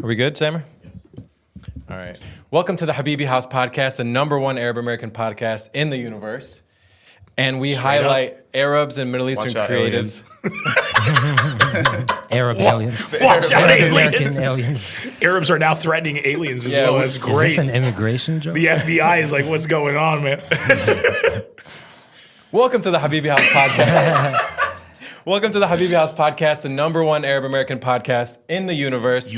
Are we good, Samer? All right. Welcome to the Habibi House podcast, the #1 Arab American podcast in the universe. And we highlight Arabs and Middle Eastern creatives. Arab aliens. Watch out, American aliens. aliens. Arabs are now threatening aliens as well. That's Is great. this an immigration joke? The FBI is like, what's going on, man? Welcome to the Habibi House podcast. Welcome to the Habibi House podcast, the #1 Arab American podcast in the universe.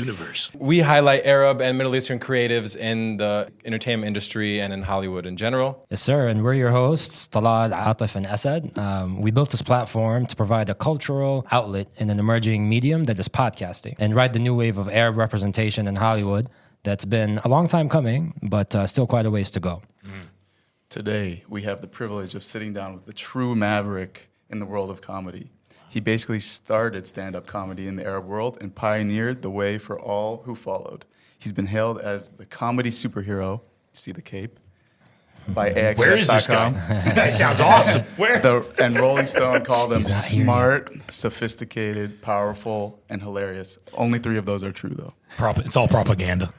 We highlight Arab and Middle Eastern creatives in the entertainment industry and in Hollywood in general. Yes, sir. And we're your hosts, Talal, Atif, and Asad. We built this platform to provide a cultural outlet in an emerging medium that is podcasting and ride the new wave of Arab representation in Hollywood that's been a long time coming, but still quite a ways to go. Today, we have the privilege of sitting down with the true maverick in the world of comedy. He basically started stand-up comedy in the Arab world and pioneered the way for all who followed. He's been hailed as the comedy superhero, you see the cape, by AXS.com. Where is this guy? That sounds awesome. Where? And Rolling Stone called him He's not here smart, sophisticated, powerful, and hilarious. Only 3 of those are true, though. It's all propaganda.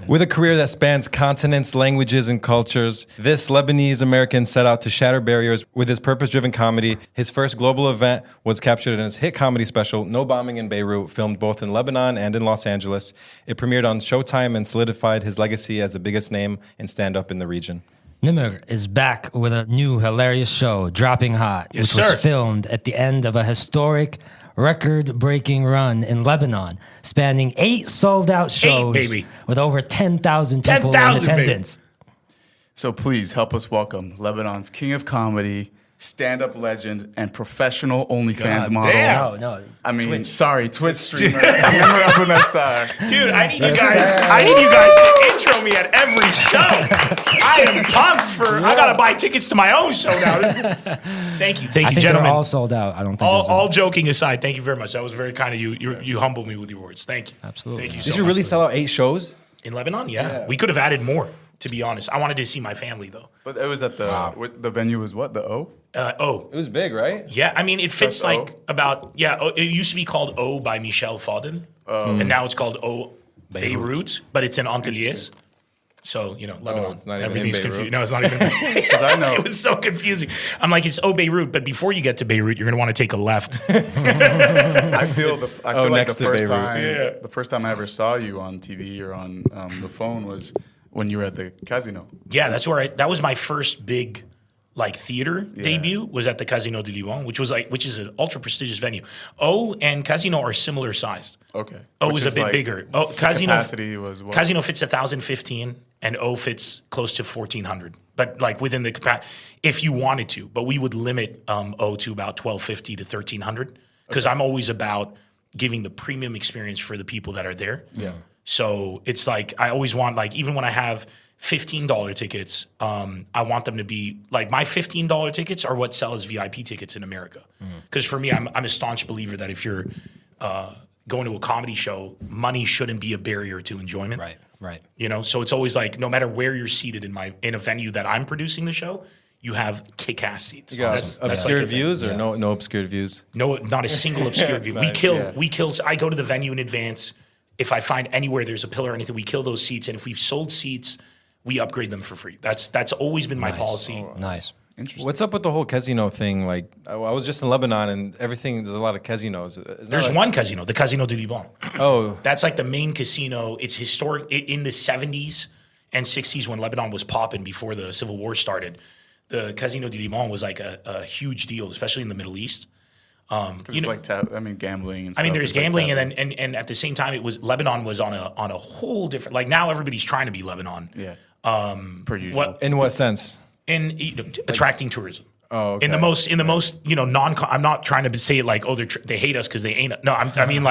With a career that spans continents, languages, and cultures, this Lebanese American set out to shatter barriers with his purpose-driven comedy. His first global event was captured in his hit comedy special, No Bombing in Beirut, filmed both in Lebanon and in Los Angeles. It premiered on Showtime and solidified his legacy as the biggest name in stand-up in the region. NEMR is back with a new hilarious show, Dropping Hot, Yes, which sir. was filmed at the end of a historic, record-breaking run in Lebanon, spanning 8 sold-out shows baby. with over 10,000 people in 10,000, baby. attendance. So please help us welcome Lebanon's king of comedy, stand-up legend, and professional OnlyFans model. damn. No. I mean, Twitch. sorry, Twitch streamer. NEMR. Dude, I need you guys to intro me at every show. I am pumped I gotta buy tickets to my own show now. Thank you, I think gentlemen. they're all sold out. I don't think there's All joking aside, thank you very much. That was very kind of you. You humbled me with your words. Thank you. Absolutely. Thank you Did so you really much. sell out 8 shows? In Lebanon? Yeah. We could have added more, to be honest. I wanted to see my family, though. But it was at the venue was what? The O? It was big, right? Yeah, I mean, it fits Just like O? it used to be called O by Michel Faden, and now it's called O Beirut, but it's in Antilles. So, Lebanon. it's not even in Everything's Beirut. confused. No, it's not even. Because I know. It was so confusing. I'm like, it's O Beirut, but before you get to Beirut, you're going to want to take a left. I feel like next the to first Beirut. time, the first time I ever saw you on TV or on the phone was when you were at the casino. Yeah, that's where that was my first big theater debut was at the Casino de Liban, which is an ultra prestigious venue. O and Casino are similar sized. Okay. O Which is a bit bigger. Oh, Casino capacity was what? Casino fits 1,015 and O fits close to 1,400. But within the capacity, if you wanted to, but we would limit O to about 1,250 to 1,300 because I'm always about giving the premium experience for the people that are there. Yeah. So it's like I always want even when I have $15 tickets, I want them to be my $15 tickets are what sell as VIP tickets in America. Because for me, I'm a staunch believer that if you're going to a comedy show, money shouldn't be a barrier to enjoyment. Right. So it's always no matter where you're seated in a venue that I'm producing the show, you have kick-ass seats. You got obscure views or no obscure views? No, not a single obscure view. Nice. We kill. I go to the venue in advance. If I find anywhere there's a pillar or anything, we kill those seats. And if we've sold seats, we upgrade them for free. That's always been my policy. Nice. Interesting. What's up with the whole casino thing? I was just in Lebanon and everything, there's a lot of casinos. There's one casino, the Casino de Liban. Oh. That's the main casino. It's historic. In the 70s and 60s when Lebanon was popping before the Civil War started, the Casino de Liban was a huge deal, especially in the Middle East. It's gambling and stuff. I mean, there's It's gambling, taboo. and at the same time, Lebanon was on a whole different. Now everybody's trying to be Lebanon. Yeah. Per usual. In what sense? In attracting tourism. Oh, okay. In the most non. I'm not trying to say it they hate us because they ain't. No, I mean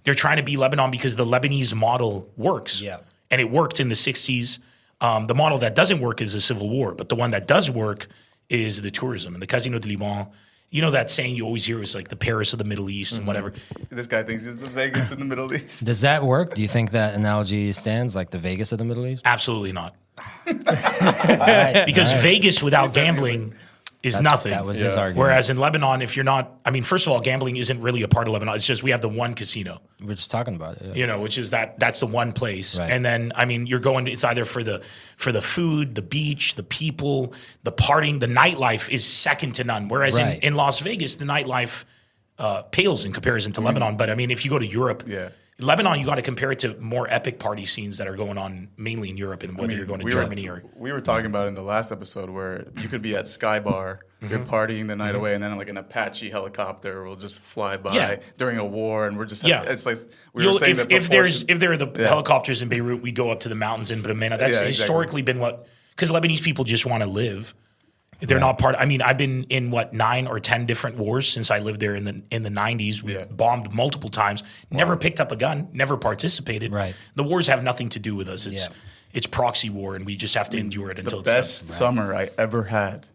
they're trying to be Lebanon because the Lebanese model works. Yeah. And it worked in the 60s. The model that doesn't work is the Civil War, but the one that does work is the tourism. And the Casino de Liban, that saying you always hear is the Paris of the Middle East and whatever. This guy thinks he's the Vegas in the Middle East. Does that work? Do you think that analogy stands, like the Vegas of the Middle East? Absolutely not. Right. Because Vegas without gambling nothing. That was his argument. Whereas in Lebanon, if you're not, I mean, first of all, gambling isn't really a part of Lebanon. It's just we have the one casino. We're just talking about it. Yeah. You know, which is that's the one place. Right. And then, I mean, you're going, it's either for the food, the beach, the people, the partying, the nightlife is second to none. Whereas Right. in Las Vegas, the nightlife pales in comparison to Lebanon. But I mean, if you go to Europe, Lebanon, you got to compare it to more epic party scenes that are going on mainly in Europe, and whether you're going to Germany or. We were talking about it in the last episode where you could be at Sky Bar, you're partying the night away, and then like an Apache helicopter will just fly by during a war, and we're just it's like we were saying that if there are the helicopters in Beirut, we go up to the mountains in Bamena. That's historically been what, because Lebanese people just want to live. They're not part. I mean, I've been in 9 or 10 different wars since I lived there in the 90s. We bombed multiple times. Never picked up a gun. Never participated. Right. The wars have nothing to do with us. It's proxy war, and we just have to endure it until the best summer I ever had.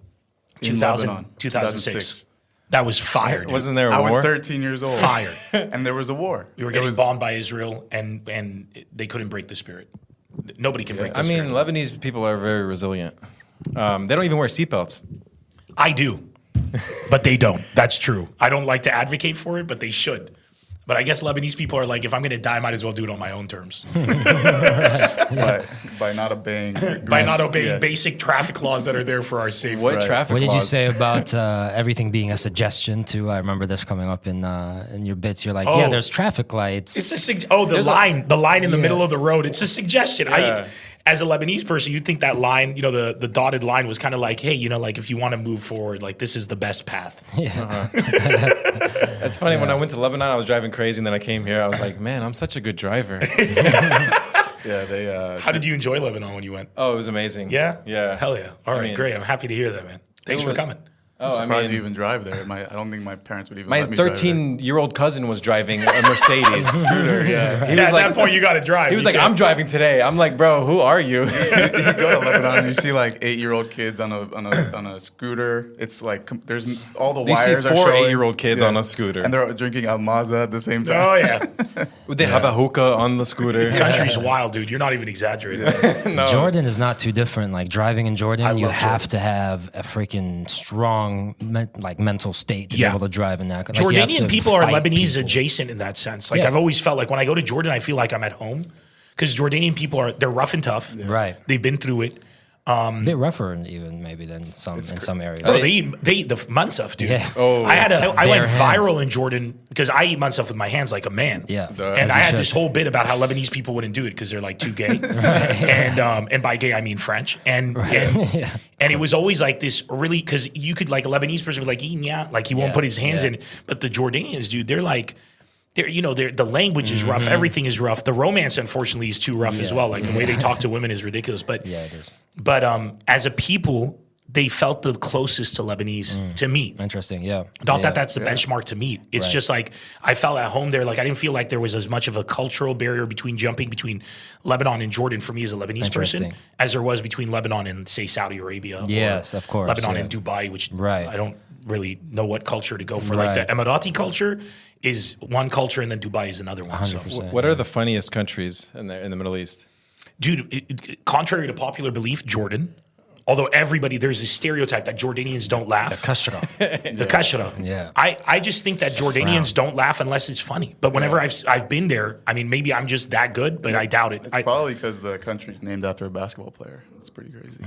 In Lebanon, 2006. That was fire. Dude. Wasn't there a war? I was 13 years old. Fire. And there was a war. We were getting bombed by Israel, and they couldn't break the spirit. Nobody can break the spirit. I mean, Lebanese people are very resilient. They don't even wear seatbelts. I do, but they don't. That's true. I don't like to advocate for it, but they should. But I guess Lebanese people are like, if I'm going to die, I might as well do it on my own terms. By not obeying. Basic traffic laws that are there for our safety. What traffic What did you laws? say about everything being a suggestion too? I remember this coming up in your bits. You're like, Oh. yeah, there's traffic lights. It's the line in the middle of the road. It's a suggestion. Yeah. As a Lebanese person, you'd think that line, the dotted line was kind of like, hey, like if you want to move forward, like this is the best path. That's funny. When I went to Lebanon, I was driving crazy, and then I came here. I was like, man, I'm such a good driver. How did you enjoy Lebanon when you went? Oh, it was amazing. Yeah? Yeah. Hell yeah. All right, great. I'm happy to hear that, man. Thanks for coming. I'm Oh, surprised you even drive there. I don't think my parents would even My let me drive there. 13-year-old cousin was driving a Mercedes scooter. Yeah. He was At like, that point, you got to drive. he was like, I'm driving today. I'm like, bro, who are you? You go to Lebanon and you see like 8-year-old kids on a scooter. It's like there's all the You see wires are 4 showing. 8-year-old kids on a scooter. And they're drinking almaza at the same time. Oh, yeah. They have a hookah on the scooter. Country's wild, dude. You're not even exaggerating. Jordan is not too different. Like driving in Jordan, you love have to have a freaking strong mental state to be able to drive in that. Like, you have Jordanian to people are fight Lebanese people. adjacent in that sense. Like Yeah. I've always felt like when I go to Jordan, I feel like I'm at home because Jordanian people they're rough and tough. Right. They've been through it. A bit rougher even maybe than some in some areas. Bro, they eat the munsaf, dude. Yeah. Oh. I went Bare hands. viral in Jordan because I eat munsaf with my hands like a man. Yeah. And As I you had should. this whole bit about how Lebanese people wouldn't do it because they're like too gay. And by gay I mean French. And it was always like this really because you could like a Lebanese person be like, yeah, like he won't Yeah. put his hands Yeah. in. But the Jordanians, dude, they're like the language is rough. Everything is rough. The romance, unfortunately, is too rough as well. Like the way they talk to women is ridiculous. But Yeah, it is. But as a people, they felt the closest to Lebanese to me. Interesting, yeah. Not Yeah. that that's the benchmark to meet. It's just like I felt at home there. Like I didn't feel like there was as much of a cultural barrier jumping between Lebanon and Jordan for me as a Lebanese person Interesting. as there was between Lebanon and say Saudi Arabia. Yes, or of course, Lebanon yeah. and Dubai, which Right. I don't really know what culture to go for. Right. Like the Emirati culture is one culture and then Dubai is another one. So 100%. What are the funniest countries in the Middle East? dude, contrary to popular belief, Jordan. Although there's a stereotype that Jordanians don't laugh. Kashra. The kashra. Yeah. I just think that Jordanians don't laugh unless it's funny. But whenever I've been there, I mean, maybe I'm just that good, but I doubt it. It's probably because the country's named after a basketball player. It's pretty crazy.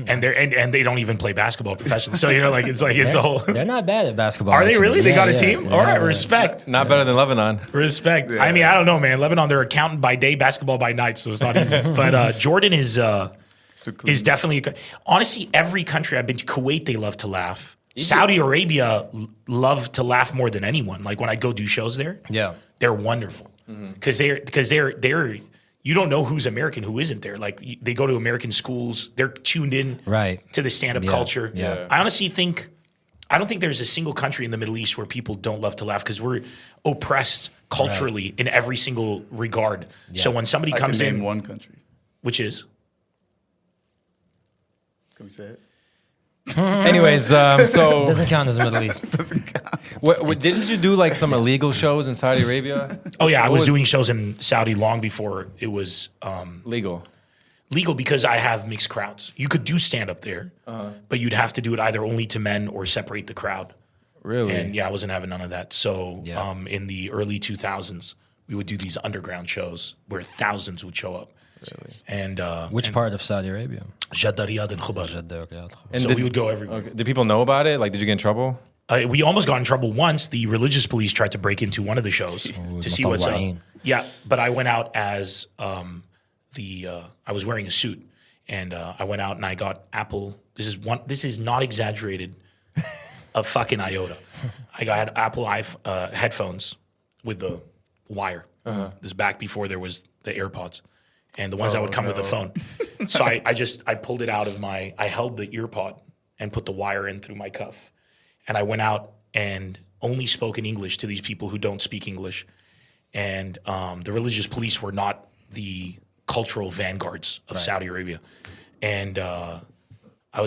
And they don't even play basketball professionally. So it's a whole. They're not bad at basketball. Are they actually. really? They Yeah, got a yeah. team. Yeah, All right, yeah. respect. Not better than Lebanon. Respect. I mean, I don't know, man. Lebanon, they're accountant by day, basketball by night, so it's not easy. But Jordan is definitely honestly every country I've been to. Kuwait, they love to laugh. Saudi Arabia love to laugh more than anyone. Like when I go do shows there, Yeah. they're wonderful because they're you don't know who's American, who isn't there. Like they go to American schools, they're tuned in Right. to the stand-up Yeah, culture. yeah. I honestly I don't think there's a single country in the Middle East where people don't love to laugh because we're oppressed culturally in every single regard. So when somebody I comes can name in, one country. which is Can we say it? Anyways, so Doesn't count as the Middle East. didn't you do like some illegal shows in Saudi Arabia? oh yeah, I What was was- doing shows in Saudi long before it was Legal. legal because I have mixed crowds. You could do stand up there, but you'd have to do it either only to men or separate the crowd. Really? And yeah, I wasn't having none of that. So Yeah. in the early 2000s, we would do these underground shows where thousands would show up. Really? And Which part of Saudi Arabia? Jadda, Riyadh, and Khubar. And So we would go everywhere. Okay. Did people know about it? Like, did you get in trouble? We almost got in trouble once. The religious police tried to break into one of the shows to see what's up. Mutawwa'in. Yeah, but I went out as I was wearing a suit, and I went out and I got Apple. This is not exaggerated, a fucking iota. I got Apple headphones with the wire. This is back before there was the AirPods, and the ones that would come with the phone. So I pulled it out of I held the ear pod and put the wire in through my cuff. And I went out and only spoke in English to these people who don't speak English. And the religious police were not the cultural vanguards of Saudi Arabia. And I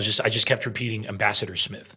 just kept repeating Ambassador Smith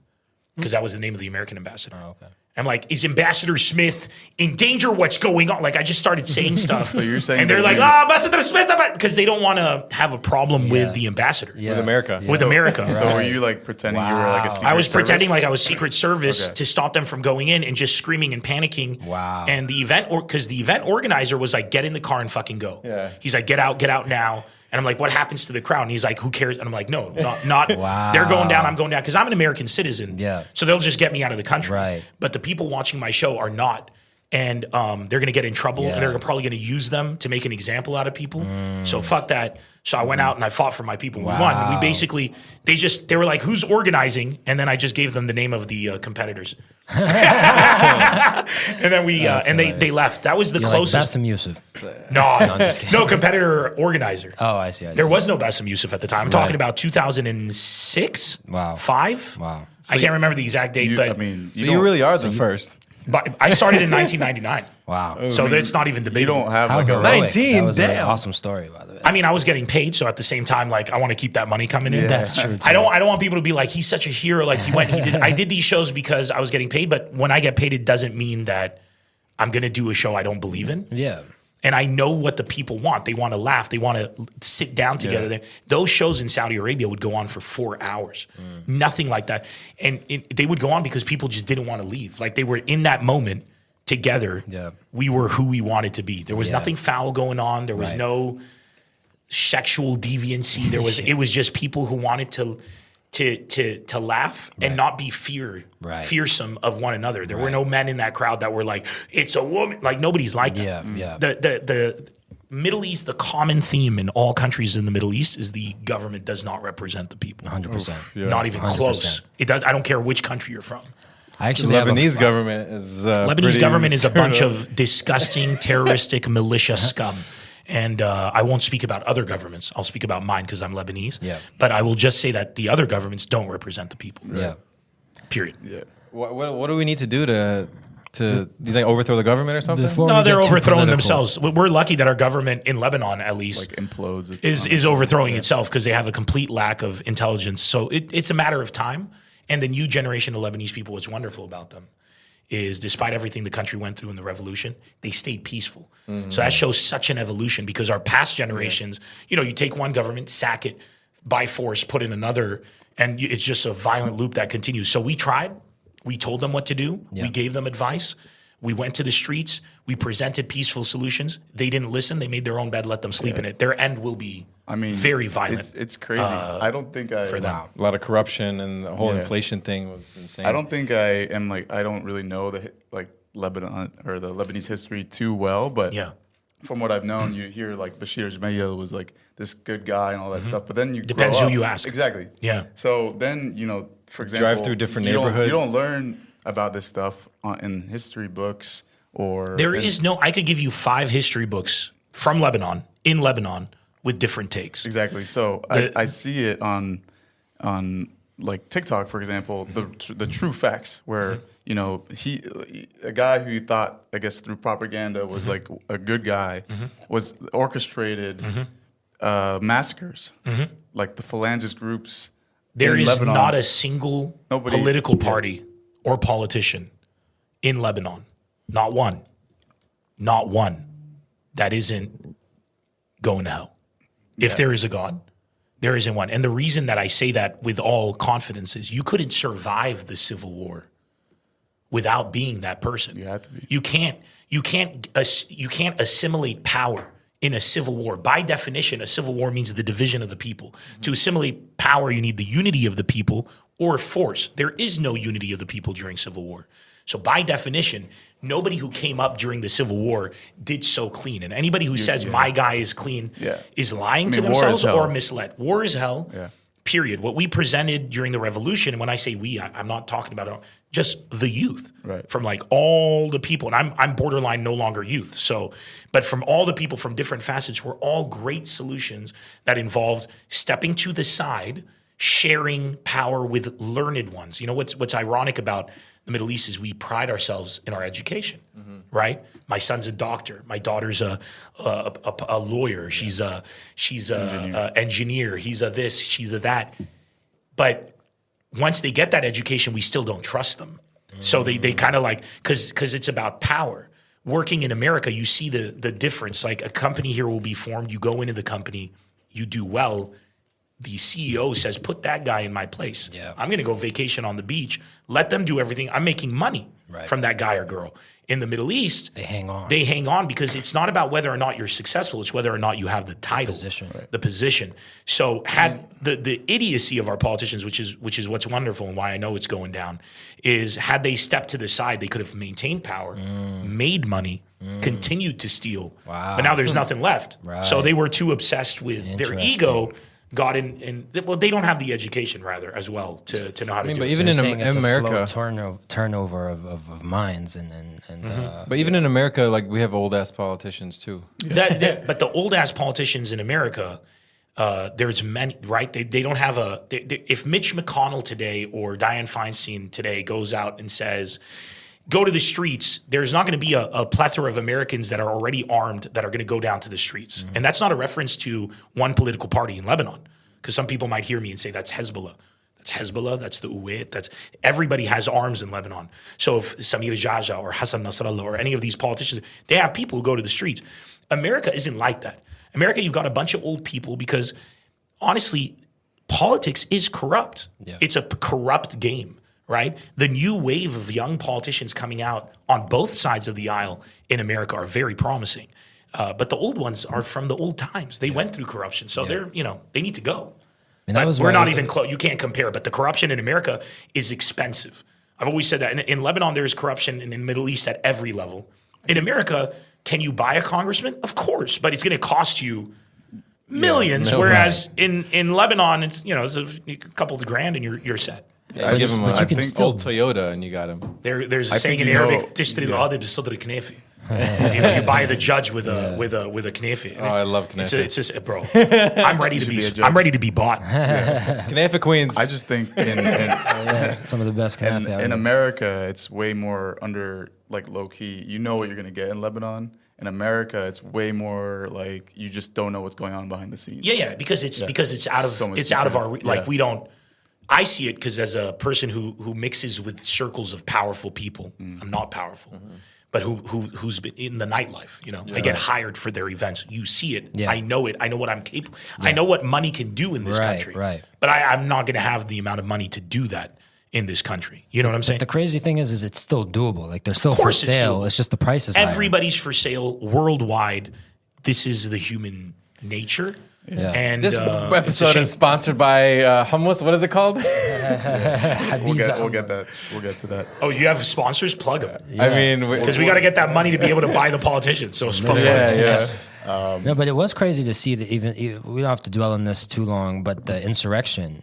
because that was the name of the American ambassador. Oh, okay. I'm like, is Ambassador Smith in danger? What's going on? Like, I just started saying stuff. So you're saying and they're like, Ambassador Smith, because they don't want to have a problem with the ambassador. With America? With America. So were you like pretending you were like a secret I was service? pretending like I was Secret Service Okay. to stop them from going in and just screaming and panicking. Wow. And the event, because the event organizer was like, get in the car and fucking go. Yeah. He's like, get out now. And I'm like, what happens to the crowd? And he's like, who cares? And I'm like, no, not. Wow. They're going down, I'm going down. Because I'm an American citizen. Yeah. So they'll just get me out of the country. Right. But the people watching my show are not. And they're going to get in trouble. Yeah. And they're probably going to use them to make an example out of people. So fuck that. So I went out and I fought for my people. We won. And we basically, they were like, who's organizing? And then I just gave them the name of the competitors. And then they left. That was the You're closest. like Bassem Youssef. No, just kidding. no competitor organizer. Oh, I see. There was no Bassem Youssef at the time. I'm talking about 2006. Wow. 5. Wow. I can't remember the exact date, but So you really are the first. but I started in 1999. Wow. So it's not even You debatable. don't have How like a heroic. 19, That was an damn. awesome story, by the way. I mean, I was getting paid, so at the same time, like I want to keep that money coming in. That's true. I don't want people to be like, he's such a hero. Like he did. I did these shows because I was getting paid, but when I get paid, it doesn't mean that I'm going to do a show I don't believe in. Yeah. And I know what the people want. They want to laugh. They want to sit down together. Yeah. Those shows in Saudi Arabia would go on for 4 hours. Nothing like that. And they would go on because people just didn't want to leave. Like they were in that moment together. Yeah. We were who we wanted to be. There was Yeah. nothing foul going on. There was Right. no sexual deviancy. There was. It was just people who wanted to laugh and not be fearsome of one another. There were no men in that crowd that were like, it's a woman. Like nobody's like that. Yeah. The Middle East, the common theme in all countries in the Middle East is the government does not represent the people. 100%. Not even 100%. close. It does. I don't care which country you're from. I The actually have Lebanese government is Lebanese government is a bunch of disgusting, terroristic militia scum. And I won't speak about other governments. I'll speak about mine because I'm Lebanese. Yeah. But I will just say that the other governments don't represent the people. Yeah. Period. Yeah. What do we need to do to do you think overthrow the government or something? Before No, we they're get too overthrowing political- themselves. We're lucky that our government in Lebanon, at least, Like implodes. is overthrowing itself because they have a complete lack of intelligence. So it's a matter of time. And the new generation of Lebanese people, what's wonderful about them is despite everything the country went through in the revolution, they stayed peaceful. So that shows such an evolution because our past generations, you take one government, sack it by force, put in another, and it's just a violent loop that continues. So we tried. We told them what to do. Yeah. We gave them advice. We went to the streets. We presented peaceful solutions. They didn't listen. They made their own bed, let them sleep in it. Their end will be very violent. It's crazy. I don't think for them. A lot of corruption and the whole Yeah. inflation thing was insane. I don't think I am I don't really know the Lebanon or the Lebanese history too well, but Yeah. from what I've known, you hear Bashir Gemayel was this good guy and all that stuff. But then you Depends grow who up. you ask. Exactly. Yeah. So then for example, drive through different you don't- neighborhoods. You don't learn about this stuff in history books or There is no, I could give you 5 history books from Lebanon, in Lebanon, with different takes. Exactly. So I see it on TikTok, for example, the true facts where a guy who you thought, I guess through propaganda was a good guy was orchestrated massacres, like the Phalangist groups. There in is Lebanon. not a single Nobody- political party or politician in Lebanon, not one, that isn't going to hell. If there is a God, there isn't one. And the reason that I say that with all confidence is you couldn't survive the Civil War without being that person. You had to be. You can't assimilate power in a civil war. By definition, a civil war means the division of the people. To assimilate power, you need the unity of the people or force. There is no unity of the people during civil war. So by definition, nobody who came up during the Civil War did so clean. And anybody who says my guy is clean is lying to themselves or misled. War is hell, period. What we presented during the revolution, and when I say we, I'm not talking about just the youth, from like all the people. And I'm borderline no longer youth. So, but from all the people from different facets were all great solutions that involved stepping to the side, sharing power with learned ones. You know, what's ironic about the Middle East is we pride ourselves in our education, right? My son's a doctor. My daughter's a lawyer. She's a engineer. He's a this. She's a that. But once they get that education, we still don't trust them. So they kind of like because it's about power. Working in America, you see the difference. Like a company here will be formed. You go into the company, you do well. The CEO says, put that guy in my place. Yeah. I'm going to go vacation on the beach. Let them do everything. I'm making money from that guy or girl. In the Middle East, They hang on. They hang on because it's not about whether or not you're successful. It's whether or not you have the title, the position. So had the idiocy of our politicians, which is what's wonderful and why I know it's going down, is had they stepped to the side, they could have maintained power, made money, continued to steal. Wow. But now there's nothing left. So they were too obsessed with their ego. Got in well, they don't have the education rather as well to know how to do but it. even So in you're saying it's America, a slow turnover of minds and but even in America, like we have old ass politicians too. But the old ass politicians in America, there's many, right? They don't have if Mitch McConnell today or Dianne Feinstein today goes out and says, go to the streets, there's not going to be a plethora of Americans that are already armed that are going to go down to the streets. And that's not a reference to one political party in Lebanon, because some people might hear me and say that's Hezbollah. That's Hezbollah, that's the Uwait, that's everybody has arms in Lebanon. So if Samir Jaja or Hassan Nasrallah or any of these politicians, they have people who go to the streets. America isn't like that. America, you've got a bunch of old people because honestly, politics is corrupt. Yeah. It's a corrupt game. Right? The new wave of young politicians coming out on both sides of the aisle in America are very promising. But the old ones are from the old times. They went through corruption. So they're, they need to go. And but we're not even close. You can't compare. But the corruption in America is expensive. I've always said that. In Lebanon, there's corruption in the Middle East at every level. In America, can you buy a congressman? Of course. But it's going to cost you millions. Whereas in Lebanon, it's a couple of grand and you're set. Yeah, I give him old Toyota and you got him. There's a saying in Arabic, you buy the judge with a knefe. Oh, I love knefe. It's just, bro. I'm ready to be bought. Knefe Queens. I just think some of the best knefe in America, it's way more under like low key. You know what you're gonna get in Lebanon. In America, it's way more like you just don't know what's going on behind the scenes. Yeah, because it's out of our we don't. I see it because as a person who mixes with circles of powerful people, I'm not powerful, but who's been in the nightlife. I get hired for their events. You see it. Yeah. I know it. I know what I'm capable. I know what money can do in this country. Right. But I'm not going to have the amount of money to do that in this country. You know what I'm saying? But the crazy thing is it's still doable. Like they're still for sale. It's just the price is higher. Everybody's for sale worldwide. This is the human nature. Yeah. And this episode is sponsored by hummus. What is it called? We'll get to that. Oh, you have sponsors? Plug them. Yeah. I mean, because we got to get that money to be able to buy the politicians. So plug them. No, but it was crazy to see that even we don't have to dwell on this too long. But the insurrection,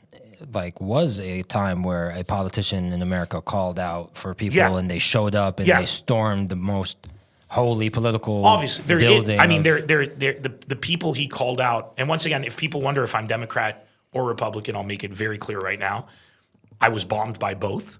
was a time where a politician in America called out for people, and they showed up and they stormed the most holy political building. The people he called out, and once again, if people wonder if I'm Democrat or Republican, I'll make it very clear right now. I was bombed by both,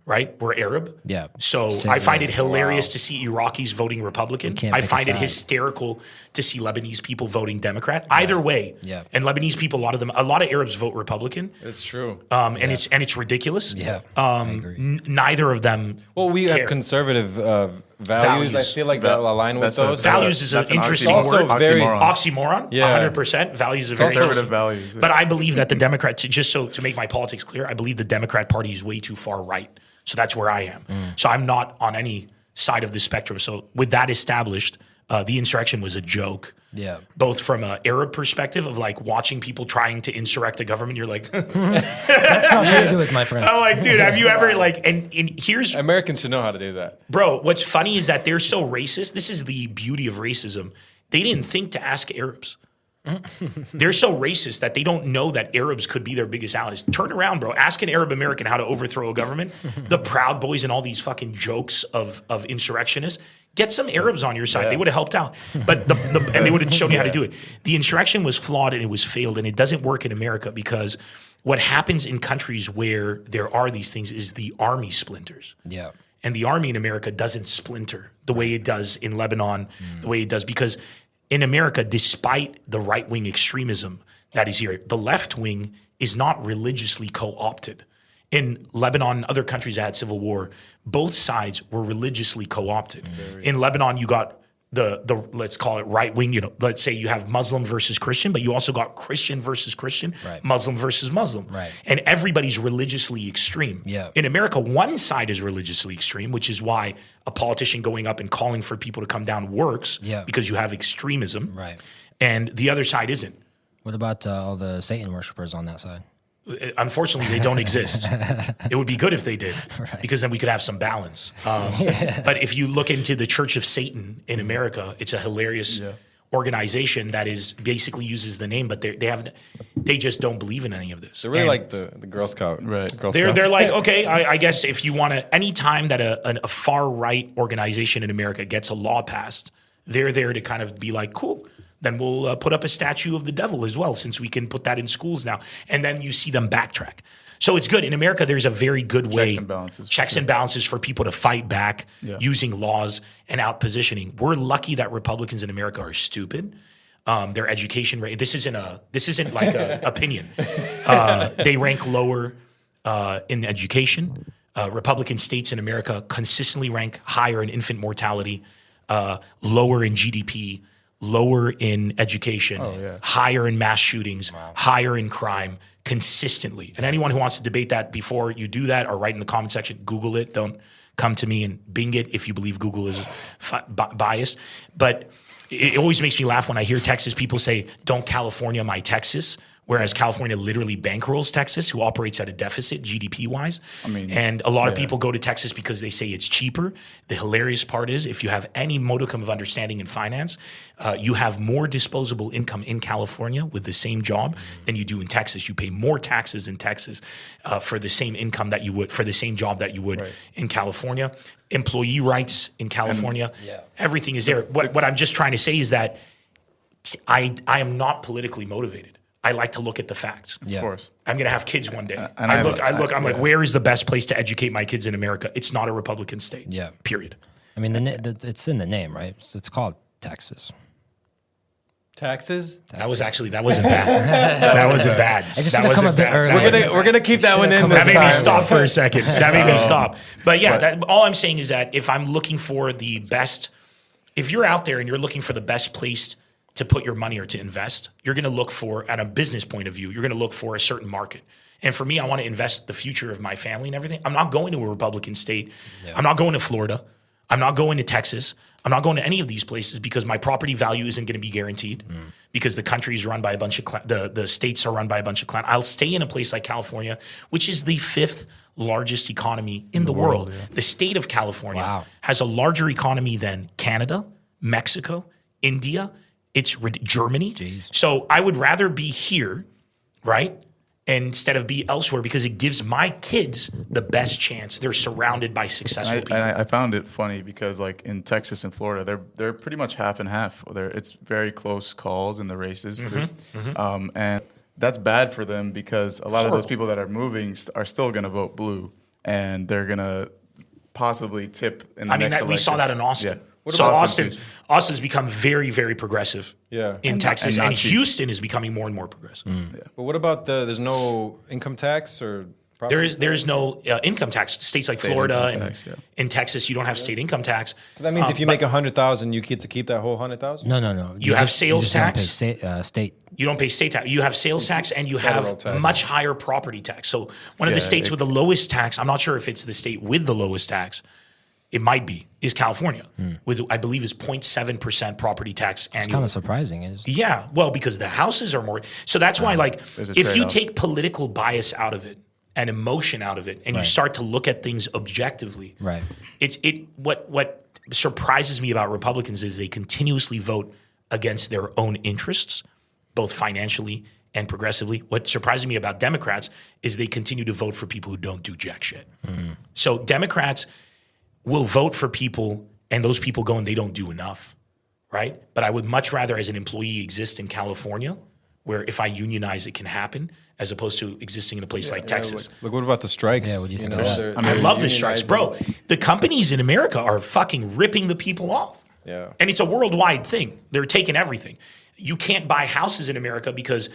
right? We're Arab. Yeah. So I find it hilarious to see Iraqis voting Republican. I find it hysterical to see Lebanese people voting Democrat. Either way. Yeah. And Lebanese people, a lot of Arabs vote Republican. It's true. And it's ridiculous. Yeah. I agree. Neither of them have conservative Values. I feel like that'll align with those. Values is an interesting also word. very oxymoron. Yeah. 100%. Values are very Conservative values. But I believe that the Democrats, to make my politics clear, I believe the Democrat Party is way too far right. So that's where I am. So I'm not on any side of the spectrum. So with that established, the insurrection was a joke. Yeah. Both from an Arab perspective of like watching people trying to insurrect a government, you're like, That's not how you do it, my friend. I'm like, dude, have you ever like, and here's, Americans should know how to do that. bro, what's funny is that they're so racist. This is the beauty of racism. They didn't think to ask Arabs. They're so racist that they don't know that Arabs could be their biggest allies. Turn around, bro. Ask an Arab American how to overthrow a government. The Proud Boys and all these fucking jokes of insurrectionists. Get some Arabs on your side. They would have helped out. But and they would have shown you how to do it. The insurrection was flawed and it was failed, and it doesn't work in America because what happens in countries where there are these things is the army splinters. Yeah. And the army in America doesn't splinter the way it does in Lebanon, the way it does, because in America, despite the right-wing extremism that is here, the left wing is not religiously co-opted. In Lebanon and other countries that had civil war, both sides were religiously co-opted. In Lebanon, you got the let's call it right wing, let's say you have Muslim versus Christian, but you also got Christian versus Christian, Right. Muslim versus Muslim. Right. And everybody's religiously extreme. Yeah. In America, one side is religiously extreme, which is why a politician going up and calling for people to come down works, Yeah. because you have extremism. Right. And the other side isn't. What about all the Satan worshippers on that side? Unfortunately, they don't exist. It would be good if they did, because then we could have some balance. But if you look into the Church of Satan in America, it's a hilarious organization that is basically uses the name, but they just don't believe in any of this. They're really like the Girl Scout. Right. Girl They're Scouts. like, okay, I guess if you want to, anytime that a far right organization in America gets a law passed, they're there to kind of be like, cool. Then we'll put up a statue of the devil as well, since we can put that in schools now. And then you see them backtrack. So it's good. In America, there's a very good way. Checks and balances. Checks and balances for people to fight back using laws and out positioning. We're lucky that Republicans in America are stupid. Their education rate. This isn't like an opinion. They rank lower in education. Republican states in America consistently rank higher in infant mortality, lower in GDP, lower in education, higher in mass shootings, higher in crime, consistently. And anyone who wants to debate that before you do that, or write in the comment section, Google it. Don't come to me and Bing it if you believe Google is biased. But it always makes me laugh when I hear Texas people say, "Don't California my Texas," whereas California literally bankrolls Texas, who operates at a deficit GDP-wise. And a lot of people go to Texas because they say it's cheaper. The hilarious part is, if you have any modicum of understanding in finance, you have more disposable income in California with the same job than you do in Texas. You pay more taxes in Texas for the same income that you would, for the same job that you would in California. Employee rights in California, everything is there. What I'm just trying to say is that I am not politically motivated. I like to look at the facts. Yeah. Of course. I'm going to have kids one day. And I'm like, where is the best place to educate my kids in America? It's not a Republican state. Yeah. Period. I mean, it's in the name, right? It's called Texas. Taxes. That wasn't bad. That wasn't bad. I just that should've come wasn't a bit bad. early. We're gonna keep that one in. That This made me time. stop for a second. That made me stop. But yeah, all I'm saying is that if I'm looking for the best, if you're out there and you're looking for the best place to put your money or to invest, you're going to look for, at a business point of view, you're going to look for a certain market. And for me, I want to invest the future of my family and everything. I'm not going to a Republican state. Yeah. I'm not going to Florida. I'm not going to Texas. I'm not going to any of these places because my property value isn't going to be guaranteed because the country is run by a bunch of, the states are run by a bunch of clan. I'll stay in a place like California, which is the 5th largest economy in the world. Yeah. The state of California has a larger economy than Canada, Mexico, India, it's Germany. Jeez. So I would rather be here, right? Instead of be elsewhere, because it gives my kids the best chance. They're surrounded by successful people. And I found it funny because like in Texas and Florida, they're pretty much half and half. It's very close calls in the races too. And that's bad for them because a lot of those people that are moving are still going to vote blue, and they're going to possibly tip in the next election. We saw that in Austin. Yeah. So Austin's become very, very progressive in Texas. And Houston is becoming more and more progressive. But what about there's no income tax or There's no income tax. States like State Florida income and tax, yeah. in Texas, you don't have state income tax. So that means if you make 100,000, you get to keep that whole 100,000. No. You have just- sales just don't tax? pay state. You don't pay state tax. You have sales tax and you Federal have tax. much higher property tax. So one of the Yeah, states with the lowest tax, I'm not sure if it's the state with the lowest tax, it might be, is California, with I believe is 0.7% property tax It's annually. kind of surprising. Yeah, well, because the houses are more. So that's why, like, There's a if you trade-off. take political bias out of it and emotion out of it, and you Right. start to look at things objectively, Right. What surprises me about Republicans is they continuously vote against their own interests, both financially and progressively. What surprises me about Democrats is they continue to vote for people who don't do jack shit. So Democrats will vote for people, and those people go and they don't do enough, right? But I would much rather, as an employee, exist in California, where if I unionize, it can happen, as opposed to existing in a place like Texas. Look, what about the strikes? Yeah, what do you think know, of that? they're- I they're love the strikes, unionizing. bro. The companies in America are fucking ripping the people off. Yeah. And it's a worldwide thing. They're taking everything. You can't buy houses in America because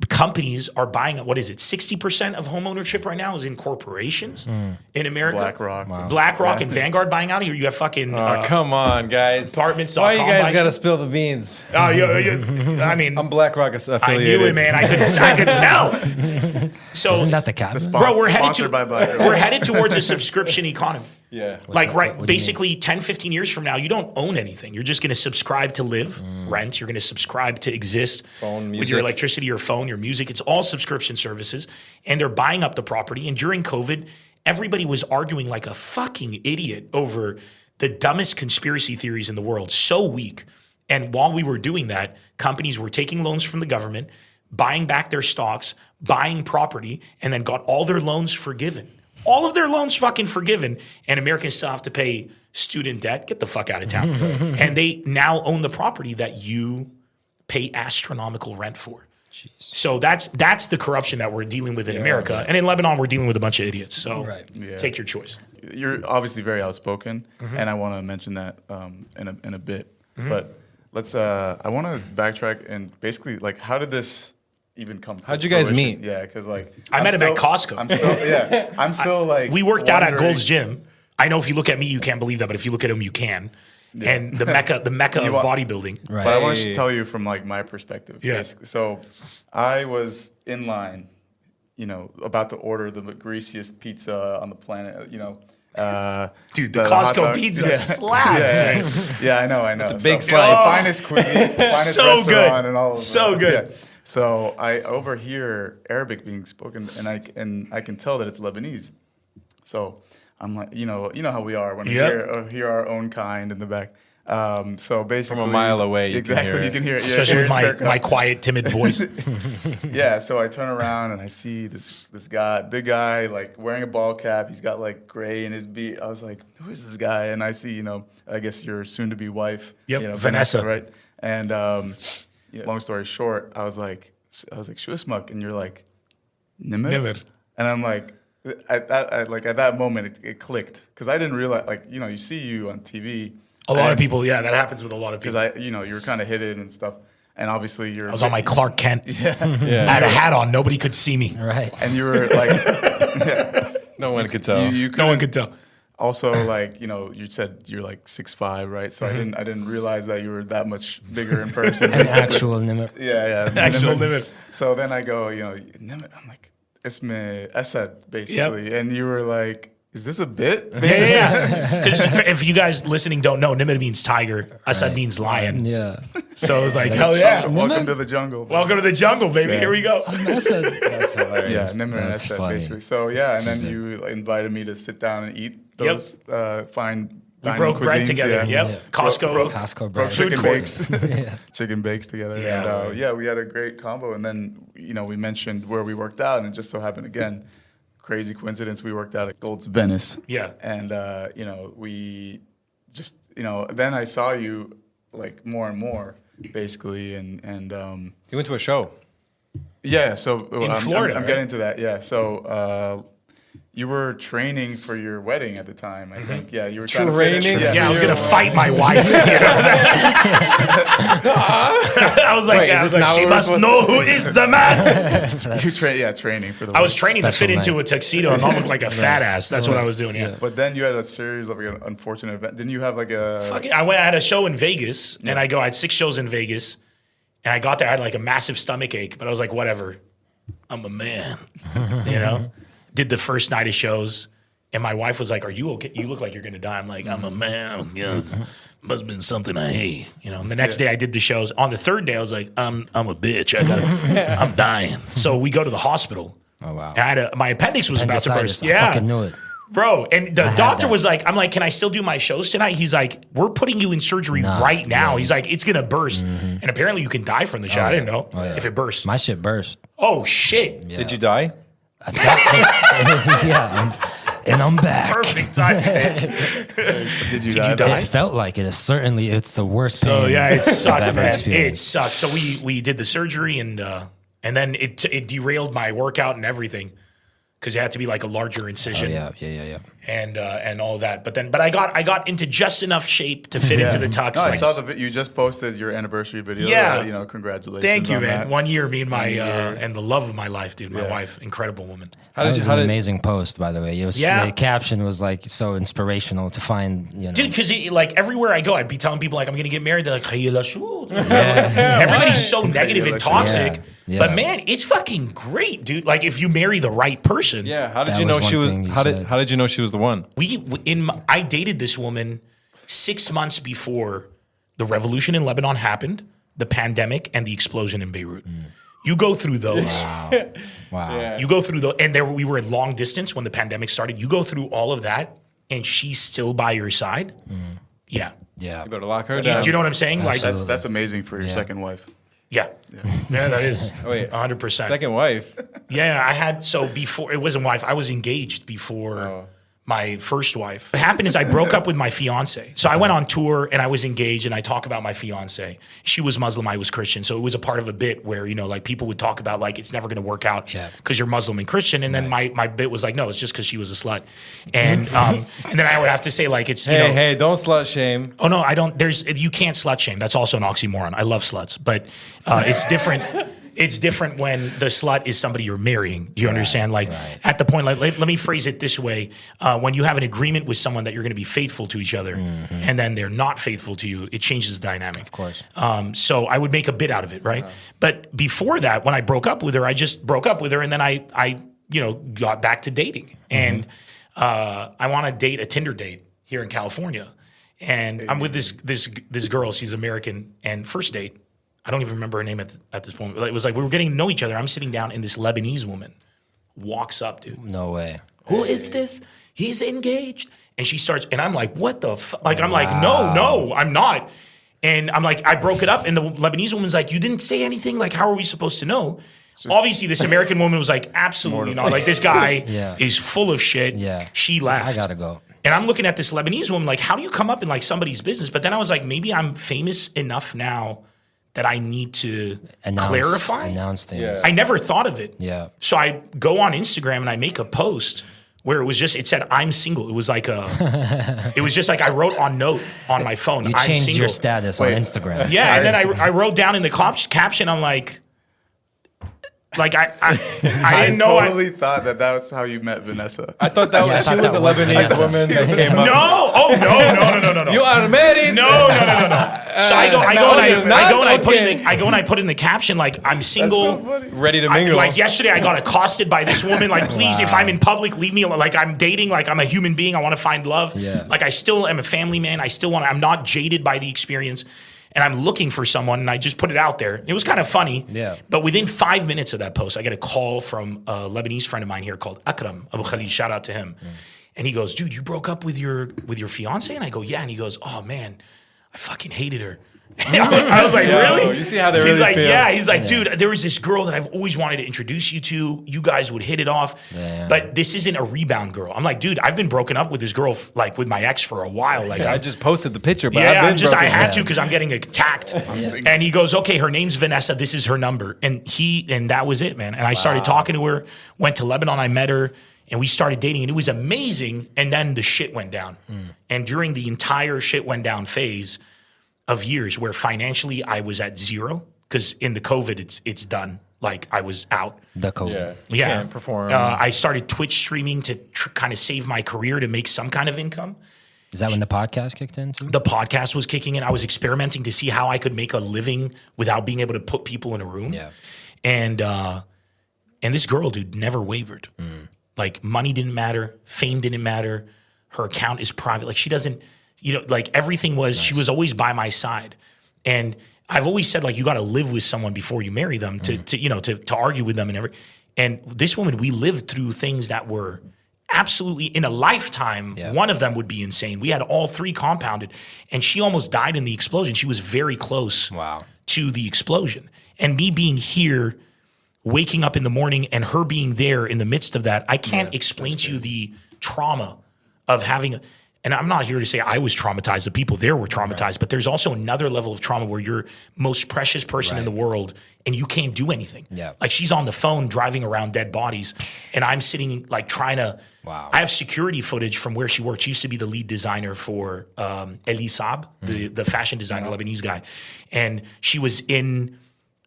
companies are buying, what is it, 60% of home ownership right now is in corporations in America. BlackRock. BlackRock and Vanguard buying out of here. You have fucking Oh, come on, guys. Apartments.com Why you guys buys got to it. spill the beans? I mean, I'm BlackRock I affiliated. knew it, man. I could tell. So, Isn't that the cabinet? bro, we're headed Sponsored by BlackRock. we're headed towards a subscription economy. Yeah. Like, that? right, What do you basically 10, 15 years from now, you don't own anything. You're just going to subscribe to live, rent. You're going to subscribe to exist Phone, with music. your electricity, your phone, your music. It's all subscription services. And they're buying up the property. And during COVID, everybody was arguing like a fucking idiot over the dumbest conspiracy theories in the world. So weak. And while we were doing that, companies were taking loans from the government, buying back their stocks, buying property, and then got all their loans forgiven. All of their loans fucking forgiven, and Americans still have to pay student debt. Get the fuck out of town. And they now own the property that you pay astronomical rent for. So that's the corruption that we're dealing with in America. And in Lebanon, we're dealing with a bunch of idiots. So take your choice. You're obviously very outspoken, and I want to mention that in a bit. But let's. I want to backtrack and basically, like, how did this even come to How'd you guys fruition? meet? Yeah, because like I met him at Costco. I'm still like We worked out at wondering- Gold's Gym. I know if you look at me, you can't believe that, but if you look at him, you can. And the mecca of bodybuilding. Right. But I want to tell you from like my perspective. Yeah. Basically. So I was in line, about to order the greasiest pizza on the planet. Dude, the hot Costco dog- pizza slaps. man. Yeah, I know. It's a big slice. Finest cuisine, finest So restaurant, good. and all of So that. good. Yeah. So I overhear Arabic being spoken, and I can tell that it's Lebanese. So I'm like, you know how we are when we hear our own kind in the back. So basically, From a mile away, you can exactly, hear it. you can hear it. Yeah, Especially with ears perk my up. quiet, timid voice. Yeah, so I turn around and I see this guy, big guy, like wearing a ball cap. He's got like gray in his beard. I was like, who is this guy? And I see, I guess your soon-to-be wife, Yep, Vanessa. right? And long story short, I was like, Shuismuk, and you're like, NEMR? NEMR. And I'm like, at that moment, it clicked because I didn't realize, you see you on TV. A lot of people, that happens with a lot of people. Because you were kind of hidden and stuff. And obviously you're. I was on my Clark Kent. I Yeah. had a hat on. Nobody could see me. Right. And you were like, No one could tell. you No one couldn't- could tell. Also, you said you're like 6'5", right? So I didn't realize that you were that much bigger in person. An actual NEMR. Yeah. Actual limit. So then I go, NEMR. I'm like, Isme Asad, basically. And you were like, is this a bit? Yeah. Because if you guys listening don't know, Nimid means tiger. Asad means lion. Yeah. So it's like, hell yeah. Welcome to the jungle. Welcome to the jungle, baby. Yeah. Here we go. That's hilarious. Yeah, NEMR and That's Asad, funny. basically. So yeah, and then you invited me to sit down and eat those fine We dining broke bread cuisines, together. yeah. Yep. Costco. Costco Broke bread. Food chicken court. bakes, chicken bakes together. Yeah. And we had a great combo. And then we mentioned where we worked out, and it just so happened again, crazy coincidence, we worked out at Gold's Venice. Yeah. And we just then I saw you like more and more basically, and You went to a show. yeah. So In Florida, I'm right? getting to that. Yeah. So You were training for your wedding at the time, I think. Yeah, you were trying Training? to finish. Yeah, I was gonna fight my wife. I was like, Wait, is this not she what we're must supposed know who is the man. Training for the I was wedding. training to Special fit into night. a tuxedo and not look like a fat ass. That's what I was doing. Yeah. But then you had a series of like, an unfortunate event. Didn't you have like a... Fucking, I had a show in Vegas, and I had 6 shows in Vegas, and I got there. I had like a massive stomach ache, but I was like, whatever. I'm a man, you know. Did the first night of shows. And my wife was like, "Are you okay? You look like you're gonna die." I'm like, "I'm a man. Yes, must have been something I hate." You know. And the next day I did the shows. On the third day I was like, "I'm a bitch. I'm dying." So we go to the hospital. Oh wow. And my appendix was about to burst. I Yeah, fucking knew it. bro. And the had doctor that. was like, "I'm like, can I still do my shows tonight?" He's like, "We're putting you in surgery right now." He's like, "It's gonna burst," and apparently you can die from the shot. I didn't know if it burst. My shit burst. Oh shit! Did you die? Yeah. And I'm back. Perfect time. Did you you die? die? It felt like it. It's the worst So pain yeah, it I've sucked, ever man. It experienced. sucked. So we did the surgery and then it derailed my workout and everything because it had to be like a larger incision Yeah. and all that. But I got into just enough shape to fit into the tux. No, I Like, saw you just posted your anniversary video. Yeah. Congratulations. thank you, on man. that. 1 year, me and my and the love of my life, dude. My wife, incredible woman. How That did was you? How an did? amazing post, by the way. It was, Yeah. the caption was like so inspirational to find, you know. Dude, because like everywhere I go, I'd be telling people like I'm gonna get married. They're like, "Hey, la shoot." Everybody's so negative and toxic. Yeah. But man, it's fucking great, dude. Like if you marry the right person. Yeah. How did That you know was she one was? thing you How did? said. How did you know she was the one? I dated this woman 6 months before the revolution in Lebanon happened, the pandemic, and the explosion in Beirut. You go through those. Wow. Yeah. You go through and we were at long distance when the pandemic started. You go through all of that, and she's still by your side. Yeah. Yeah. You better lock her Do down. you know what I'm saying? Like, That's amazing for your second wife. yeah, that is Wait, 100%. Second wife. Yeah, I had before it wasn't wife. I was engaged before my first wife. What happened is I broke up with my fiance. So I went on tour and I was engaged and I talk about my fiance. She was Muslim, I was Christian. So it was a part of a bit where, like people would talk about like it's never going to work out because you're Muslim and Christian. And then my bit was like, no, it's just because she was a slut. And and then I would have to say like it's Hey, don't slut shame. Oh no, I don't. You can't slut shame. That's also an oxymoron. I love sluts, but it's different. It's different when the slut is somebody you're marrying. You understand? Like at the point, like let me phrase it this way: when you have an agreement with someone that you're going to be faithful to each other, and then they're not faithful to you, it changes the dynamic. Of course. So I would make a bit out of it, right? But before that, when I broke up with her, I just broke up with her, and then I got back to dating, and I want to date a Tinder date here in California. And I'm with this girl. She's American. And first date, I don't even remember her name at this point. It was like we were getting to know each other. I'm sitting down, and this Lebanese woman walks up, dude. No way. Who is this? He's engaged. And she starts, and I'm like, what the fuck? Like, I'm like, no, I'm not. And I'm like, I broke it up. And the Lebanese woman's like, you didn't say anything? Like, how are we supposed to know? Obviously, this American woman was like, absolutely not. Like, this guy is full of shit. Yeah. She left. I gotta go. And I'm looking at this Lebanese woman like, how do you come up in like somebody's business? But then I was like, maybe I'm famous enough now that I need to clarify. Announce things. Yeah. I never thought of it. Yeah. So I go on Instagram and I make a post where it said, I'm single. It was like it was just like I wrote on note on my phone, You I'm changed single. your status on Instagram. Yeah. And then I wrote down in the caption, I'm like I didn't know. Totally thought that was how you met Vanessa. I thought that was I she thought was that a was Lebanese Vanessa. woman that came up. No. Oh, no. You are married. No. So I go and I put in the caption like I'm single. That's so funny. Ready to mingle. Like yesterday, I got accosted by this woman. Like, please, if I'm in public, leave me alone. Like, I'm dating. Like, I'm a human being. I want to find love. Yeah. Like, I still am a family man. I'm not jaded by the experience. And I'm looking for someone, and I just put it out there. It was kind of funny. Yeah. But within 5 minutes of that post, I get a call from a Lebanese friend of mine here called Akram Abu Khalid. Shout out to him. And he goes, dude, you broke up with your fiance? And I go, yeah. And he goes, oh, man, I fucking hated her. I was like, really? You see how they He's really like, feel. yeah. He's like, dude, there was this girl that I've always wanted to introduce you to. You guys would hit it off. Yeah. But this isn't a rebound girl. I'm like, dude, I've been broken up with this girl, like with my ex for a while. Like, I just posted the picture, but yeah, I've been I broken. had to because I'm getting attacked. And he goes, okay, her name's Vanessa. This is her number. And that was it, man. And I started talking to her, went to Lebanon. I met her. And we started dating, and it was amazing. And then the shit went down. And during the entire shit went down phase of years, where financially I was at zero, because in the COVID it's done. Like I was out. The COVID. Yeah. You can't perform. I started Twitch streaming to kind of save my career, to make some kind of income. Is that when the podcast kicked in too? The podcast was kicking in. I was experimenting to see how I could make a living without being able to put people in a room. Yeah. And this girl, dude, never wavered. Like money didn't matter, fame didn't matter. Her account is private. Like she doesn't, like everything was. She was always by my side. And I've always said, like, you got to live with someone before you marry them to argue with them and everything. And this woman, we lived through things that were absolutely, in a lifetime, one of them would be insane. We had all three compounded, and she almost died in the explosion. She was very close to the explosion. And me being here, waking up in the morning, and her being there in the midst of that, I can't explain to you the trauma of having and I'm not here to say I was traumatized. The people there were traumatized, but there's also another level of trauma where you're most precious person in the world and you can't do anything. Yeah. Like she's on the phone driving around dead bodies, and I'm sitting like trying to. Wow. I have security footage from where she worked. She used to be the lead designer for Elie Saab, the fashion designer, Lebanese guy, and she was in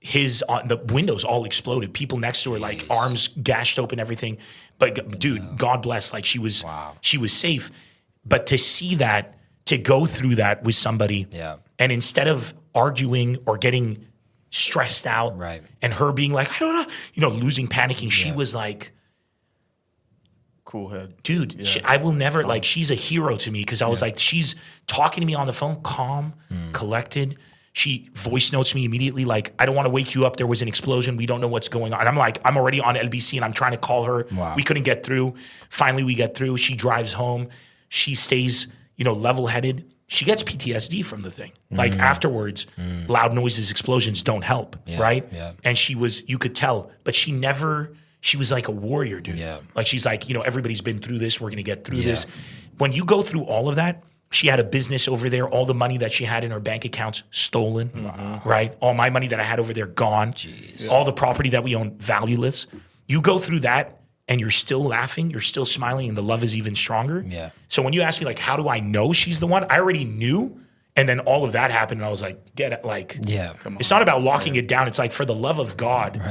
his the windows all exploded. People next to her, like arms gashed open, everything. But dude, God bless. Like she was safe. But to see that, to go through that with somebody, and instead of arguing or getting stressed out, and her being like, I don't know, losing, panicking, she was like, cool head. Dude, I will never, like, she's a hero to me, because I was like, she's talking to me on the phone, calm, collected. She voice notes me immediately, like, I don't want to wake you up. There was an explosion. We don't know what's going on. And I'm like, I'm already on LBC, and I'm trying to call her. Wow. We couldn't get through. Finally, we get through. She drives home. She stays, level-headed. She gets PTSD from the thing. Like afterwards, loud noises, explosions don't help, right? Yeah. And she was, you could tell, but she was like a warrior, dude. Yeah. Like she's like, everybody's been through this. We're going to get through this. When you go through all of that, she had a business over there. All the money that she had in her bank accounts stolen, right? All my money that I had over there gone. Jeez. All the property that we own valueless. You go through that, and you're still laughing, you're still smiling, and the love is even stronger. Yeah. So when you ask me, like, how do I know she's the one? I already knew, and then all of that happened, and I was like, get it, like, come on. It's not about locking it down. It's like, for the love of God,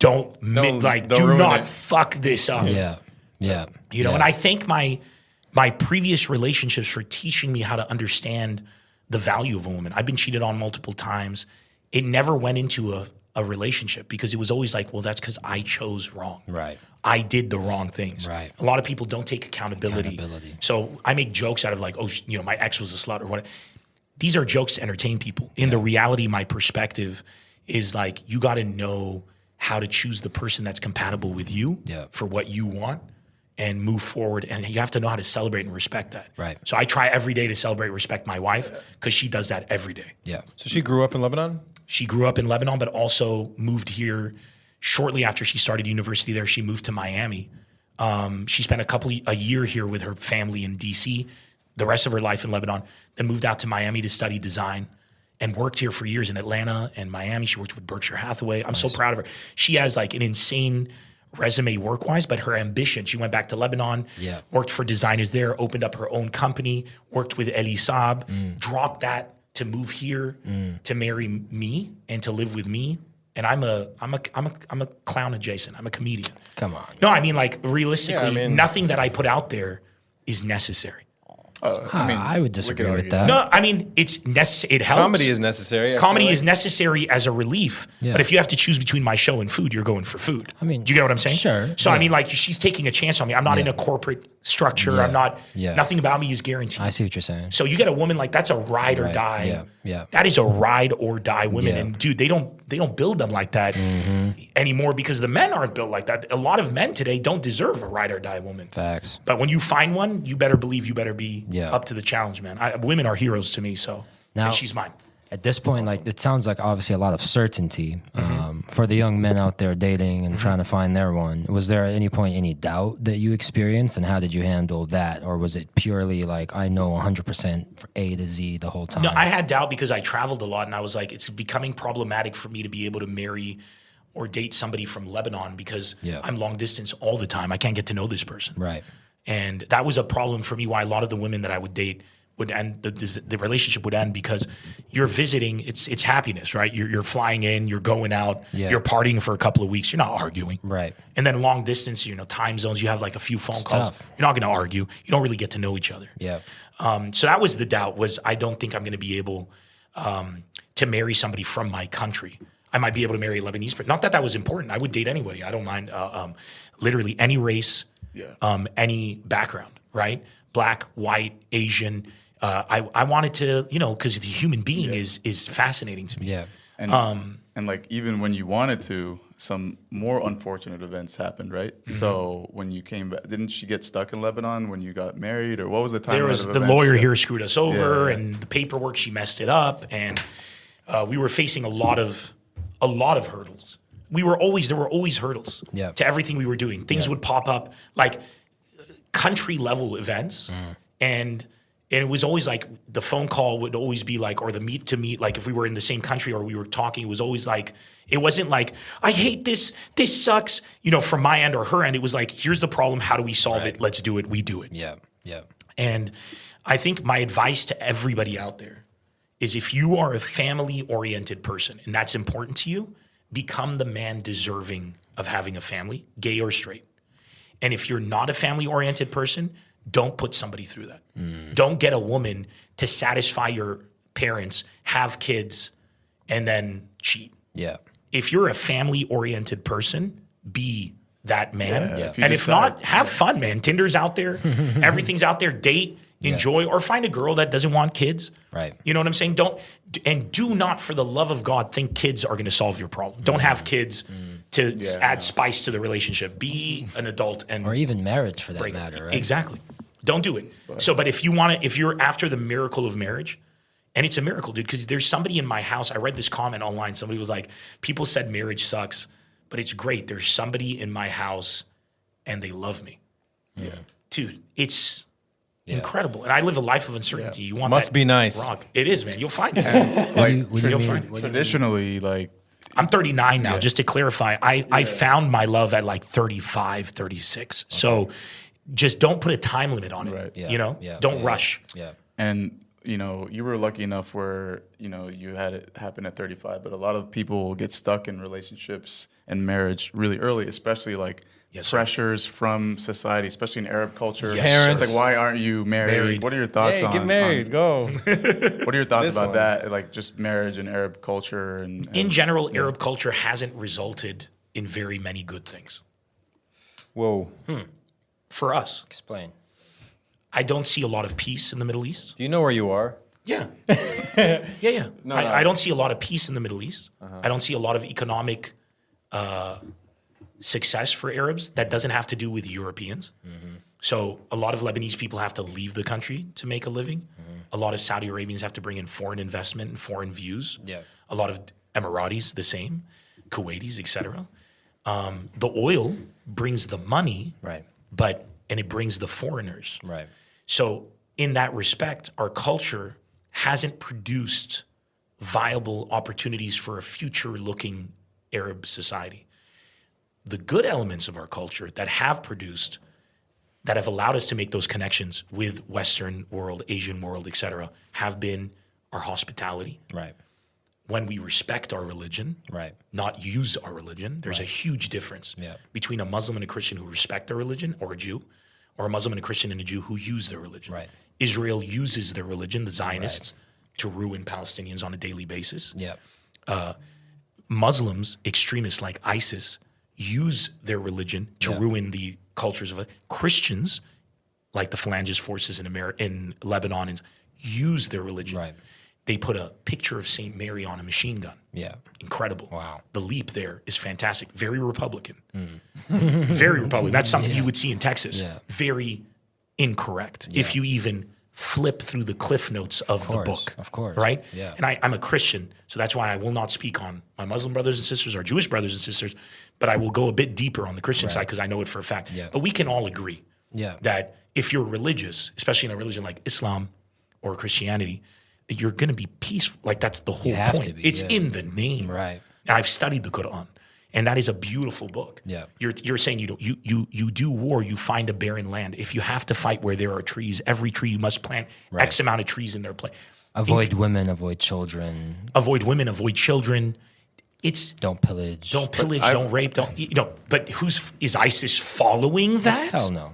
Don't do not fuck this up. Yeah. And I thank my previous relationships for teaching me how to understand the value of a woman. I've been cheated on multiple times. It never went into a relationship, because it was always like, well, that's because I chose wrong. Right. I did the wrong things. Right. A lot of people don't take accountability. So I make jokes out of like, oh, my ex was a slut or whatever. These are jokes to entertain people. In the reality, my perspective is like, you got to know how to choose the person that's compatible with you for what you want and move forward. And you have to know how to celebrate and respect that. Right. So I try every day to celebrate, respect my wife, because she does that every day. Yeah. So she grew up in Lebanon? She grew up in Lebanon, but also moved here. Shortly after she started university there, she moved to Miami. She spent a year here with her family in DC, the rest of her life in Lebanon, then moved out to Miami to study design, and worked here for years in Atlanta and Miami. She worked with Berkshire Hathaway. I'm so proud of her. She has like an insane resume work-wise, but her ambition, she went back to Lebanon, worked for designers there, opened up her own company, worked with Elie Saab, dropped that to move here, to marry me and to live with me. And I'm a clown adjacent. I'm a comedian. Come on. No, I mean, like, realistically, nothing that I put out there is necessary. I would disagree with that. No, I mean, it's necessary. It helps. Comedy is necessary. Comedy is necessary as a relief. Yeah. But if you have to choose between my show and food, you're going for food. I mean, do you get what I'm saying? Sure. So, I mean, like, she's taking a chance on me. I'm not in a corporate structure. I'm not, nothing about me is guaranteed. I see what you're saying. So you get a woman like, that's a ride or die. Yeah. That is a ride or die women. And dude, they don't build them like that anymore, because the men aren't built like that. A lot of men today don't deserve a ride or die woman. Facts. But when you find one, you better believe you better be up to the challenge, man. Women are heroes to me, so now, and she's mine. At this point, like, it sounds like obviously a lot of certainty for the young men out there dating and trying to find their one. Was there at any point any doubt that you experienced, and how did you handle that? Or was it purely like, I know 100% for A to Z the whole time? No, I had doubt because I traveled a lot, and I was like, it's becoming problematic for me to be able to marry or date somebody from Lebanon because Yeah. I'm long distance all the time. I can't get to know this person. Right. And that was a problem for me, why a lot of the women that I would date would end, the relationship would end, because you're visiting, it's happiness, right? You're flying in, you're going out, Yeah. you're partying for a couple of weeks, you're not arguing. Right. And then long distance, time zones, you have like a few phone calls. tough. You're not going to argue. You don't really get to know each other. Yeah. So that was the doubt, was I don't think I'm going to be able to marry somebody from my country. I might be able to marry a Lebanese person. Not that that was important. I would date anybody. I don't mind literally any race, any background, right? Black, white, Asian. I wanted to, because the human being is fascinating to me. Yeah. And like even when you wanted to, some more unfortunate events happened, right? So when you came back, didn't she get stuck in Lebanon when you got married, or what was the time? There was the lawyer here screwed us over, and the paperwork, she messed it up, and we were facing a lot of hurdles. There were always hurdles to everything we were doing. Things would pop up like country level events, and it was always like the phone call would always be like, or the meet, like if we were in the same country or we were talking, it was always like, it wasn't like, I hate this sucks, from my end or her end. It was like, here's the problem, how do we solve it? Let's do it, we do it. Yeah. Yeah. And I think my advice to everybody out there is, if you are a family-oriented person and that's important to you, become the man deserving of having a family, gay or straight. And if you're not a family-oriented person, don't put somebody through that. Don't get a woman to satisfy your parents, have kids, and then cheat. Yeah. If you're a family-oriented person, be that man. Yeah. And if not, have fun, man. Tinder's out there. Everything's out there. Date, enjoy, or find a girl that doesn't want kids. Right. You know what I'm saying? Do not, for the love of God, think kids are going to solve your problem. Don't have kids to add spice to the relationship. Be an adult Or even marriage for that break matter, right? Exactly. Don't do it. But if you're after the miracle of marriage, and it's a miracle, dude, because there's somebody in my house. I read this comment online. Somebody was like, people said marriage sucks, but it's great. There's somebody in my house and they love me. Yeah. Dude, it's incredible. And I live a life of uncertainty. You want Must that be nice. rock. It is, man. You'll find it. Like What do you mean? find- What do you mean? traditionally, like I'm 39 now, just to clarify. I found my love at like 35, 36. So just don't put a time limit on it. Right. Yeah. Don't rush. Yeah. And you were lucky enough where you had it happen at 35, but a lot of people get stuck in relationships and marriage really early, especially like Yes, sir. pressures from society, especially in Arab culture. Yes, Parents. It's like, why aren't you married? What are your thoughts Hey, on get married. Go. What are your thoughts This about one. that? Like just marriage and Arab culture and In general, Arab culture hasn't resulted in very many good things Whoa. for us. Explain. I don't see a lot of peace in the Middle East. Do you know where you are? Yeah. Yeah. I don't see a lot of peace in the Middle East. I don't see a lot of economic success for Arabs. That doesn't have to do with Europeans. So a lot of Lebanese people have to leave the country to make a living. A lot of Saudi Arabians have to bring in foreign investment and foreign views. Yeah. A lot of Emiratis, the same, Kuwaitis, etc. The oil brings the money, Right. and it brings the foreigners. Right. So in that respect, our culture hasn't produced viable opportunities for a future-looking Arab society. The good elements of our culture that have produced, that have allowed us to make those connections with Western world, Asian world, et cetera, have been our hospitality. Right. When we respect our religion, Right. not use our religion, there's a huge difference Yeah. between a Muslim and a Christian who respect their religion, or a Jew, or a Muslim and a Christian and a Jew who use their religion. Right. Israel uses their religion, the Zionists, to ruin Palestinians on a daily basis. Yeah. Muslims, extremists like ISIS, use their religion to ruin the cultures of it. Christians, like the Phalangist forces in Lebanon, use their religion. Right. They put a picture of St. Mary on a machine gun. Yeah. Incredible. Wow. The leap there is fantastic. Very Republican. Very Republican. That's something you would see in Texas. Yeah. Very incorrect. If you even flip through the cliff notes of the book. Of course. Right? Yeah. And I'm a Christian, so that's why I will not speak on my Muslim brothers and sisters or Jewish brothers and sisters, but I will go a bit deeper on the Christian side because I know it for a fact. Yeah. But we can all agree that if you're religious, especially in a religion like Islam or Christianity, you're going to be peaceful. Like that's the whole have point. to be, It's yeah. in the name. Right. And I've studied the Quran. and that is a beautiful book. Yeah. You're saying you do war, you find a barren land. If you have to fight where there are trees, every tree you must plant X amount of trees in their place. Avoid women, avoid children. Avoid women, avoid children. It's don't pillage. Don't rape, but is ISIS following that? Hell no.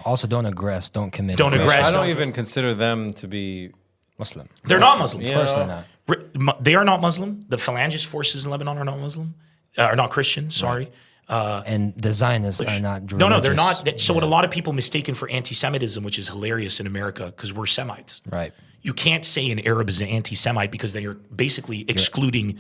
Also, don't aggress, don't commit. Don't aggress. I don't even consider them to be Muslim. They're not Muslim. Of course they're not. They are not Muslim. The Phalangist forces in Lebanon are not Muslim, are not Christian. Sorry. And the Zionists are not religious. No, they're not. So what a lot of people mistaken for anti-Semitism, which is hilarious in America because we're Semites. Right. You can't say an Arab is an anti-Semite because then you're basically excluding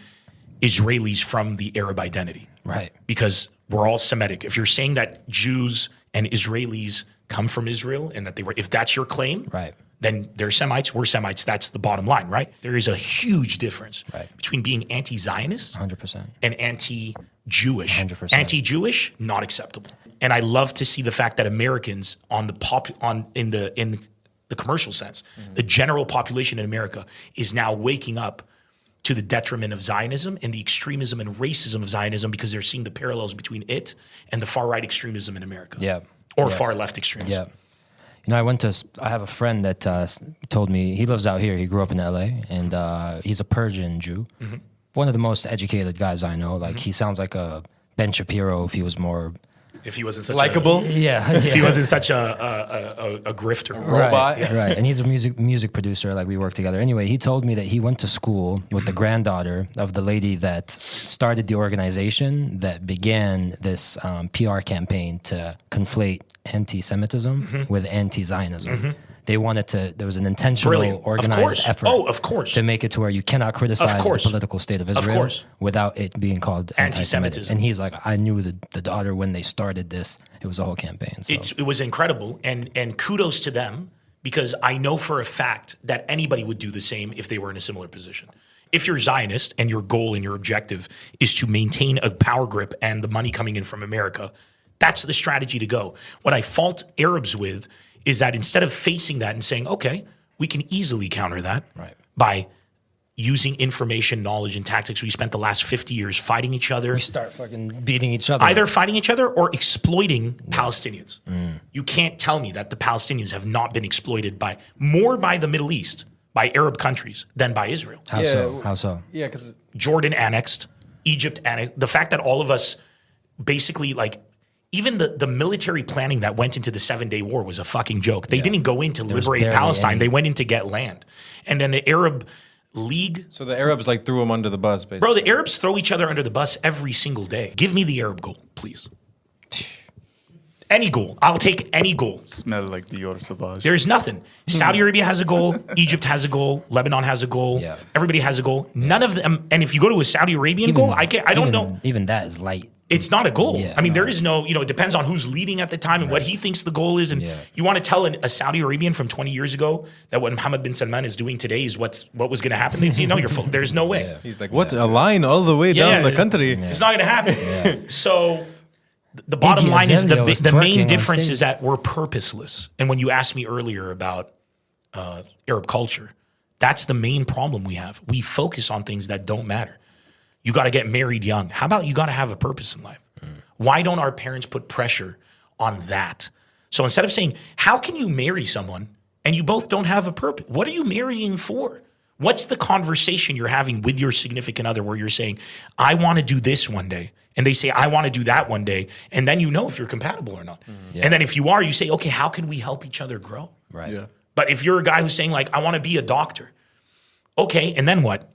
Israelis from the Arab identity. Right. Because we're all Semitic. If you're saying that Jews and Israelis come from Israel and that if that's your claim, right, then they're Semites, we're Semites. That's the bottom line, right? There is a huge difference between being anti-Zionist 100%. and anti-Jewish. 100%. Anti-Jewish, not acceptable. And I love to see the fact that Americans in the commercial sense, the general population in America is now waking up to the detriment of Zionism and the extremism and racism of Zionism because they're seeing the parallels between it and the far right extremism in America. Yeah. Or far left extremism. Yeah. I have a friend that told me, he lives out here, he grew up in LA, and he's a Persian Jew. Mm-hmm. One of the most educated guys I know. Like, he sounds like a Ben Shapiro if he was more... If he wasn't such likable, if he wasn't such a grifter, robot, right? And he's a music producer. Like, we work together. Anyway, he told me that he went to school with the granddaughter of the lady that started the organization that began this PR campaign to conflate anti-Semitism with anti-Zionism. They wanted to. There was an intentional, organized effort. Of course, to make it to where you cannot criticize the political state of Israel without it being called anti-Semitism. And he's like, I knew the daughter when they started this. It was a whole campaign. So. It was incredible, and kudos to them because I know for a fact that anybody would do the same if they were in a similar position. If you're Zionist and your goal and your objective is to maintain a power grip and the money coming in from America, that's the strategy to go. What I fault Arabs with is that instead of facing that and saying, okay, we can easily counter that by using information, knowledge, and tactics we spent the last 50 years fighting each other. We start fucking beating each other. Either fighting each other or exploiting Palestinians. You can't tell me that the Palestinians have not been exploited more by the Middle East, by Arab countries, than by Israel. How so? Yeah, because Jordan annexed, Egypt annexed. The fact that all of us basically even the military planning that went into the 7-day war was a fucking joke. They didn't go in to liberate Palestine. They went in to get land. And then the Arab League. So the Arabs threw them under the bus, basically. Bro, the Arabs throw each other under the bus every single day. Give me the Arab goal, please. Any goal. I'll take any goal. Smell like Dior Sauvage. There's nothing. Saudi Arabia has a goal. Egypt has a goal. Lebanon has a goal. Yeah. Everybody has a goal. None of them. And if you go to a Saudi Arabian goal, I don't know. Even that is light. It's not a goal. Yeah, I mean, there is no, it depends on who's leading at the time and what he thinks the goal is. And you want to tell a Saudi Arabian from 20 years ago that what Mohammed bin Salman is doing today is what was going to happen. They say, no, you're full. There's no way. Yeah. He's like, what? A line all the way down the country. It's not going to happen. So the bottom line is the main difference is that we're purposeless. And when you asked me earlier about Arab culture, that's the main problem we have. We focus on things that don't matter. You got to get married young. How about you got to have a purpose in life? Why don't our parents put pressure on that? So instead of saying, how can you marry someone and you both don't have a purpose? What are you marrying for? What's the conversation you're having with your significant other where you're saying, I want to do this one day. And they say, I want to do that one day. And then you know if you're compatible or not. And then if you are, you say, okay, how can we help each other grow? Right. Yeah. But if you're a guy who's saying I want to be a doctor. Okay, and then what?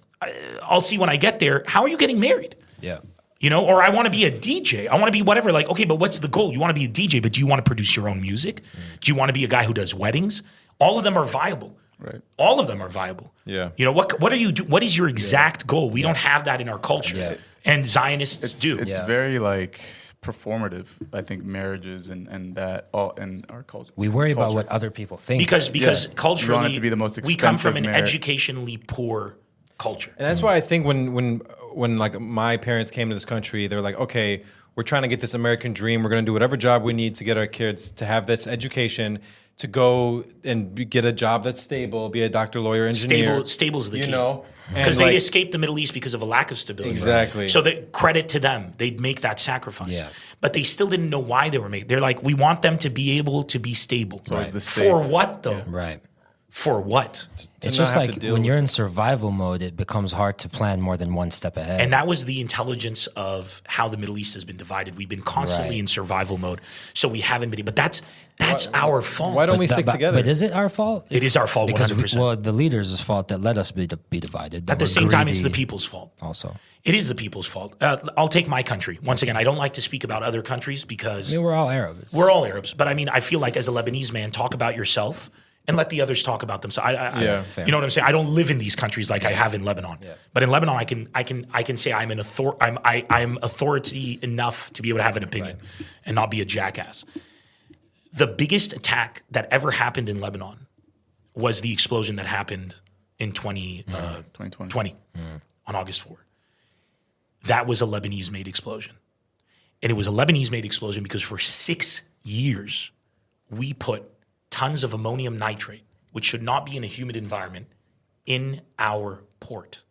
I'll see when I get there. How are you getting married? Yeah. Or I want to be a DJ. I want to be whatever. Okay, but what's the goal? You want to be a DJ, but do you want to produce your own music? Do you want to be a guy who does weddings? All of them are viable. Right. All of them are viable. Yeah. What are you do? What is your exact goal? We don't have that in our culture. Yeah. And Zionists do. It's very performative. I think marriages and that all in our culture. We worry about what other people think. Because culturally, we want it to be the most we come from an expensive educationally poor culture. And that's why I think when when like my parents came to this country, they were like, okay, we're trying to get this American dream. We're going to do whatever job we need to get our kids to have this education, to go and get a job that's stable, be a doctor, lawyer, engineer. Stable's the key. And because like, they'd escaped the Middle East because of a lack of stability. Exactly. So the credit to them, they'd make that sacrifice. Yeah. But they still didn't know why they were made. They're like, we want them to be able to be stable. always the For safe. what though? Right. For what? It's not just have to like deal when with you're in survival mode, it becomes hard to plan more than one step ahead. And that was the intelligence of how the Middle East has been divided. We've been constantly Right. in survival mode. So we haven't been, but that's our fault. Why don't we stick but, together? But is it our fault? It is our fault, Because 100%. well, the leaders' fault that let us be divided. that At the we're same time, it's the greedy people's fault. Also, It is the people's fault. I'll take my country. Once again, I don't like to speak about other countries because I mean, we're all Arabs. we're all Arabs. But I mean, I feel like as a Lebanese man, talk about yourself and let the others talk about themselves. Fair. You know what I'm saying? I don't live in these countries like I have in Lebanon. But in Lebanon, I can say I'm I'm authority enough to be able to have an opinion and not be a jackass. The biggest attack that ever happened in Lebanon was the explosion that happened in 2020 on August 4. That was a Lebanese-made explosion. And it was a Lebanese-made explosion because for 6 years, we put tons of ammonium nitrate, which should not be in a humid environment, in our port.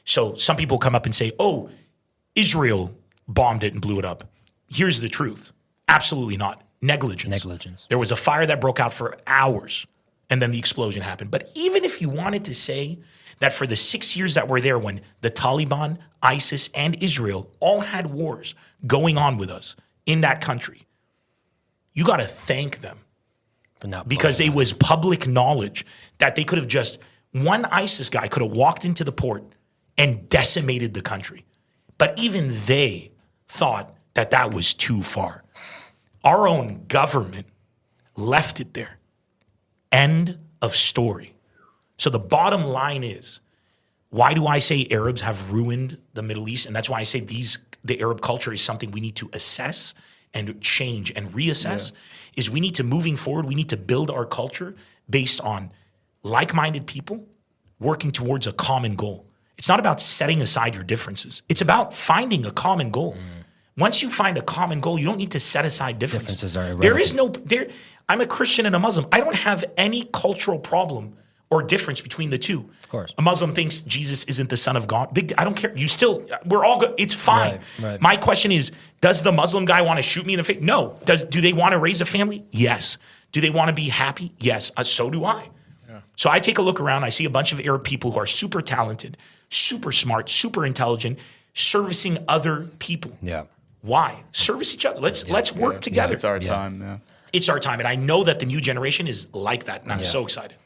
So some people come up and say, oh, Israel bombed it and blew it up. Here's the truth. Absolutely not. Negligence. There was a fire that broke out for hours, and then the explosion happened. But even if you wanted to say that for the 6 years that were there when the Taliban, ISIS, and Israel all had wars going on with us in that country, you got to thank them. Because it was public knowledge that they could have just, one ISIS guy could have walked into the port and decimated the country. But even they thought that that was too far. Our own government left it there. End of story. So the bottom line is, why do I say Arabs have ruined the Middle East? And that's why I say the Arab culture is something we need to assess and change and reassess. Is we need to, moving forward, we need to build our culture based on like-minded people working towards a common goal. It's not about setting aside your differences. It's about finding a common goal. Once you find a common goal, you don't need to set aside differences. Differences are There is no, I'm a Christian and a Muslim. I don't have any cultural problem or difference between the two. Of course. A Muslim thinks Jesus isn't the son of God. I don't care. We're all good. It's fine. Right. My question is, does the Muslim guy want to shoot me in the face? No. Do they want to raise a family? Yes. Do they want to be happy? Yes. So do I. Yeah. So I take a look around. I see a bunch of Arab people who are super talented, super smart, super intelligent, servicing other people. Yeah. Why? Service each other. Let's work together. It's our time now. It's our time. And I know that the new generation is like that. And I'm so excited.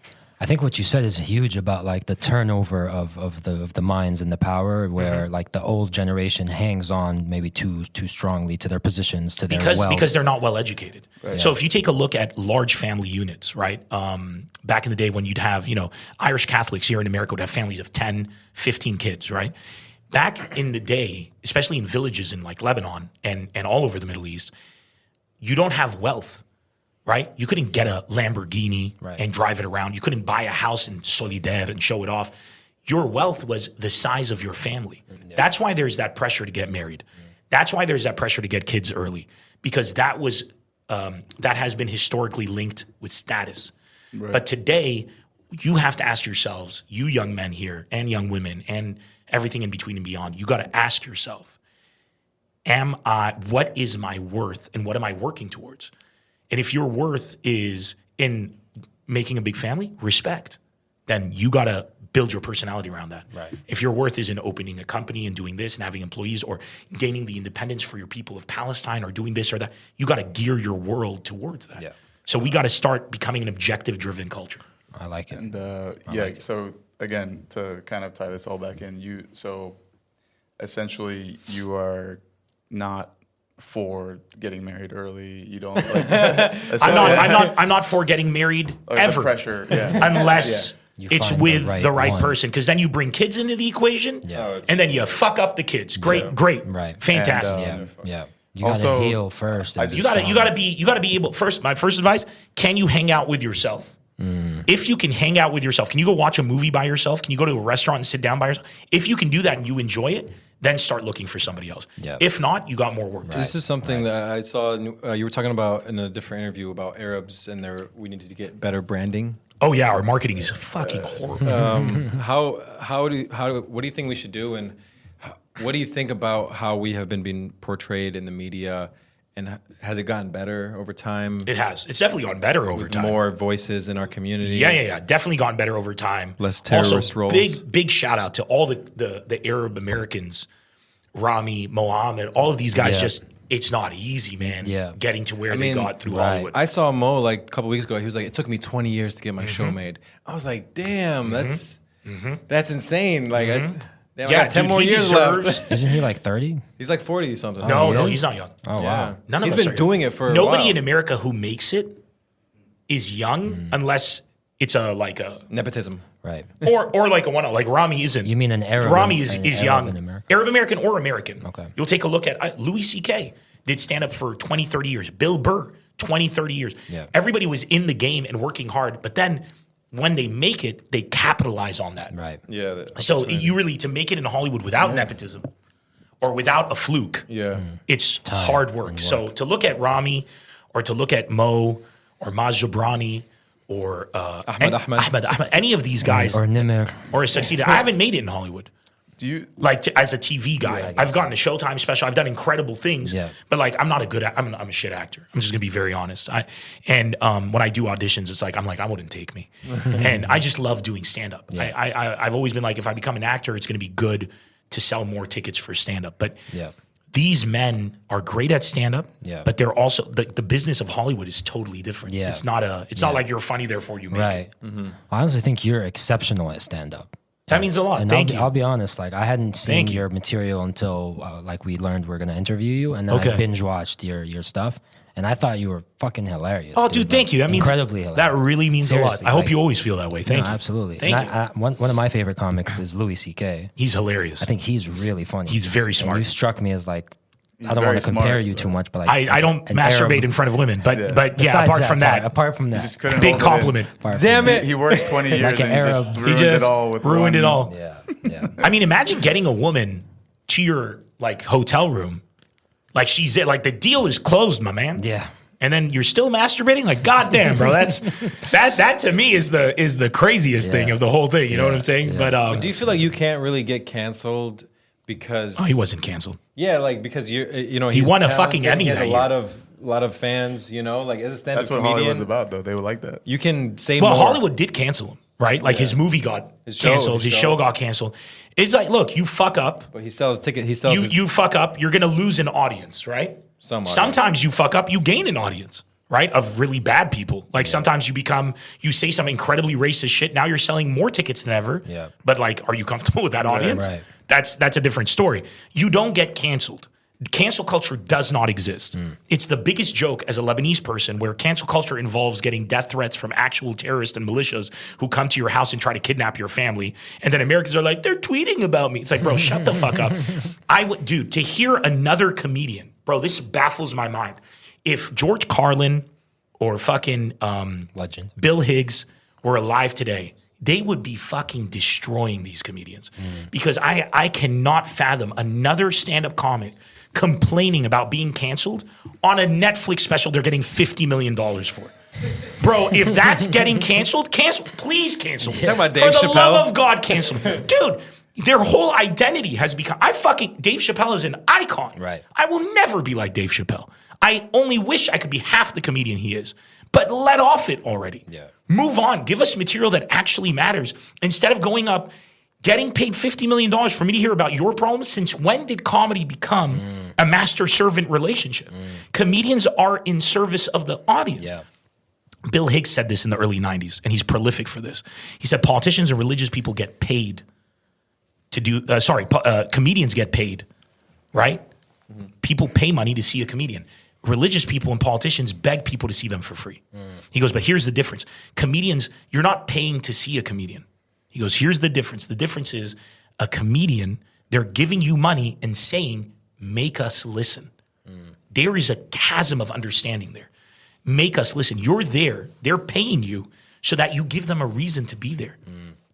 I think what you said is huge about like the turnover of the minds and the power, where like the old generation hangs on maybe too strongly to their positions, to their wealth. Because they're not well educated. Right. So if you take a look at large family units, right? Back in the day when you'd have, Irish Catholics here in America would have families of 10, 15 kids, right? Back in the day, especially in villages in like Lebanon and all over the Middle East, you don't have wealth. Right? You couldn't get a Lamborghini and drive it around. You couldn't buy a house in Solidaire and show it off. Your wealth was the size of your family. Yeah. That's why there's that pressure to get married. That's why there's that pressure to get kids early, because that has been historically linked with status. Right. But today, you have to ask yourselves, you young men here and young women and everything in between and beyond, you got to ask yourself, what is my worth and what am I working towards? And if your worth is in making a big family, respect, then you got to build your personality around that. Right. If your worth is in opening a company and doing this and having employees or gaining the independence for your people of Palestine or doing this or that, you got to gear your world towards that. Yeah. So we got to start becoming an objective-driven culture. I like it. And so again, to kind of tie this all back in, so essentially you are not for getting married early. You don't like I'm not for getting married ever. Pressure, unless it's with the right person, because then you bring kids into the equation and then you fuck up the kids. Great. Fantastic. And, you gotta heal first. You gotta be able. First, my first advice: can you hang out with yourself? If you can hang out with yourself, can you go watch a movie by yourself? Can you go to a restaurant and sit down by yourself? If you can do that and you enjoy it, then start looking for somebody else. Yeah. If not, you got more work to do. This is something that I saw you were talking about in a different interview about Arabs and we needed to get better branding. Oh yeah, our marketing is fucking horrible. What do you think we should do, and what do you think about how we have been being portrayed in the media, and has it gotten better over time? It has. It's definitely gotten better over time. More voices in our community. Yeah. Definitely gotten better over time. Less terrorist also, roles. Big shout out to all the Arab Americans, Rami, Mohammed, all of these guys. Just it's not easy, man. Yeah. Getting to where they got through Hollywood. I saw Mo like a couple weeks ago. He was like, it took me 20 years to get my show made. I was like, damn, that's insane. Like, I got 10 more years left. Isn't he like 30? He's like 40 something. No, he's not young. Oh, wow. None of He's us been are doing young. it for Nobody a while. in America who makes it is young unless it's a Nepotism. Right. or like a one like Rami isn't. You mean an Arab? Rami is Arab young. in America? Arab American or American. Okay. You'll take a look at Louis C.K. did stand up for 20, 30 years. Bill Burr, 20, 30 years. Yeah. Everybody was in the game and working hard, but then when they make it, they capitalize on that. Right. Yeah. So you really, to make it in Hollywood without nepotism or without a fluke, it's hard work. So to look at Rami or to look at Mo or Maz Jobrani or Ahmed, any of these guys Or NEMR. or Succeed, I haven't made it in Hollywood. Do you As a TV guy, I've gotten a Showtime special. I've done incredible things, but like I'm not a good. I'm a shit actor. I'm just gonna be very honest. When I do auditions, it's like I wouldn't take me, and I just love doing stand up. I've always been like, if I become an actor, it's gonna be good to sell more tickets for stand up. But these men are great at stand up, but they're also the business of Hollywood is totally different. Yeah. It's not like you're funny, therefore you make it. I honestly think you're exceptional at stand up. That means a lot. And Thank you. I'll be honest, like I hadn't seen your material until like we learned we're gonna interview you, and then I binge watched your stuff, and I thought you were fucking hilarious. Oh, dude, thank you. That means incredibly hilarious. That really means Seriously, a lot. I hope like- you always feel that way. Thank you. Absolutely. Thank And you. One of my favorite comics is Louis C.K. He's hilarious. I think he's really funny. He's very And smart. you struck me as like I don't very want to compare smart, you too much, but like I don't an masturbate Arab- in front of women, but yeah, Besides apart from that, just couldn't big hold it compliment. apart from Damn that. it. He works 20 years Like an and he just Arab. ruined He just it all with ruined it all. Yeah. I mean, imagine getting a woman to your like hotel room, like she's there, like the deal is closed, my man. Yeah. And then you're still masturbating, like goddamn, bro. That's that to me is the craziest thing of the whole thing. You know what I'm saying? Yeah. But Do you feel like you can't really get canceled because he wasn't canceled. because you know He he's won a talented, fucking Emmy he has that a year. lot of fans, you know, like as a stand-up That's what comedian, Hollywood's about, though. They would like that. you can say Well, more. Hollywood did cancel him, right? Like his movie got show- canceled. his His show. show got canceled. It's like, look, you fuck up. But he sells tickets. He sells his, You fuck up, you're gonna lose an audience, right? Some audience. Sometimes you fuck up, you gain an audience, right? Of really bad people. Like sometimes you say some incredibly racist shit. Now you're selling more tickets than ever. Yeah. But like, are you comfortable with that audience? right. That's a different story. You don't get canceled. Cancel culture does not exist. It's the biggest joke as a Lebanese person where cancel culture involves getting death threats from actual terrorists and militias who come to your house and try to kidnap your family. And then Americans are like, they're tweeting about me. It's like, bro, shut the fuck up. Dude, to hear another comedian, bro, this baffles my mind. If George Carlin or fucking Legend. Bill Higgs were alive today, they would be fucking destroying these comedians. Because I cannot fathom another stand-up comic complaining about being canceled on a Netflix special they're getting $50 million for. Bro, if that's getting canceled, please cancel. Talking about Dave For the Chappelle? love of God, cancel. Dude, their whole identity has become, Dave Chappelle is an icon. Right. I will never be like Dave Chappelle. I only wish I could be half the comedian he is. But let off it already. Yeah. Move on. Give us material that actually matters. Instead of going up, getting paid $50 million for me to hear about your problems. Since when did comedy become a master-servant relationship? Comedians are in service of the audience. Yeah. Bill Hicks said this in the early 90s, and he's prolific for this. He said politicians and religious people get paid to do, comedians get paid, right? People pay money to see a comedian. Religious people and politicians beg people to see them for free. He goes, but here's the difference. Comedians, you're not paying to see a comedian. He goes, here's the difference. The difference is a comedian, they're giving you money and saying, make us listen. There is a chasm of understanding there. Make us listen. You're there. They're paying you so that you give them a reason to be there.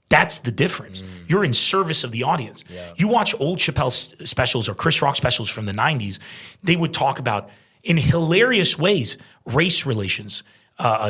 That's the difference. You're in service of the audience. Yeah. You watch old Chappelle specials or Chris Rock specials from the 90s, they would talk about, in hilarious ways, race relations,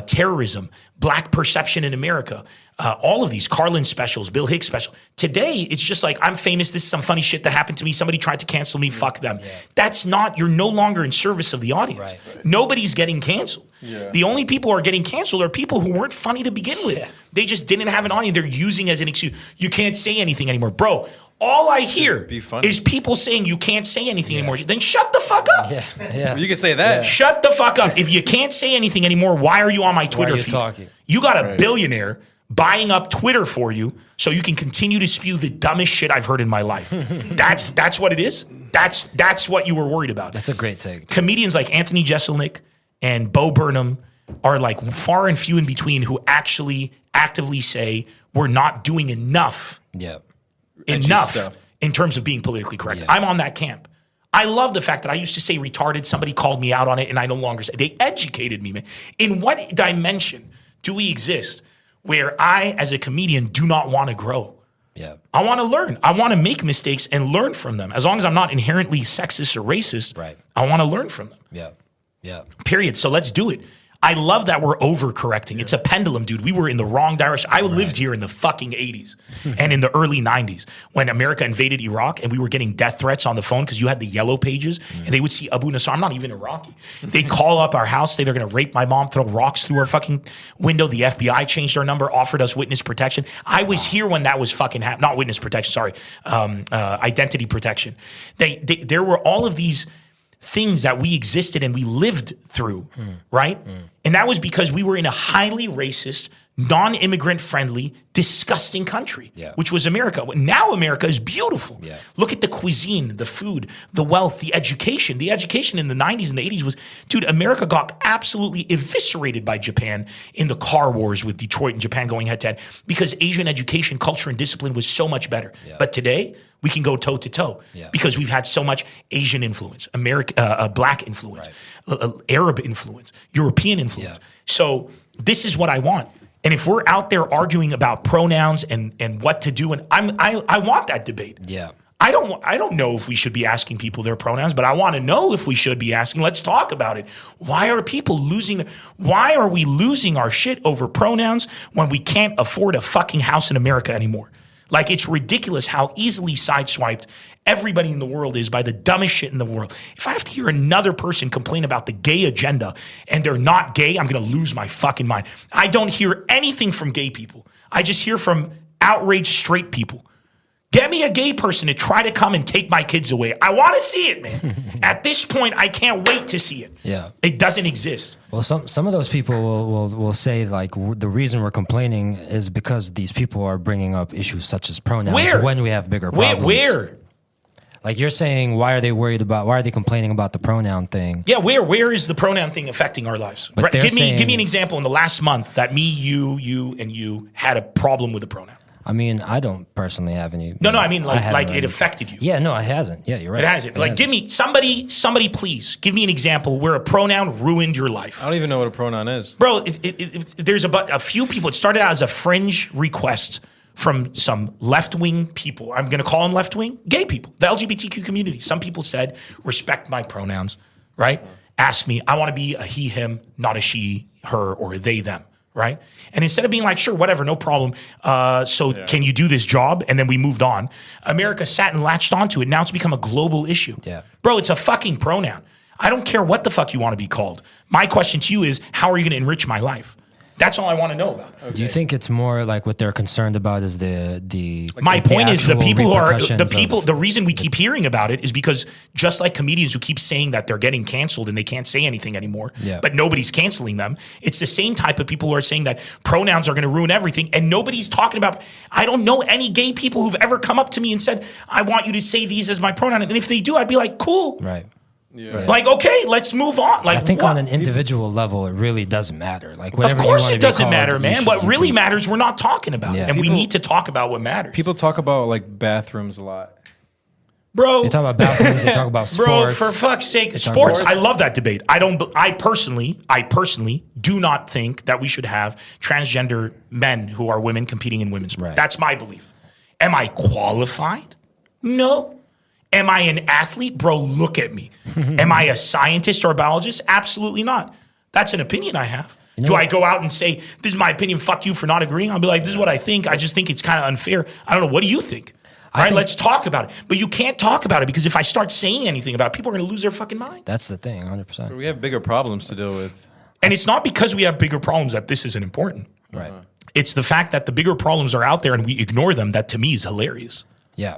terrorism, black perception in America, all of these, Carlin specials, Bill Hicks special. Today, it's just like, I'm famous, this is some funny shit that happened to me, somebody tried to cancel me, fuck them. Yeah. That's not, you're no longer in service of the audience. Right. Nobody's getting canceled. Yeah. The only people who are getting canceled are people who weren't funny to begin with. Yeah. They just didn't have an audience. They're using as an excuse. You can't say anything anymore. Bro, all I hear Be funny. is people saying you can't say anything anymore. Then shut the fuck up. Yeah. You can say that. Shut the fuck up. If you can't say anything anymore, why are you on my Twitter you feed? talking? You got a billionaire buying up Twitter for you so you can continue to spew the dumbest shit I've heard in my life. That's what it is. That's what you were worried about. That's a great take. Comedians like Anthony Jeselnik and Bo Burnham are like far and few in between who actually actively say we're not doing enough Yeah. stuff. in terms of being politically correct. Yeah. I'm on that camp. I love the fact that I used to say retarded. Somebody called me out on it, and I no longer say. They educated me, man. In what dimension do we exist where I, as a comedian, do not want to grow? Yeah. I want to learn. I want to make mistakes and learn from them. As long as I'm not inherently sexist or racist, Right. I want to learn from them. Yeah. Yeah. Period. So let's do it. I love that we're overcorrecting. It's a pendulum, dude. We were in the wrong direction. I lived here in the fucking 80s and in the early 90s when America invaded Iraq and we were getting death threats on the phone because you had the yellow pages and they would see Abu Nasser. I'm not even Iraqi. They'd call up our house, say they're going to rape my mom, throw rocks through our fucking window. The FBI changed our number, offered us witness protection. I was here when that was fucking happening. Not witness protection, sorry. Identity protection. There were all of these things that we existed and we lived through, right? And that was because we were in a highly racist, non-immigrant friendly, disgusting country, which was America. Now America is beautiful. Yeah. Look at the cuisine, the food, the wealth, the education. The education in the 90s and the 80s was, dude, America got absolutely eviscerated by Japan in the car wars with Detroit and Japan going head to head because Asian education, culture, and discipline was so much better. But today, we can go toe to toe because we've had so much Asian influence, Black influence, Arab influence, European influence. So this is what I want. And if we're out there arguing about pronouns and what to do, and I want that debate. Yeah. I don't know if we should be asking people their pronouns, but I want to know if we should be asking. Let's talk about it. Why are people why are we losing our shit over pronouns when we can't afford a fucking house in America anymore? Like, it's ridiculous how easily sideswiped everybody in the world is by the dumbest shit in the world. If I have to hear another person complain about the gay agenda and they're not gay, I'm going to lose my fucking mind. I don't hear anything from gay people. I just hear from outraged straight people. Get me a gay person to try to come and take my kids away. I want to see it, man. At this point, I can't wait to see it. Yeah. It doesn't exist. Well, some of those people will say like the reason we're complaining is because these people are bringing up issues such as pronouns Where? when we have bigger problems. Where? Like you're saying, why are they complaining about the pronoun thing? Yeah, where is the pronoun thing affecting our lives? But they're give me saying- an example in the last month that me, you, and you had a problem with a pronoun. I mean, I don't personally have any. No, I mean haven't like it really. affected you. Yeah, no, it hasn't. Yeah, you're right. It hasn't. Like, give me somebody, please give me an example where a pronoun ruined your life. I don't even know what a pronoun is. Bro, there's a few people. It started out as a fringe request from some left-wing people. I'm going to call them left-wing, gay people, the LGBTQ community. Some people said, respect my pronouns, right? Ask me, I want to be a he, him, not a she, her, or a they, them, right? And instead of being like, sure, whatever, no problem. Can you do this job? And then we moved on. America sat and latched onto it. Now it's become a global issue. Yeah. Bro, it's a fucking pronoun. I don't care what the fuck you want to be called. My question to you is, how are you going to enrich my life? That's all I want to know about. Do you think it's more like what they're concerned about is the My point is the people who are repercussions the reason we keep hearing about it is because just like comedians who keep saying that they're getting canceled and they can't say anything anymore, but nobody's canceling them. It's the same type of people who are saying that pronouns are going to ruin everything, and nobody's talking about. I don't know any gay people who've ever come up to me and said, "I want you to say these as my pronoun," and if they do, I'd be like, "Cool." Right. Yeah. Like, okay, let's move on. Like, I think what? on an individual level, it really doesn't matter. Like, Of whatever course you want it to be doesn't called, matter, you man. should- What you really can- matters, we're not talking about. Yeah. And we People- need to talk about what matters. People talk about like bathrooms a lot. Bro, They talk about bathrooms. They talk about sports. bro, for fuck's sake, They talk sports. about- I love that debate. I personally do not think that we should have transgender men who are women competing in women's sport. Right. That's my belief. Am I qualified? No. Am I an athlete? Bro, look at me. Am I a scientist or a biologist? Absolutely not. That's an opinion I have. Do I go out and say, this is my opinion, fuck you for not agreeing? I'll be like, this is what I think. I just think it's kind of unfair. I don't know. What do you think? All right, let's talk about it. But you can't talk about it because if I start saying anything about it, people are going to lose their fucking mind. That's the thing, 100%. We have bigger problems to deal with. And it's not because we have bigger problems that this isn't important. Right. It's the fact that the bigger problems are out there and we ignore them that to me is hilarious. Yeah.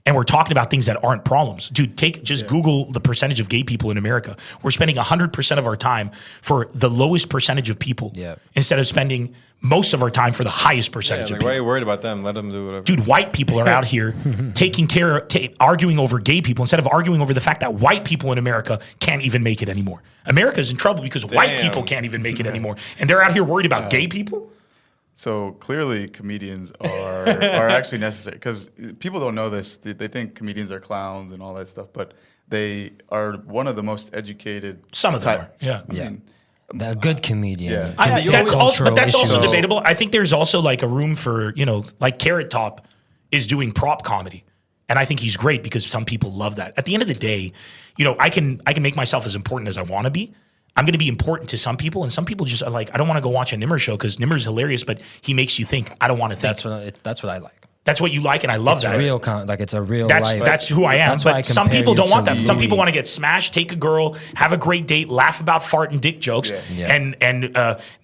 And we're talking about things that aren't problems. Dude, just Google the percentage of gay people in America. We're spending 100% of our time for the lowest percentage of people instead of spending most of our time for the highest percentage of people. Why are you worried about them? Let them do whatever. Dude, white people are out here arguing over gay people instead of arguing over the fact that white people in America can't even make it anymore. America's in trouble because white people can't even make it anymore. And they're out here worried about gay people? So clearly, comedians are actually necessary because people don't know this. They think comedians are clowns and all that stuff, but they are one of the most educated. Some of them are, yeah. Yeah. A good comedian. Yeah. That's also issues. debatable. I think there's also like a room for, like Carrot Top is doing prop comedy. And I think he's great because some people love that. At the end of the day, I can make myself as important as I want to be. I'm going to be important to some people, and some people just are like, I don't want to go watch a NEMR show because NEMR is hilarious, but he makes you think. I don't want to think. That's what I like. That's what you like, and I love It's that. it's a real That's life. that's who I am. That's why I But some compare people you don't to want that. Some Louis. people want to get smashed, take a girl, have a great date, laugh about fart and dick jokes, Yeah. and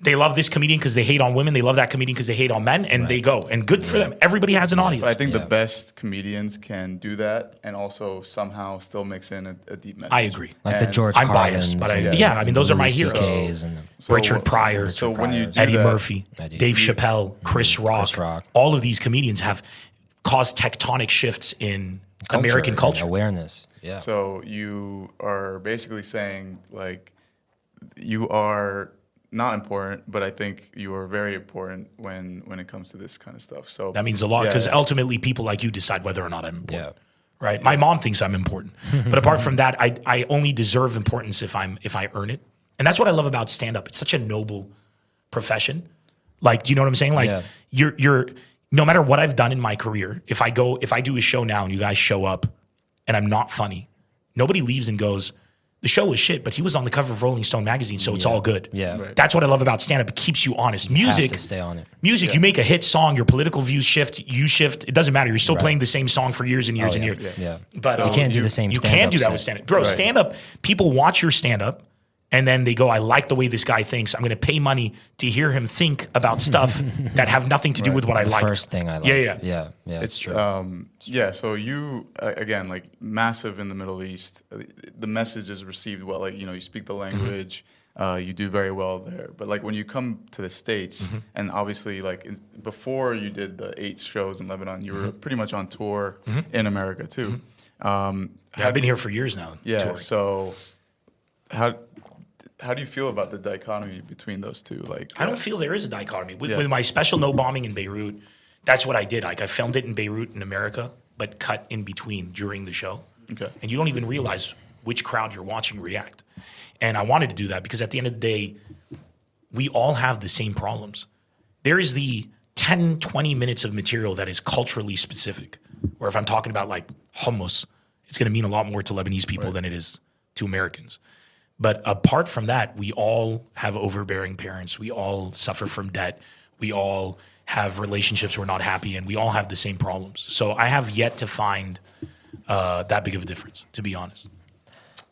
they love this comedian because they hate on women. They love that comedian because they hate on men, and they go. And good for them. Everybody has an audience. But I think the best comedians can do that and also somehow still mix in a deep message. I agree. Like the And George I'm Carlins. biased, but and I mean, those are my Louis heroes. CKs and Richard Pryor, So when you do Eddie that, Murphy, Eddie. Dave Chappelle, Chris Rock, all of these comedians have caused tectonic shifts in American and culture. awareness. Yeah. So you are basically saying like you are not important, but I think you are very important when it comes to this kind of stuff. So That means a lot because ultimately people like you decide whether or not I'm important. Yeah. Right? My mom thinks I'm important. But apart from that, I only deserve importance if I earn it. And that's what I love about stand-up. It's such a noble profession. Like, do you know what I'm saying? Like you're no matter what I've done in my career, if I do a show now and you guys show up and I'm not funny, nobody leaves and goes, the show was shit, but he was on the cover of Rolling Stone magazine, so it's all good. Yeah. Right. That's what I love about stand-up. It keeps you honest. Music, have to stay on it. Music, you make a hit song, your political views shift, you shift. It doesn't matter. You're still playing the same song for years and years and years. Yeah. But You can't do the same You stand-up can't do that set. with stand-up. Bro, stand-up, people watch your stand-up and then they go, I like the way this guy thinks. I'm going to pay money to hear him think about stuff that have nothing to do with what I like. First thing I like. Yeah. Yeah. it's true. so you again like massive in the Middle East. The message is received well. Like you speak the language. You do very well there. But like when you come to the States, and obviously like before you did the 8 shows in Lebanon, you were pretty much on tour in America too. I've been here for years now. Yeah. touring. So how do you feel about the dichotomy between those two? Like I don't feel there is a dichotomy. With my special No Bombing in Beirut, that's what I did. Like I filmed it in Beirut in America, but cut in between during the show. Okay. And you don't even realize which crowd you're watching react. And I wanted to do that because at the end of the day, we all have the same problems. There is the 10, 20 minutes of material that is culturally specific. Where if I'm talking about like hummus, it's going to mean a lot more to Lebanese people than it is to Americans. But apart from that, we all have overbearing parents. We all suffer from debt. We all have relationships we're not happy in. We all have the same problems. So I have yet to find that big of a difference, to be honest.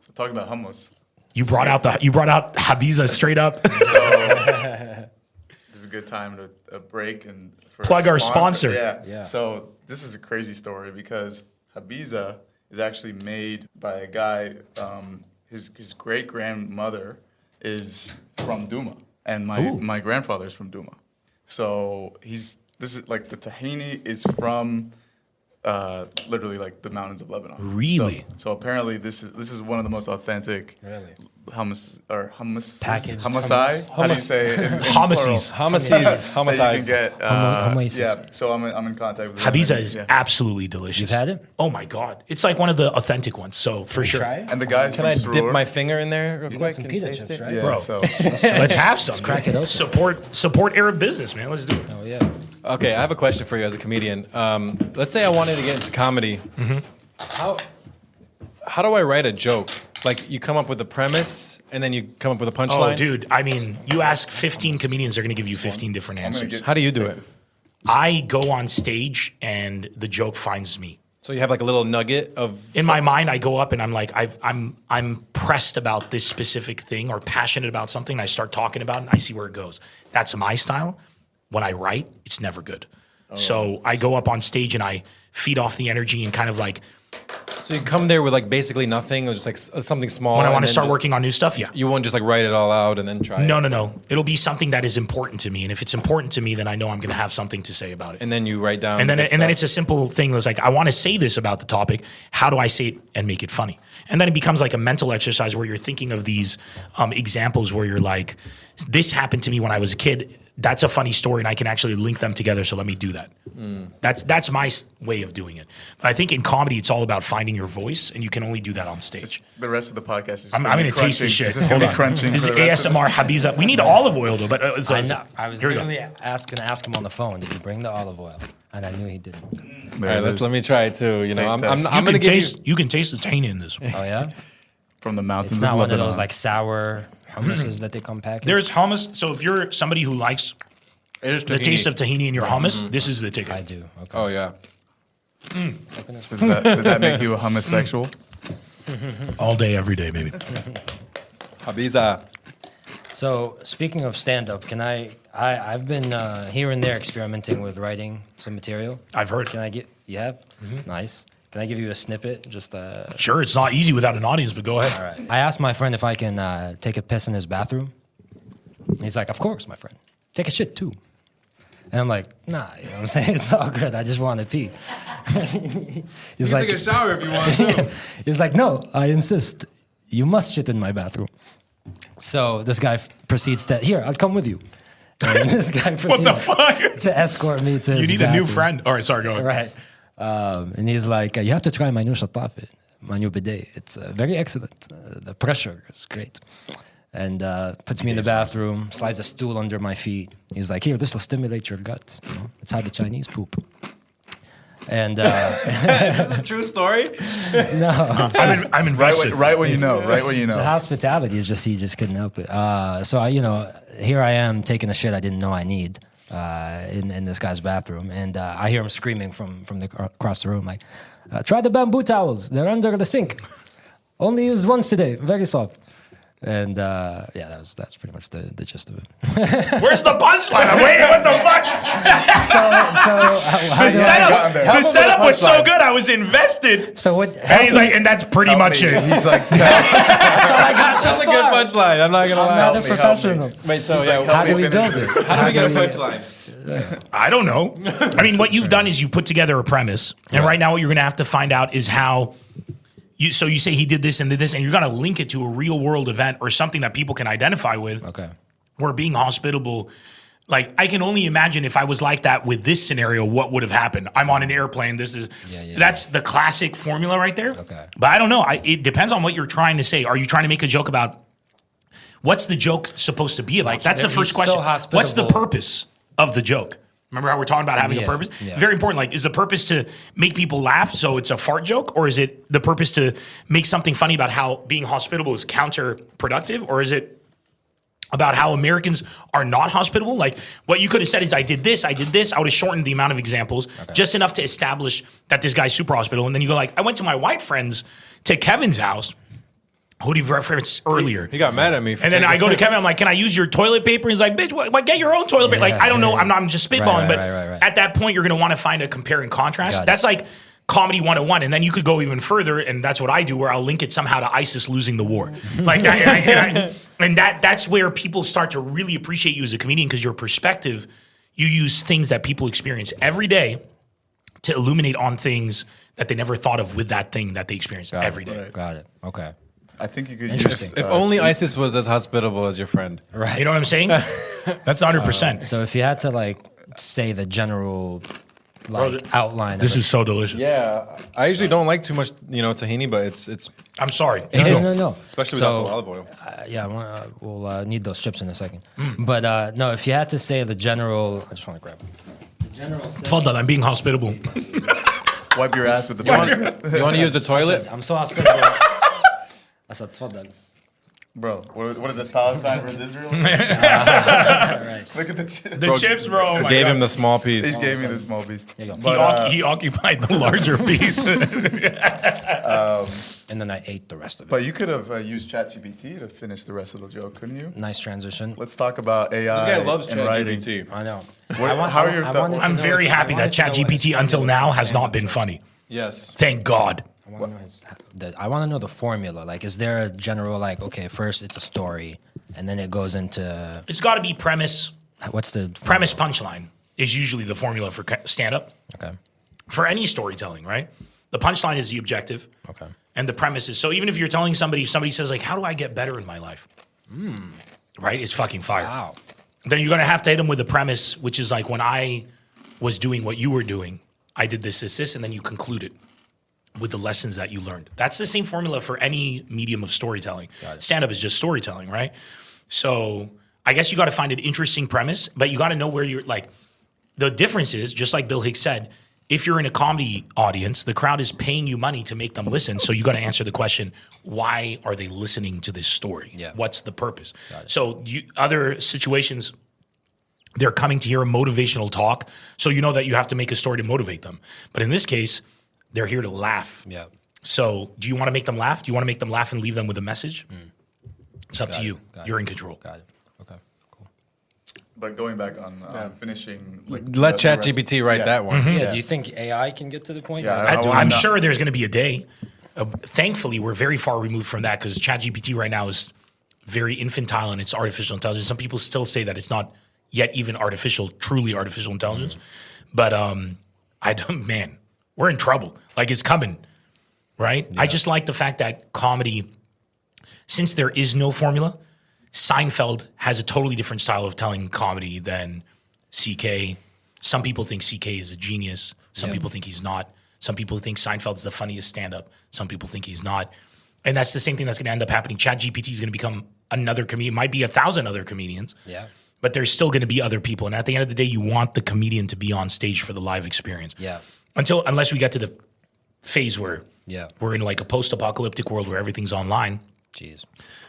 So talking about hummus. You brought out Habiza straight up. So this is a good time to break and for Plug our sponsor. Yeah. So this is a crazy story because Habiza is actually made by a guy. His great grandmother is from Duma, and my grandfather is from Duma. So this is like the tahini is from literally like the mountains of Lebanon. Really? So apparently this is one of the most authentic hummus or Packaged hummusai. How do you say it? In Homicides. Homicides. plural? That you can get. Hummus. Yeah. So I'm in contact with. Habiza is yeah. absolutely delicious. You've had it? Oh my God. It's like one of the authentic ones. So for sure. Try it? And the guys Can from I Surur, dip my finger in there real You quick got some and pita taste chips, it? right? Yeah. Bro. So Let's have some. crack it open. Support Arab business, man. Let's do it. Oh yeah. Okay, I have a question for you as a comedian. Let's say I wanted to get into comedy. How do I write a joke? Like you come up with a premise and then you come up with a punchline? Oh, dude. I mean, you ask 15 comedians, they're going to give you 15 different I'm gonna answers. get- How do you do it? I go on stage and the joke finds me. So you have like a little nugget of In my mind, I go up and I'm like, I'm pressed about this specific thing or passionate about something. And I start talking about it and I see where it goes. That's my style. When I write, it's never good. So I go up on stage and I feed off the energy and kind of like So you come there with like basically nothing, or just like something small. when I and want to then start just- working on new stuff. Yeah. You won't just like write it all out and then try it. No. It'll be something that is important to me. And if it's important to me, then I know I'm going to have something to say about it. And then you write down. And then good and then stuff. it's a simple thing that's like, I want to say this about the topic. How do I say it and make it funny? And then it becomes like a mental exercise where you're thinking of these examples where you're like, this happened to me when I was a kid. That's a funny story, and I can actually link them together. So let me do that. That's my way of doing it. But I think in comedy, it's all about finding your voice, and you can only do that on stage. The rest of the podcast is. I'm going to taste this shit. It's just going to be Hold on. crunching. This for is the rest of ASMR Habiza. We need olive oil though, but I know. I was here we go. literally going to ask him on the phone, did you bring the olive oil? And I knew he didn't. the- All There right, it is. let me try it too. You know, Taste test. I'm gonna give you. You can taste the tahini in this. Oh yeah? From the mountains It's not of one of Lebanon. those like sour hummuses that they come packaged. There's hummus. So if you're somebody who likes It is the tahini. taste of tahini in your hummus, this is the ticket. I do. Okay. Oh yeah. Did that make you a homosexual? All day, every day, baby. Habiza. So speaking of stand-up, can I've been here and there experimenting with writing some material. I've heard. Can I get? You have? Nice. Can I give you a snippet? Just Sure, it's not easy without an audience, but go ahead. all right. I asked my friend if I can take a piss in his bathroom. He's like, "Of course, my friend. Take a shit too." And I'm like, "Nah, you know what I'm saying? It's all good. I just want to pee." He's like, Take a shower if you want to. he's like, "No, I insist. You must shit in my bathroom." So this guy proceeds to, "Here, I'll come with you." And this guy What the proceeds fuck? to escort me to You his need a new bathroom. friend. All right, sorry, go ahead. Right. And he's like, "You have to try my new shatafit, my new bidet. It's very excellent. The pressure is great." And puts me in the bathroom, slides a stool under my feet. He's like, "Here, this will stimulate your gut. You know, it's how the Chinese poop." And Is this a true story? no, I'm invested. Right when you know. Right when you the know. hospitality is just, he just couldn't help it. So here I am taking a shit I didn't know I need in this guy's bathroom, and I hear him screaming from across the room like, "Try the bamboo towels. They're under the sink. Only used once today. Very soft." And that's pretty much the gist of it. Where's the punchline? I'm waiting. What the fuck? The setup was so good. I was invested. So what? And he's like, and that's pretty much it. He's like, That's all I got so That's a good punchline. I'm not gonna lie. Not a Help me, help professional. me. Wait, so He's yeah, like, How help do me we finish build this. this? how do we get a punchline? I don't know. I mean, what you've done is you put together a premise, and right now what you're going to have to find out is how. You say he did this and did this, and you're going to link it to a real world event or something that people can identify with. Okay. Where being hospitable, like I can only imagine if I was like that with this scenario, what would have happened? I'm on an airplane. That's the classic formula right there. Okay. But I don't know. It depends on what you're trying to say. Are you trying to make a joke about? What's the joke supposed to be about? Like, That's the he's first so question. What's the hospitable. purpose of the joke? Remember how we're talking about having a Yeah, purpose? yeah. Very important. Like, is the purpose to make people laugh so it's a fart joke? Or is it the purpose to make something funny about how being hospitable is counterproductive? Or is it about how Americans are not hospitable? Like, what you could have said is, I did this. I would have shortened the amount of examples, just enough to establish that this guy's super hospitable. And then you go like, I went to my white friends to Kevin's house, who he referenced earlier. He got mad at me. And then I go to Kevin, I'm like, can I use your toilet paper? He's like, bitch, what, get your own toilet paper. Like, I don't know. I'm just spitballing. But Right. at that point, you're going to want to find a compare and contrast. Got it. That's like comedy 101. And then you could go even further. And that's what I do, where I'll link it somehow to ISIS losing the war. Like that. And that's where people start to really appreciate you as a comedian, because your perspective, you use things that people experience every day to illuminate on things that they never thought of with that thing that they experience every day. Right. Got it. Okay. I think you could Interesting. use If only ISIS was as hospitable as your friend. Right. You know what I'm saying? That's 100%. So if you had to like say the general outline This of is so delicious. Yeah, I usually don't like too much, tahini, but it's I'm sorry. no. especially So, without the olive oil. We'll need those chips in a second. But no, if you had to say the general, I just want to grab the general. Tfadal, I'm being hospitable. wipe your ass with the You want to use the toilet? I'm so hospitable. I said تفضل. Bro, what is this, Palestine versus Israel? Right. Look at the chips. The chips, bro. Oh my Gave God. him the small piece. He gave me the small piece. There you go. But, He occupied the larger piece. And then I ate the rest of it. but you could have used ChatGPT to finish the rest of the joke, couldn't you? Nice transition. Let's talk about AI This guy loves and writing. ChatGPT. I know. How are your thoughts? wanted to I'm know very if- I happy that wanted to know what ChatGPT his until formula now was has saying. not been funny. Yes. Thank God. I want to know the formula. Like, is there a general like? Okay, first it's a story, and then it goes into It's got to be premise. what's the Premise punchline is usually the formula for stand-up. Okay. For any storytelling, right? The punchline is the objective. Okay. And the premise is, so even if you're telling somebody, if somebody says like, how do I get better in my life? Right? It's fucking fire. Wow. Then you're going to have to hit them with the premise, which is like when I was doing what you were doing, I did this, and then you conclude it with the lessons that you learned. That's the same formula for any medium of storytelling. Stand-up is just storytelling, right? So I guess you got to find an interesting premise, but you got to know where you're like, the difference is, just like Bill Hicks said, if you're in a comedy audience, the crowd is paying you money to make them listen. So you got to answer the question, why are they listening to this story? Yeah. What's the purpose? So other situations, they're coming to hear a motivational talk. So you know that you have to make a story to motivate them. But in this case, they're here to laugh. Yeah. So do you want to make them laugh? Do you want to make them laugh and leave them with a message? It's up to you. You're in control. Got it. Okay. Cool. But going back on finishing, like Let the rest- ChatGPT write Yeah. that one. Yeah. Do you think AI can get to the point? Yeah, where- I'm sure there's going to be a day. Thankfully, we're very far removed from that because ChatGPT right now is very infantile in its artificial intelligence. Some people still say that it's not yet even truly artificial intelligence. But I don't, man, we're in trouble. Like it's coming, right? I just like the fact that comedy, since there is no formula, Seinfeld has a totally different style of telling comedy than CK. Some people think CK is a genius. Some people think he's not. Some people think Seinfeld's the funniest stand-up. Some people think he's not. And that's the same thing that's going to end up happening. ChatGPT is going to become another comedian. Might be 1,000 other comedians. Yeah. But there's still going to be other people. And at the end of the day, you want the comedian to be on stage for the live experience. Yeah. Unless we get to the phase where Yeah. we're in like a post-apocalyptic world where everything's online. Jeez.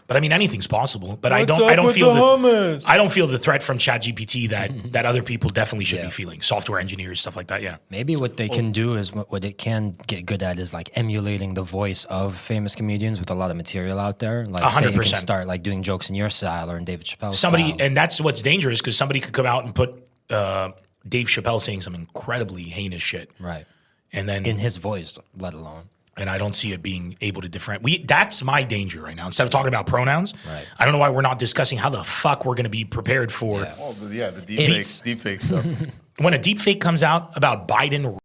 But I mean, anything's possible. But I What's don't up with feel the hummus? I don't feel the threat from ChatGPT that other people definitely should be feeling. Software engineers, stuff like that. Yeah. Maybe what they can do is what it can get good at is like emulating the voice of famous comedians with a lot of material out there. Like say you can 100%. start like doing jokes in your style or in David Chappelle's Somebody, style. and that's what's dangerous because somebody could come out and put Dave Chappelle saying some incredibly heinous shit, Right. and then In his voice, let alone. and I don't see it being able to differentiate. That's my danger right now. Instead of talking about pronouns, Right. I don't know why we're not discussing how the fuck we're going to be prepared for Yeah. Oh, the It's- deepfake stuff. when a deepfake comes out about Biden.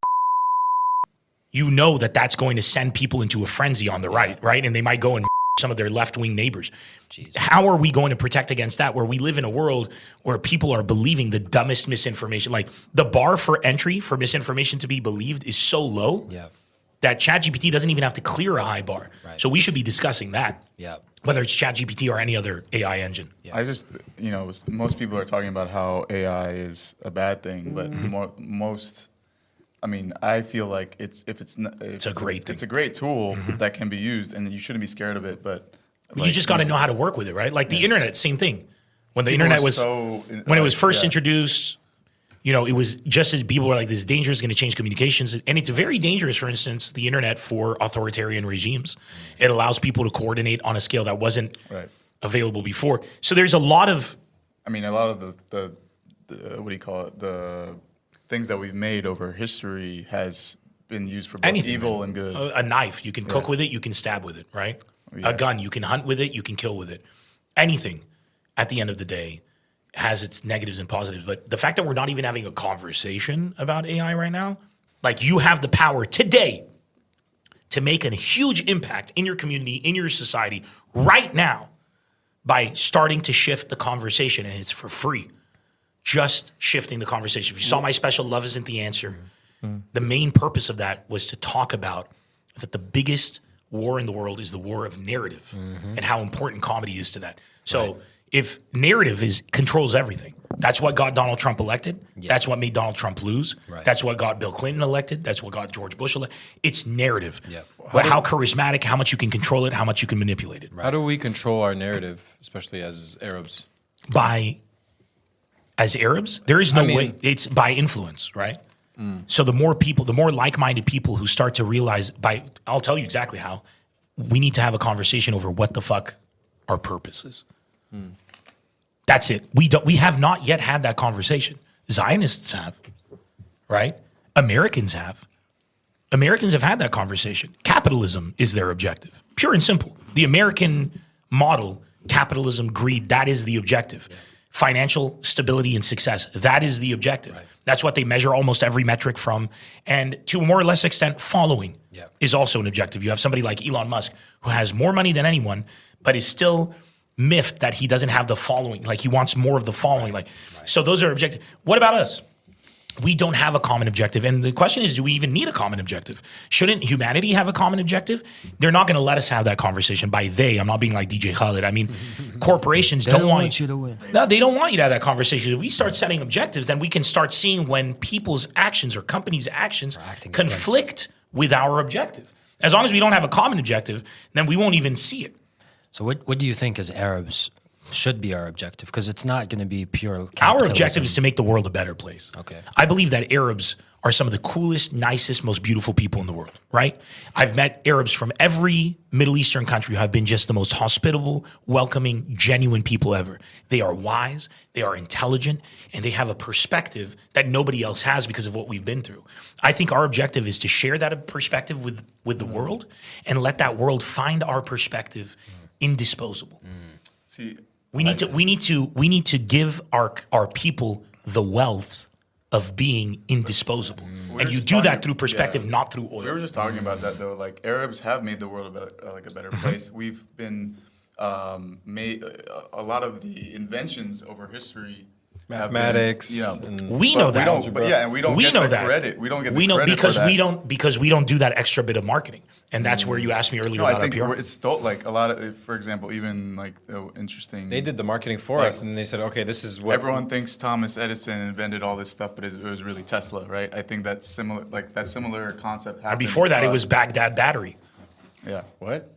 You know that's going to send people into a frenzy on the right? And they might go and some of their left-wing neighbors. Jeez. How are we going to protect against that where we live in a world where people are believing the dumbest misinformation? Like the bar for entry for misinformation to be believed is so low Yeah. that ChatGPT doesn't even have to clear a high bar. Right. So we should be discussing that, Yeah. whether it's ChatGPT or any other AI engine. I just, most people are talking about how AI is a bad thing, but I feel like it's a great thing. Mm-hmm. It's a great tool that can be used, and you shouldn't be scared of it. But You just got to know how to work with it, right? Like the internet, same thing. When the People internet were was so- when it was first yeah. introduced, it was just as people were like, this danger is going to change communications. And it's very dangerous, for instance, the internet for authoritarian regimes. It allows people to coordinate on a scale that wasn't Right. available before. So there's a lot of a lot of the what do you call it? The things that we've made over history has been used for both anything. evil man. and good. A knife, you can cook with it, you can stab with it, right? Yeah. A gun, you can hunt with it, you can kill with it. Anything, at the end of the day, has its negatives and positives. But the fact that we're not even having a conversation about AI right now Like you have the power today to make a huge impact in your community, in your society right now by starting to shift the conversation, and it's for free. Just shifting the conversation. If you saw my special, Love Isn't the Answer, the main purpose of that was to talk about that the biggest war in the world is the war of narrative and how important comedy is to that. So if narrative controls everything, that's what got Donald Trump elected. Yeah. That's what made Donald Trump lose. Right. That's what got Bill Clinton elected. That's what got George Bush elected. It's narrative. Yeah. But how charismatic, how much you can control it, how much you can manipulate it. Right. How do we control our narrative, especially as Arabs? As Arabs, there is no way. It's by influence, right? So the more people, the more like-minded people who start to realize I'll tell you exactly how, we need to have a conversation over what the fuck our purpose is. That's it. We have not yet had that conversation. Zionists have, right? Americans have. Americans have had that conversation. Capitalism is their objective. Pure and simple. The American model, capitalism, greed, that is the objective. Yeah. Financial stability and success, that is the objective. Right. That's what they measure almost every metric from. And to a more or less extent, following is also an objective. You have somebody like Elon Musk who has more money than anyone, but is still miffed that he doesn't have the following. Like he wants more of the following. So those are objectives. What about us? We don't have a common objective. And the question is, do we even need a common objective? Shouldn't humanity have a common objective? They're not going to let us have that conversation. By they, I'm not being like DJ Khaled. I mean, corporations don't want you to win. No, they don't want you to have that conversation. If we start setting objectives, then we can start seeing when people's actions or companies' actions conflict with our objective. As long as we don't have a common objective, then we won't even see it. So what do you think as Arabs should be our objective? Because it's not going to be pure capitalism. Our objective is to make the world a better place. Okay. I believe that Arabs are some of the coolest, nicest, most beautiful people in the world, right? I've met Arabs from every Middle Eastern country who have been just the most hospitable, welcoming, genuine people ever. They are wise, they are intelligent, and they have a perspective that nobody else has because of what we've been through. I think our objective is to share that perspective with the world and let that world find our perspective indisposable. See, we need to give our people the wealth of being indisposable. And you do that through perspective, not through oil. We were just talking about that though. Like Arabs have made the world a better place. We've been made a lot of the inventions over history. Mathematics. We know that. And we don't get the credit. We don't get the credit because we don't do that extra bit of marketing. And that's where you asked me earlier about I think our PR. It's still like a lot of, for example, even like interesting. They did the marketing for us, and they said, okay, this is what everyone thinks Thomas Edison invented all this stuff, but it was really Tesla, right? I think that's similar. Like that similar concept happened. And before that, it was Baghdad battery. Yeah. What?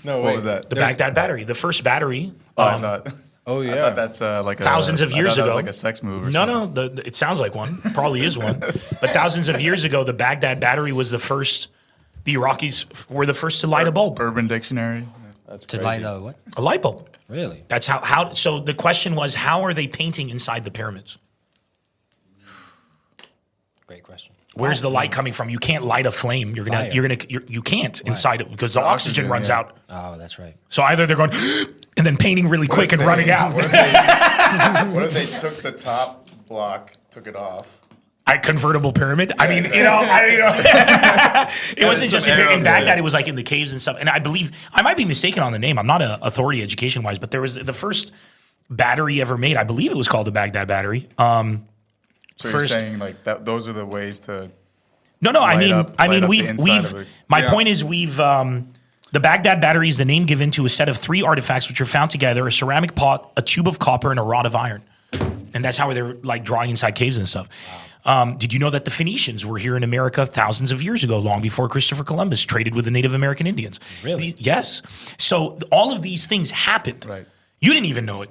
No, what was that? The Baghdad battery, the first battery. I thought. Oh yeah, I thought that's like thousands of years ago. That was like a sex move. Or something. No, it sounds like one. Probably is one. But thousands of years ago, the Baghdad battery was the first. The Iraqis were the first to light a bulb. Urban Dictionary. That's crazy. To light a what? A light bulb. Really? That's how. So the question was, how are they painting inside the pyramids? Great question. Where's the light coming from? You can't light a flame. You can't inside it because the oxygen runs out. Oh, that's right. So either they're going and then painting really quick and running out. What if they took the top block, took it off? Convertible pyramid. Yeah, I mean, exactly. It wasn't just in Baghdad. It was like in the caves and stuff. And I believe I might be mistaken on the name. I'm not an authority education wise, but there was the first battery ever made. I believe it was called the Baghdad battery. So you're saying like that? Those are the ways to. No. My point is the Baghdad battery is the name given to a set of 3 artifacts which are found together: a ceramic pot, a tube of copper, and a rod of iron. And that's how they're like drawing inside caves and stuff. Wow. Did you know that the Phoenicians were here in America thousands of years ago, long before Christopher Columbus traded with the Native American Indians? Really? Yes. So all of these things happened. Right. You didn't even know it.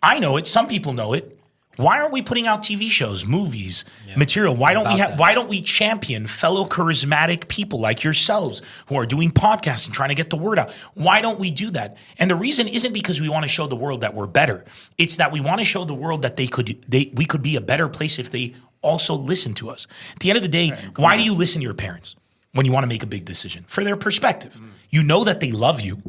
I know it. Some people know it. Why aren't we putting out TV shows, movies, material? Why don't we champion fellow charismatic people like yourselves who are doing podcasts and trying to get the word out? Why don't we do that? And the reason isn't because we want to show the world that we're better. It's that we want to show the world that we could be a better place if they also listen to us. At the end of the day, why do you listen to your parents when you want to make a big decision? For their perspective. You know that they love you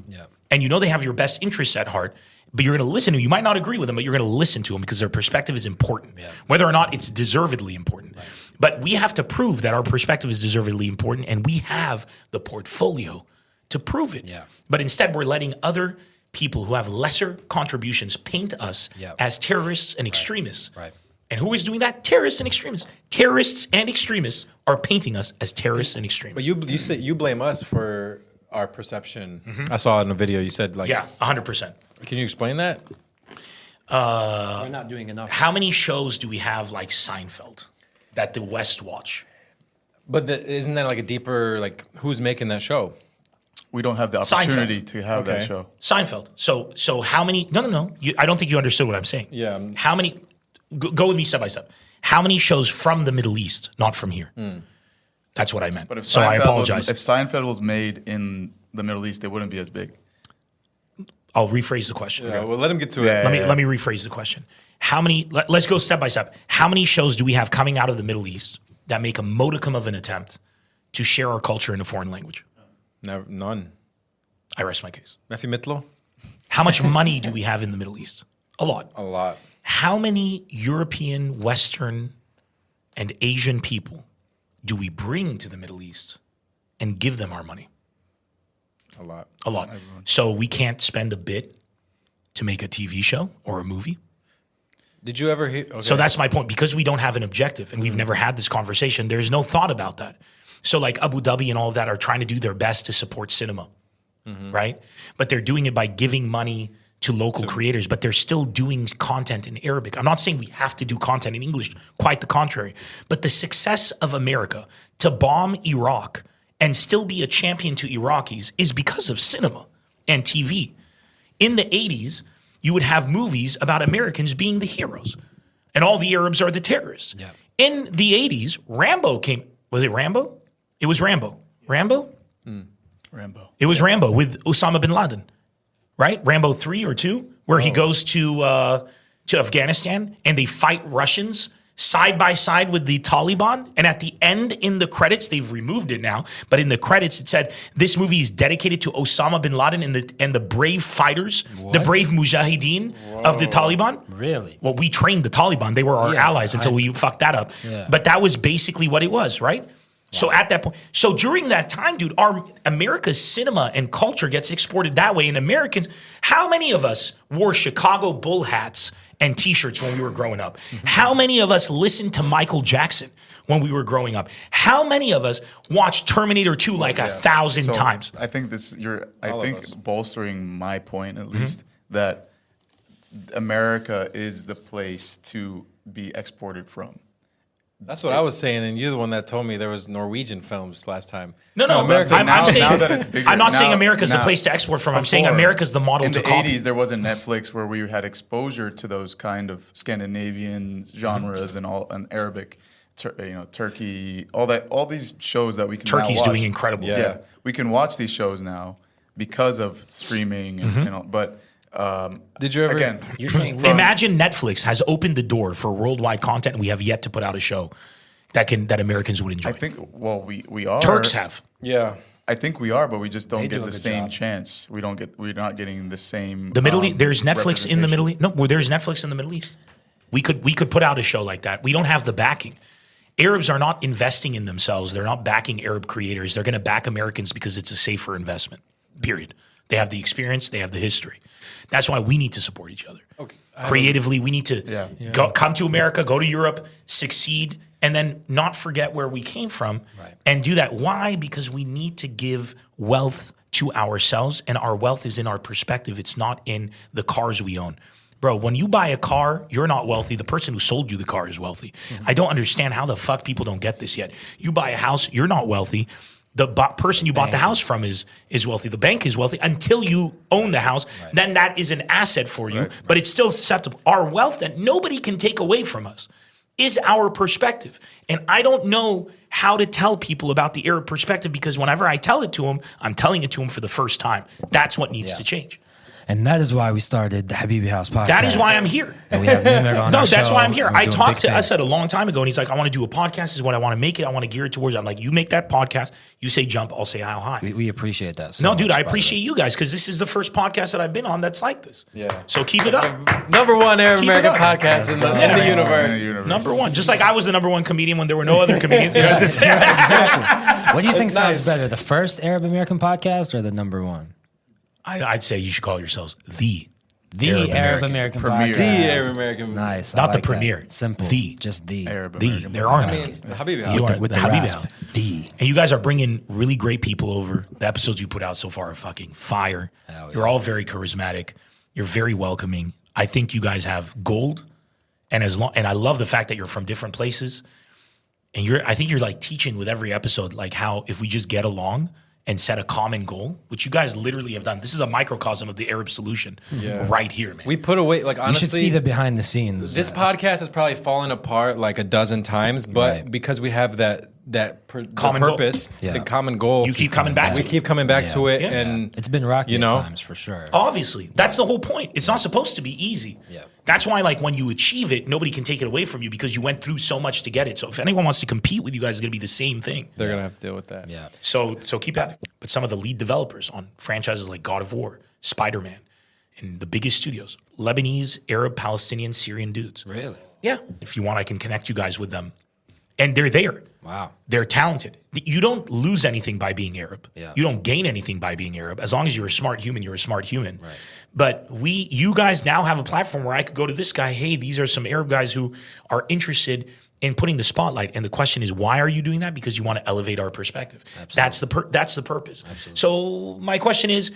and you know they have your best interests at heart. but you're going to listen to them. You might not agree with them, but you're going to listen to them because their perspective is important, whether or not it's deservedly important. Right. But we have to prove that our perspective is deservedly important, and we have the portfolio to prove it. Yeah. But instead, we're letting other people who have lesser contributions paint us as terrorists and extremists. Right. And who is doing that? Terrorists and extremists. Terrorists and extremists are painting us as terrorists and extremists. But you say you blame us for our perception. I saw it in a video. You said 100%. Can you explain that? We're not doing enough. How many shows do we have like Seinfeld that the West watch? But isn't that like a deeper, like who's making that show? We don't have the opportunity to have that show. Seinfeld. So how many? No. I don't think you understood what I'm saying. Yeah. How many? Go with me step by step. How many shows from the Middle East, not from here? That's what I meant. But if so I apologize. If Seinfeld was made in the Middle East, it wouldn't be as big. I'll rephrase the question. Yeah, well, let him get to it. Let me rephrase the question. How many? Let's go step by step. How many shows do we have coming out of the Middle East that make a modicum of an attempt to share our culture in a foreign language? None. I rest my case. Matthew Mitlow? How much money do we have in the Middle East? A lot. A lot. How many European, Western, and Asian people do we bring to the Middle East and give them our money? A lot. A lot. Everyone. So we can't spend a bit to make a TV show or a movie? Did you ever hear? Okay. So that's my point. Because we don't have an objective and we've never had this conversation, there's no thought about that. So like Abu Dhabi and all of that are trying to do their best to support cinema, right? But they're doing it by giving money to local creators, but they're still doing content in Arabic. I'm not saying we have to do content in English, quite the contrary. But the success of America to bomb Iraq and still be a champion to Iraqis is because of cinema and TV. In the 80s, you would have movies about Americans being the heroes and all the Arabs are the terrorists. Yeah. In the 80s, Rambo came. Was it Rambo? It was Rambo. Rambo? Rambo. It was Rambo with Osama bin Laden, right? Rambo 3 or 2, where he goes to Afghanistan and they fight Russians side by side with the Taliban. And at the end, in the credits, they've removed it now, but in the credits, it said, this movie is dedicated to Osama bin Laden and the brave fighters, the brave mujahideen of the Taliban. Really? Well, we trained the Taliban. They were our allies until we fucked that up. Yeah. But that was basically what it was, right? So at that point, so during that time, dude, America's cinema and culture gets exported that way. And Americans, how many of us wore Chicago Bull hats and T-shirts when we were growing up? How many of us listened to Michael Jackson when we were growing up? How many of us watched Terminator 2 like 1,000 times? I think bolstering my point at least that America is the place to be exported from. That's what I was saying, and you're the one that told me there was Norwegian films last time. No, I'm saying that it's bigger. I'm not saying America's the place to export from. I'm saying America's the model to copy. In the 80s, there wasn't Netflix where we had exposure to those kind of Scandinavian genres and Arabic, Turkey, all these shows that we can Turkey's now watch. Doing incredible. Yeah, we can watch these shows now because of streaming, and but. Did you ever? Again, you're saying imagine Netflix has opened the door for worldwide content, and we have yet to put out a show that Americans would enjoy. I think. Well, we are. Turks have. Yeah. I think we are, but we just don't get the same chance. We're not getting the same. The Middle East. There's Netflix in the Middle East. No, there's Netflix in the Middle East. We could put out a show like that. We don't have the backing. Arabs are not investing in themselves. They're not backing Arab creators. They're going to back Americans because it's a safer investment. Period. They have the experience. They have the history. That's why we need to support each other. Okay. Creatively, we need to come to America, go to Europe, succeed, and then not forget where we came from and do that. Why? Because we need to give wealth to ourselves, and our wealth is in our perspective. It's not in the cars we own. Bro, when you buy a car, you're not wealthy. The person who sold you the car is wealthy. I don't understand how the fuck people don't get this yet. You buy a house, you're not wealthy. The person you bought the house from is wealthy. The bank is wealthy until you own the house. Right. Then that is an asset for you, but it's still susceptible. Our wealth that nobody can take away from us is our perspective. And I don't know how to tell people about the Arab perspective because whenever I tell it to them, I'm telling it to them for the first time. That's what needs to change. And that is why we started the Habibi House podcast. That is why I'm here. And we have NEMR on No, our that's show, why I'm here. and we're I doing talked big to things. Asad a long time ago, and he's like, I want to do a podcast. This is what I want to make it. I want to gear it towards it. I'm like, you make that podcast. You say jump, I'll say how high. We appreciate that so No, dude, much, I by the way. appreciate you guys because this is the first podcast that I've been on that's like this. Yeah. So keep it up. Number one Arab Keep it American up. podcast in the Yeah. universe. Number one. Just like I was the number one comedian when there were no other comedians. You know, Exactly. What do you think sounds nice. better, the first Arab American podcast or the number one? I'd say you should call yourselves the Arab American Premier. podcast. The Arab American. Nice. Not I the like that. premier. Simple. The. Just the. Arab The. American. There are I none. mean, the Habibi You House. are With the the Habibi rasp. House. The. And you guys are bringing really great people over. The episodes you put out so far are fucking fire. Hell yeah. You're all very charismatic. You're very welcoming. I think you guys have gold. And and I love the fact that you're from different places. And I think you're like teaching with every episode, like how if we just get along and set a common goal, which you guys literally have done. This is a microcosm of the Arab solution right here, man. We put away, like, You honestly. should see the behind the scenes. This podcast has probably fallen apart like a dozen times, but Right. because we have that Common goal. purpose, Yeah. the common goal, You keep coming back We to it. keep coming back to it, Yeah. and It's been rocky you know? at times for sure. Obviously, that's the whole point. It's not supposed to be easy. Yeah. That's why, like, when you achieve it, nobody can take it away from you because you went through so much to get it. So if anyone wants to compete with you guys, it's going to be the same thing. they're gonna have to deal with that. Yeah. So keep at it. But some of the lead developers on franchises like God of War, Spider-Man, and the biggest studios, Lebanese, Arab, Palestinian, Syrian dudes. Really? Yeah. If you want, I can connect you guys with them. And they're there. Wow. They're talented. You don't lose anything by being Arab. Yeah. You don't gain anything by being Arab. As long as you're a smart human, you're a smart human. Right. But you guys now have a platform where I could go to this guy, hey, these are some Arab guys who are interested in putting the spotlight. And the question is, why are you doing that? Because you want to elevate our perspective. Absolutely. That's the purpose. Absolutely. So my question is,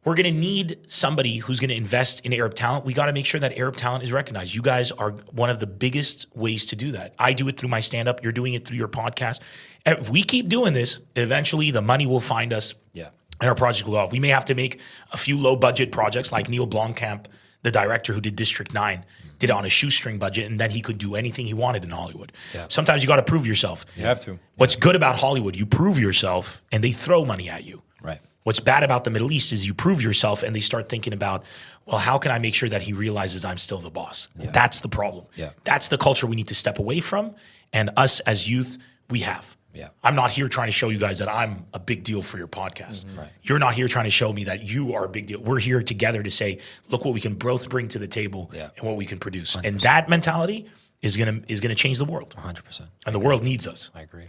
we're going to need somebody who's going to invest in Arab talent. We got to make sure that Arab talent is recognized. You guys are one of the biggest ways to do that. I do it through my stand-up. You're doing it through your podcast. And if we keep doing this, eventually the money will find us. Yeah. And our project will go off. We may have to make a few low-budget projects like Neil Blomkamp, the director who did District 9, did it on a shoestring budget, and then he could do anything he wanted in Hollywood. Yeah. Sometimes you got to prove yourself. You have to. What's good about Hollywood, you prove yourself, and they throw money at you. Right. What's bad about the Middle East is you prove yourself and they start thinking about, well, how can I make sure that he realizes I'm still the boss? Yeah. That's the problem. Yeah. That's the culture we need to step away from. And us as youth, we have. Yeah. I'm not here trying to show you guys that I'm a big deal for your podcast. Right. You're not here trying to show me that you are a big deal. We're here together to say, look what we can both bring to the table and what we can produce. 100%. And that mentality is gonna change the world. 100%. And the world needs us. I agree.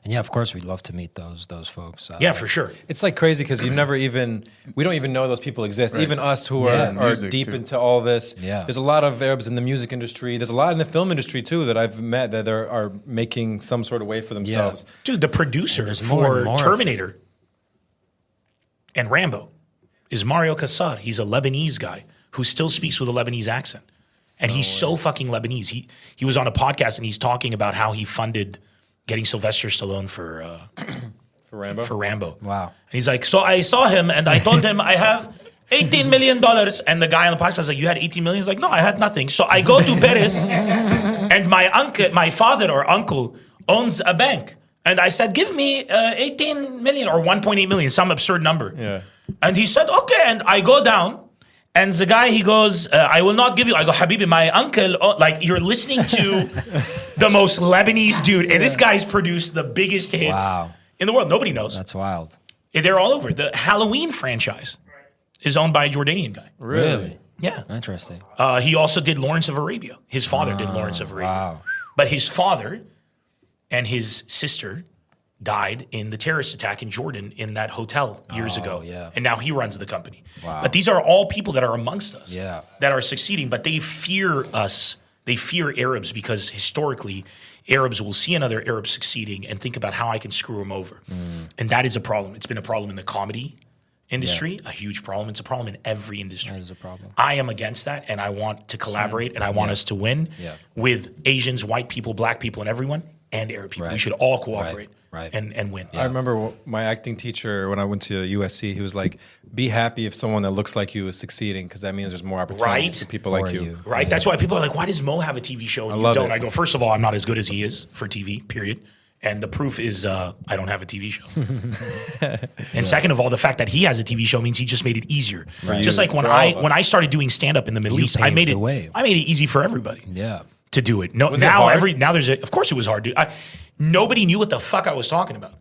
And yeah, of course, we'd love to meet those folks. Yeah, for sure. It's like crazy because we don't even know those people exist. Right. Even us who Yeah. are Music, deep too. into all this. Yeah. There's a lot of Arabs in the music industry. There's a lot in the film industry too that I've met that are making some sort of way for themselves. Dude, the producer there's more for and more. Terminator and Rambo is Mario Kassar. He's a Lebanese guy who still speaks with a Lebanese accent. And he's so fucking Lebanese. He was on a podcast and he's talking about how he funded getting Sylvester Stallone for Rambo. Wow. And he's like, so I saw him and I told him I have $18 million. And the guy on the podcast was like, you had 18 million? He's like, no, I had nothing. So I go to Paris and my father or uncle owns a bank. And I said, give me 18 million or 1.8 million, some absurd number. Yeah. And he said, okay. And I go down. And the guy, he goes, I will not give you. I go, Habibi, my uncle, like you're listening to the most Lebanese dude. And this guy's produced the biggest hits in the world. Nobody knows. That's wild. They're all over. The Halloween franchise is owned by a Jordanian guy. Really? Yeah. Interesting. He also did Lawrence of Arabia. His father did Lawrence of Arabia. Wow. But his father and his sister died in the terrorist attack in Jordan in that hotel years ago. Yeah. And now he runs the company. Wow. But these are all people that are amongst us that are succeeding, but they fear us. They fear Arabs because historically Arabs will see another Arab succeeding and think about how I can screw him over. And that is a problem. It's been a problem in the comedy industry, a huge problem. It's a problem in every industry. That is a problem. I am against that, and I want to collaborate, and I want us to win with Asians, white people, black people, and everyone, and Arab people. We should all cooperate and win. I remember my acting teacher when I went to USC, he was like, be happy if someone that looks like you is succeeding because that means there's more opportunities for people like you. Right? That's why people are like, why does Mo have a TV show and you don't? I go, first of all, I'm not as good as he is for TV, period. And the proof is I don't have a TV show. And second of all, the fact that he has a TV show means he just made it easier. Just like when I started doing stand up in the Middle East, I made it easy for everybody. Yeah. To do it. Of course it was hard, dude. Nobody knew what the fuck I was talking about.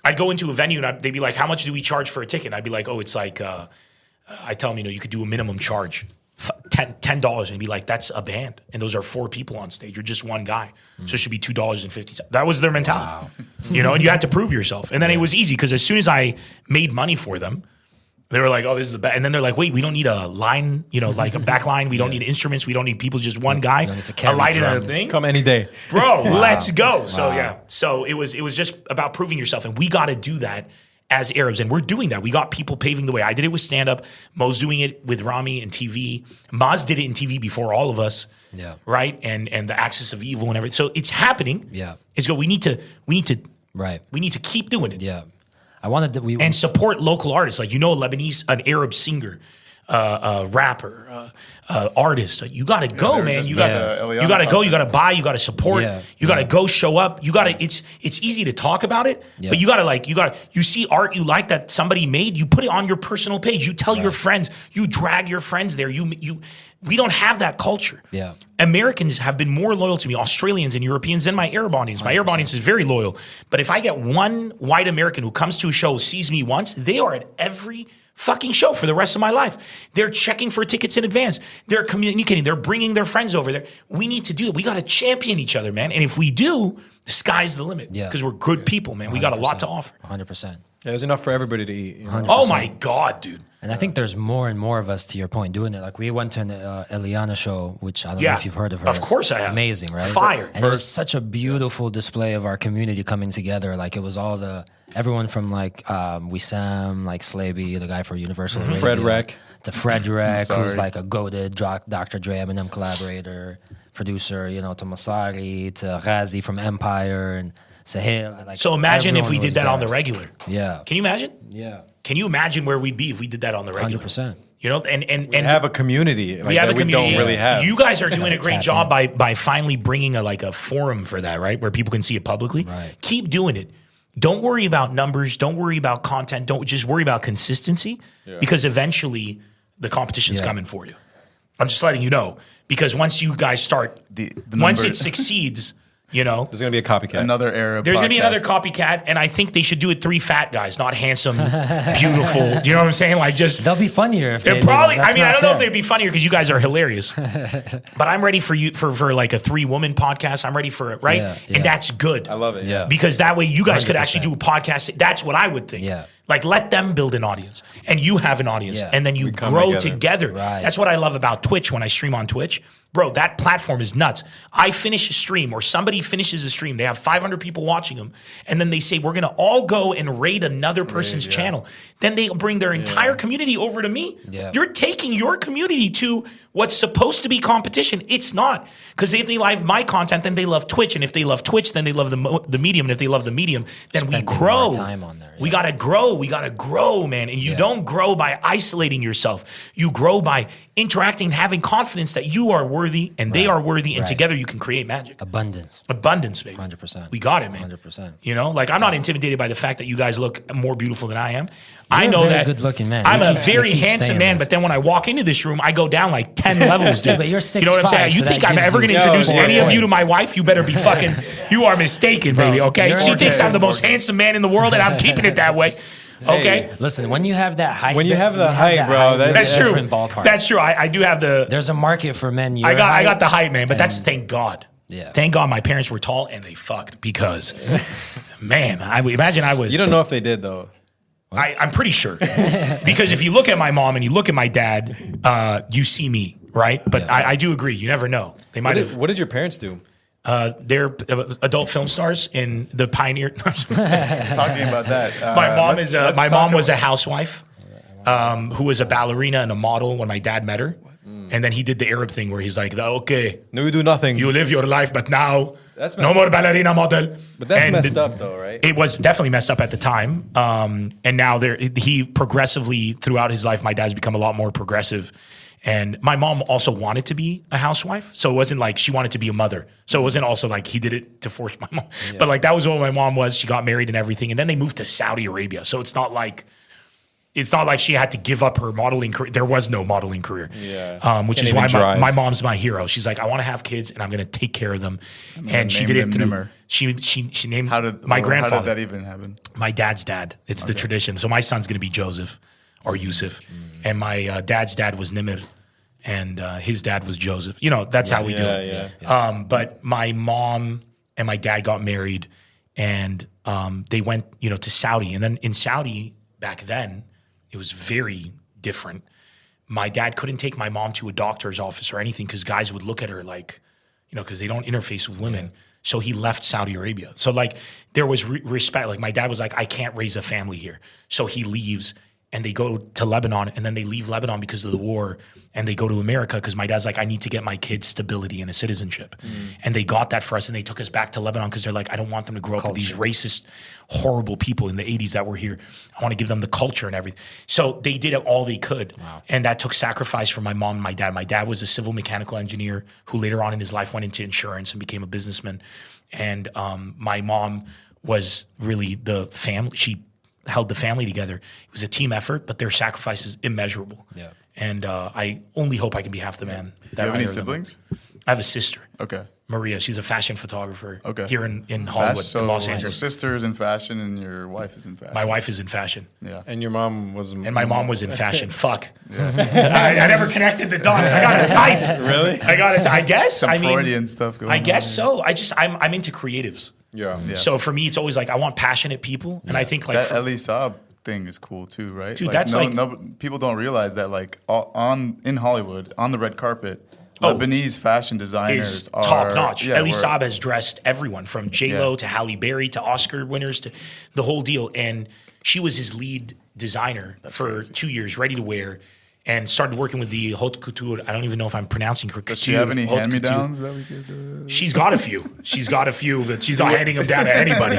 I'd go into a venue and they'd be like, how much do we charge for a ticket? And I'd be like, oh, it's like, I tell them, you could do a minimum charge, $10. And he'd be like, that's a band. And those are 4 people on stage. You're just one guy. So it should be $2.50. That was their mentality. Wow. And you had to prove yourself. And then it was easy because as soon as I made money for them, they were like, oh, this is the best. And then they're like, wait, we don't need a line, like a back line. We don't need instruments. We don't need people, just one guy. A light and a thing. Come any day. Bro, let's go. So, yeah. So it was just about proving yourself. And we got to do that as Arabs. And we're doing that. We got people paving the way. I did it with stand-up. Mo's doing it with Rami and TV. Maz did it in TV before all of us. Yeah. Right? And the axis of evil and everything. So it's happening. Yeah. It's good. We need to right. We need to keep doing it. Yeah. I wanted to and support local artists, like a Lebanese, an Arab singer, rapper, artist. You got to go, man. You got to go. You got to buy. You got to support. You got to go. Show up. You got to. It's easy to talk about it, but you got to you see art you like that somebody made. You put it on your personal page. You tell your friends. You drag your friends there. We don't have that culture. Yeah. Americans have been more loyal to me, Australians and Europeans, than my Arab audience. My 100%. Arab audience is very loyal. But if I get one white American who comes to a show, sees me once, they are at every fucking show for the rest of my life. They're checking for tickets in advance. They're communicating. They're bringing their friends over there. We need to do it. We got to champion each other, man. And if we do, the sky's the limit. Yeah. Because we're good people, man. We got a lot to offer. 100%. Yeah, there's enough for everybody to eat. Oh my God, dude. And I think there's more and more of us, to your point, doing it. Like we went to an Eliana show, which I don't know if you've heard of her. Of course I have. Amazing, right? Fire. And it was such a beautiful display of our community coming together. Like it was everyone from like Wissam, like Slaby, the guy for Universal Radio. Fredwreck. To Fredwreck, who's like a goated Dr. Dre Eminem collaborator, producer, to Masari, to Ghazi from Empire, and Sahel. Like, so imagine if we did that on the regular. Yeah. Can you imagine? Yeah. Can you imagine where we'd be if we did that on the regular? 100%. And we have a community. We have a community. We don't really have. You guys are doing a great job by finally bringing a forum for that, right? Where people can see it publicly. Right. Keep doing it. Don't worry about numbers. Don't worry about content. Don't just worry about consistency because eventually the competition's coming for you. I'm just letting you know because once you guys start, once it succeeds, there's going to be a copycat. Another Arab. There's going to be another copycat, and I think they should do it 3 fat guys, not handsome, beautiful. You know what I'm saying? Like just they'll be funnier if they probably. I don't know if they'd be funnier because you guys are hilarious. But I'm ready for you for like a 3-woman podcast. I'm ready for it, right? Yeah. And that's good. I love it. Yeah. Because that way you guys 100%. could actually do a podcast. That's what I would think. Yeah. Like let them build an audience, and you have an audience, and then you grow together. Right. That's what I love about Twitch when I stream on Twitch. Bro, that platform is nuts. I finish a stream or somebody finishes a stream. They have 500 people watching them. And then they say, we're going to all go and raid another person's channel. Then they'll bring their entire community over to me. Yeah. You're taking your community to what's supposed to be competition. It's not. Because if they love my content, then they love Twitch. And if they love Twitch, then they love the medium. And if they love the medium, then we grow. Time on there. We got to grow. We got to grow, man. And you don't grow by isolating yourself. You grow by interacting and having confidence that you are worthy and they are worthy. And together you can create magic. Abundance, baby. 100%. We got it, man. 100%. Like I'm not intimidated by the fact that you guys look more beautiful than I am. I know very that. Good looking man. I'm a very handsome man, but then when I walk into this room, I go down like 10 levels, dude. Yeah, but you're 6'5", you know what I'm saying? You think I'm ever going to introduce any of you to my wife? You better be fucking. You are mistaken, baby. Okay, she thinks I'm the most handsome man in the world, and I'm keeping it that way. Okay. Hey, listen, when you have that height, bro, that's true. Ballpark. That's true. I do have the. There's a market for men. I got the height, man. But that's thank God. Yeah. Thank God my parents were tall and they fucked because, man, I would imagine I was. You don't know if they did though. I'm pretty sure because if you look at my mom and you look at my dad, you see me, right? But I do agree. You never know. They might have. What did your parents do? They're adult film stars in the Pioneer. Talking about that, my mom was a housewife who was a ballerina and a model when my dad met her, and then he did the Arab thing where he's like, "Okay, no, you do nothing. You live your life, but now no more ballerina model." But that's messed up, though, right? It was definitely messed up at the time, and now he progressively throughout his life, my dad's become a lot more progressive. And my mom also wanted to be a housewife. So it wasn't like she wanted to be a mother. So it wasn't also like he did it to force my mom. But like that was what my mom was. She got married and everything. And then they moved to Saudi Arabia. So it's not like she had to give up her modeling career. There was no modeling career. Which is why my mom's my hero. She's like, I want to have kids and I'm going to take care of them. And she did it through NEMR. She named my grandfather. How did that even happen? My dad's dad. It's the tradition. So my son's going to be Joseph or Yusuf. And my dad's dad was NEMR. And his dad was Joseph. You know, that's how we do it. But my mom and my dad got married and they went, to Saudi. And then in Saudi back then, it was very different. My dad couldn't take my mom to a doctor's office or anything because guys would look at her like, because they don't interface with women. So he left Saudi Arabia. So like there was respect. Like my dad was like, I can't raise a family here. So he leaves and they go to Lebanon and then they leave Lebanon because of the war and they go to America because my dad's like, I need to get my kids stability and a citizenship. And they got that for us and they took us back to Lebanon because they're like, I don't want them to grow up with these racist, horrible people in the 80s that were here. I want to give them the culture and everything. So they did all they could. Wow. And that took sacrifice from my mom and my dad. My dad was a civil mechanical engineer who later on in his life went into insurance and became a businessman. And my mom was really the family. She held the family together. It was a team effort, but their sacrifice is immeasurable. Yeah. And I only hope I can be half the man. Do you have any siblings? I have a sister. Okay. Maria. She's a fashion photographer here in Hollywood, in Los Your Angeles. sister is in fashion and your wife is in fashion. My wife is in fashion. Yeah. And your mom was... And my mom was in fashion. Fuck. I never connected the dots. I got to type. Really? I guess. Some Freudian stuff going on. I guess so. I'm into creatives. Yeah. So for me, it's always like I want passionate people. And I think like... That Elie Saab thing is cool too, right? Dude, like, that's people don't realize that like in Hollywood, on the red carpet, Lebanese fashion designers are top notch. Yeah, Elie Saab has dressed everyone from J-Lo to Halle Berry to Oscar winners to the whole deal. And she was his lead designer for 2 years, ready to wear, and started working with the haute couture. I don't even know if I'm pronouncing her. Does she have any hand-me-downs that we could She's got a few. But she's not handing them down to anybody.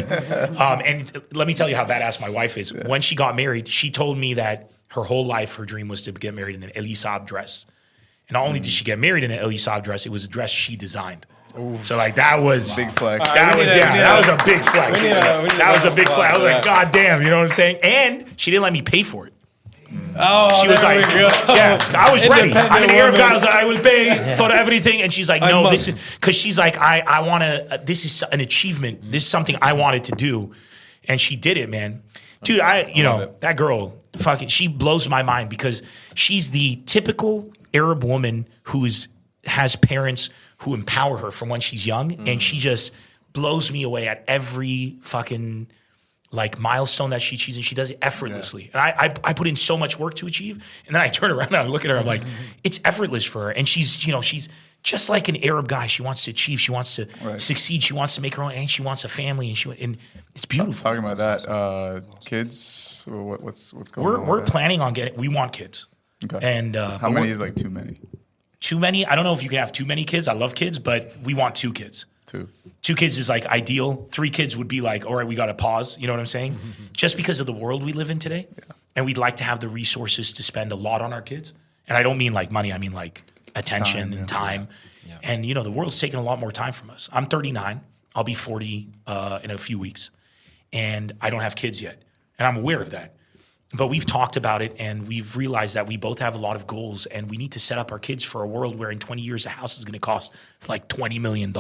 And let me tell you how badass my wife is. When she got married, she told me that her whole life, her dream was to get married in an Elie Saab dress. And not only did she get married in an Elie Saab dress, it was a dress she designed. Ooh. So like that was big flex. That was a big flex. That was a big flex. I was like, God damn, you know what I'm saying? And she didn't let me pay for it. Oh, she was like, I was ready. I'm an Arab guy. I was like, I will pay for everything. And she's like, no, this is because she's like, I want to. This is an achievement. This is something I wanted to do, and she did it, man. Dude, that girl, fucking, she blows my mind because she's the typical Arab woman who has parents who empower her from when she's young, and she just blows me away at every fucking like milestone that she achieves, and she does it effortlessly. And I put in so much work to achieve, and then I turn around and I look at her, I'm like, it's effortless for her. And she's just like an Arab guy. She wants to achieve, she wants to succeed, she wants to make her own, and she wants a family, and it's beautiful. Talking about that, kids, what's going on? We're planning on we want kids. Okay. And how many is like too many? Too many? I don't know if you can have too many kids. I love kids, but we want 2 kids. 2 kids is like ideal. 3 kids would be like, all right, we got to pause. You know what I'm saying? Just because of the world we live in today. Yeah. And we'd like to have the resources to spend a lot on our kids. And I don't mean like money. I mean like attention and time. Yeah. And, the world's taking a lot more time from us. I'm 39. I'll be 40 in a few weeks. And I don't have kids yet. And I'm aware of that. But we've talked about it, and we've realized that we both have a lot of goals, and we need to set up our kids for a world where in 20 years a house is going to cost like $20 million.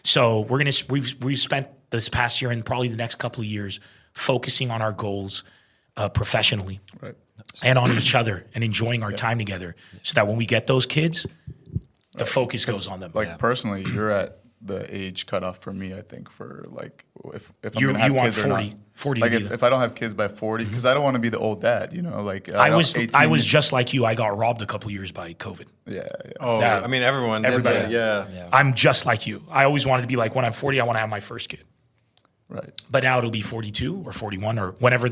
So we've spent this past year and probably the next couple of years focusing on our goals professionally and on each other and enjoying our time together, so that when we get those kids, the focus goes on them. Like personally, you're at the age cutoff for me, I think, for like if I'm you gonna have want kids 40, or not. 40 like to be if I don't have kids by 40, because I don't want to be the old dad, like I was just like you. I got robbed a couple years by COVID. Yeah. Oh, I mean everybody. Yeah. I'm just like you. I always wanted to be like, when I'm 40, I want to have my first kid. Right. But now it'll be 42 or 41 or whenever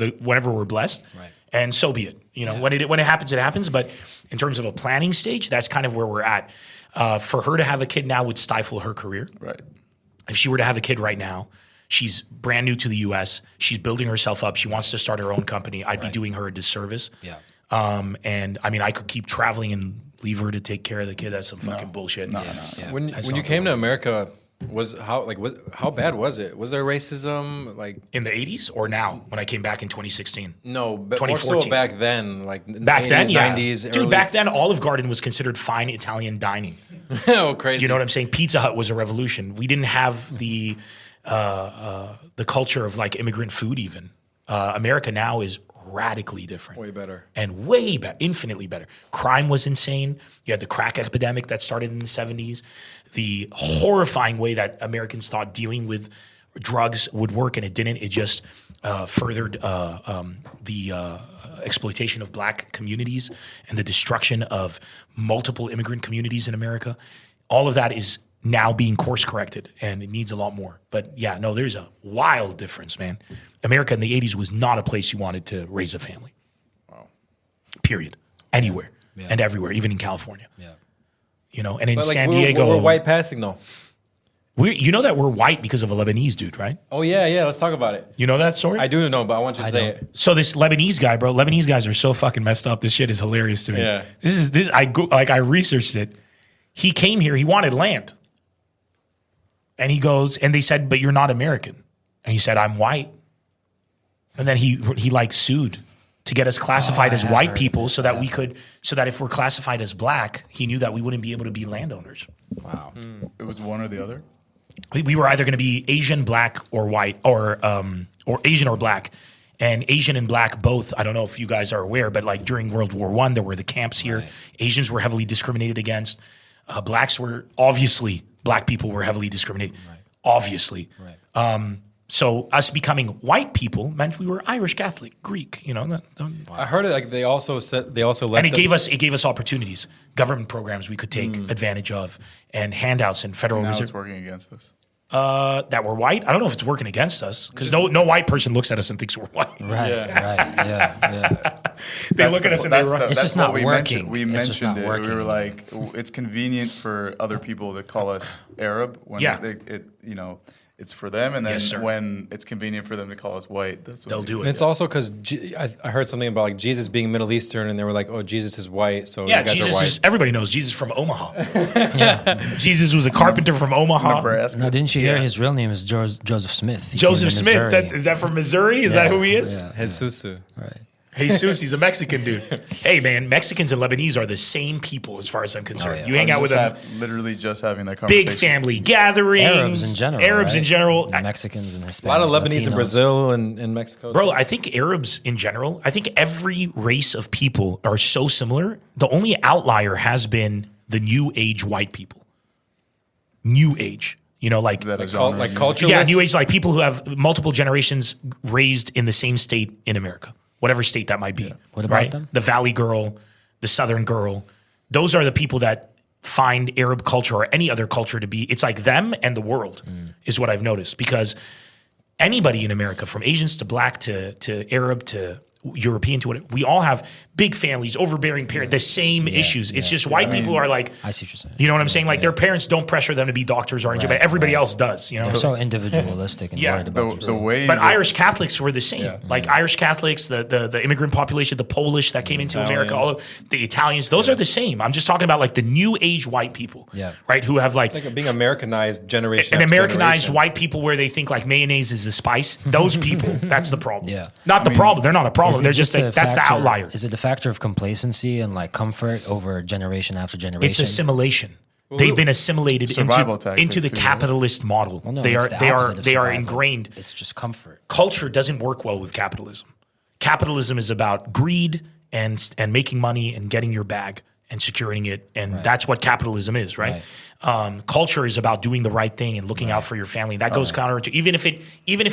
we're blessed. Right. And so be it. When it happens, it happens. But in terms of a planning stage, that's kind of where we're at. For her to have a kid now would stifle her career. Right. If she were to have a kid right now, she's brand new to the U.S. She's building herself up. She wants to start her own company. I'd be doing her a disservice. Yeah. And I mean, I could keep traveling and leave her to take care of the kid. That's some fucking bullshit. No. Yeah. When That's you not came the to America, how bad was it? Was there racism? Like In the 80s or now when I came back in 2016? no, but more so 2014. back then, like in the Back 80s, then, yeah. 90s, Dude, early- back then, Olive Garden was considered fine Italian dining. oh, crazy. You know what I'm saying? Pizza Hut was a revolution. We didn't have the culture of like immigrant food even. America now is radically different. Way better. And way better, infinitely better. Crime was insane. You had the crack epidemic that started in the 70s. The horrifying way that Americans thought dealing with drugs would work, and it didn't. It just furthered the exploitation of black communities and the destruction of multiple immigrant communities in America. All of that is now being course corrected, and it needs a lot more. But yeah, no, there's a wild difference, man. America in the 80s was not a place you wanted to raise a family. Wow. Period. Anywhere Yeah. and everywhere, even in California. Yeah. You know, and in But like, San we're- Diego, we're white passing though. you know that we're white because of a Lebanese dude, right? Oh yeah. Let's talk about it. You know that story? I do know, but I want you to I say don't. it. So this Lebanese guy, bro, Lebanese guys are so fucking messed up. This shit is hilarious to me. Yeah. I researched it. He came here, he wanted land. And he goes, and they said, but you're not American. And he said, I'm white. And then he like sued to get us classified I as have white heard people this. so that if we're classified as black, he knew that we wouldn't be able to be landowners. Wow. It was one or the other. We were either going to be Asian, black, or white, or Asian or black. And Asian and black both, I don't know if you guys are aware, but like during World War I, there were the camps here. Right. Asians were heavily discriminated against. Blacks were, obviously, black people were heavily discriminated. Right. Obviously. Right. So us becoming white people meant we were Irish Catholic, Greek, you know. I heard it. Like they also let And it gave us opportunities, government programs we could take advantage of, and handouts and Federal Now Reserve. it's working against us. That we're white. I don't know if it's working against us because no white person looks at us and thinks we're white. Right. Yeah. Right. Yeah. They look at us and they're right. It's just not we working. Mentioned. We It's just mentioned not it. We were working. like, it's convenient for other people to call us Arab when Yeah. it's for them, and then Yes, sir. when it's convenient for them to call us white, that's what They'll they do And it. it's also because I heard something about like Jesus being Middle Eastern, and they were like, "Oh, Jesus is white, so Yeah, you guys are Jesus white." is. Everybody knows Jesus from Omaha. Jesus was a carpenter from Omaha. Nebraska. No, didn't you hear Yeah. his real name is Joseph Smith? He Joseph came to Smith. Missouri. Is that from Missouri? Is that who he is? Yeah. Jesusu. Right. Jesus, he's a Mexican dude. Hey, man, Mexicans and Lebanese are the same people as far as I'm concerned. yeah. You hang out with them, literally just having that conversation. big family gatherings. Arabs in general. Arabs in right? general. Mexicans and A Hispanics. lot of Lebanese in Brazil and Mexico. Bro, I think Arabs in general, I think every race of people are so similar. The only outlier has been the new age white people. New age. You know, like Is that a like, genre like you- culture. yeah, new age, like people who have multiple generations raised in the same state in America, whatever state that might be. What about them? The Valley girl, the Southern girl. Those are the people that find Arab culture or any other culture to be, it's like them and the world is what I've noticed. Because anybody in America, from Asians to black to Arab to European to what, we all have big families, overbearing parents, the same issues. It's just white people are like, I see what you're saying. you know what I'm saying? Like their parents don't pressure them to be doctors or engineers, but everybody else does, you know? They're so individualistic and Yeah. worried about The themselves. ways But that- Irish Catholics were the same. Like Irish Catholics, the immigrant population, the Polish that came into America, all of, the Italians, those are the same. I'm just talking about like the new age white people, Yeah. right? Who have like, It's like being Americanized generation. an after Americanized generation. white people where they think like mayonnaise is a spice. Those people, that's the problem. Yeah. Not the problem. They're not a problem. Is it They're just a like, that's the factor- outlier. Is it a factor of complacency and like comfort over generation after generation? It's assimilation. They've been assimilated Survival tactic into the too, right? capitalist model. Well, no, they it's are the they are opposite of they are survival. ingrained. It's just comfort. Culture doesn't work well with capitalism. Capitalism is about greed and making money and getting your bag and securing it, and that's what capitalism is, right? Culture is about doing the right thing and looking out for your family. That goes counter to even if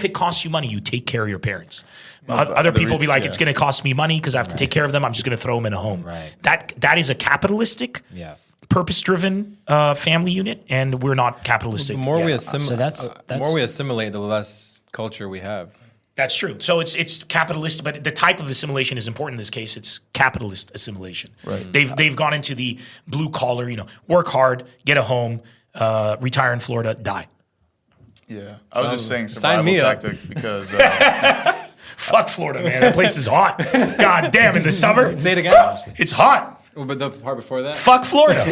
it costs you money, you take care of your parents. Other the people re- be like, yeah. it's going to cost me money because I have to take care of them. I'm just going to throw them in a home. Right. That is a capitalistic, Yeah. purpose-driven family unit, and we're not capitalistic. The more we yet. So that's- more we assimilate, the less culture we have. That's true. So it's capitalist, but the type of assimilation is important in this case. It's capitalist assimilation. Right. They've gone into the blue collar, work hard, get a home, retire in Florida, die. Yeah, I was just saying Sign survival me up. tactic because Fuck Florida, man. That place is hot. God damn, in the summer, Say it again. it's hot. But the part before that, Fuck Florida.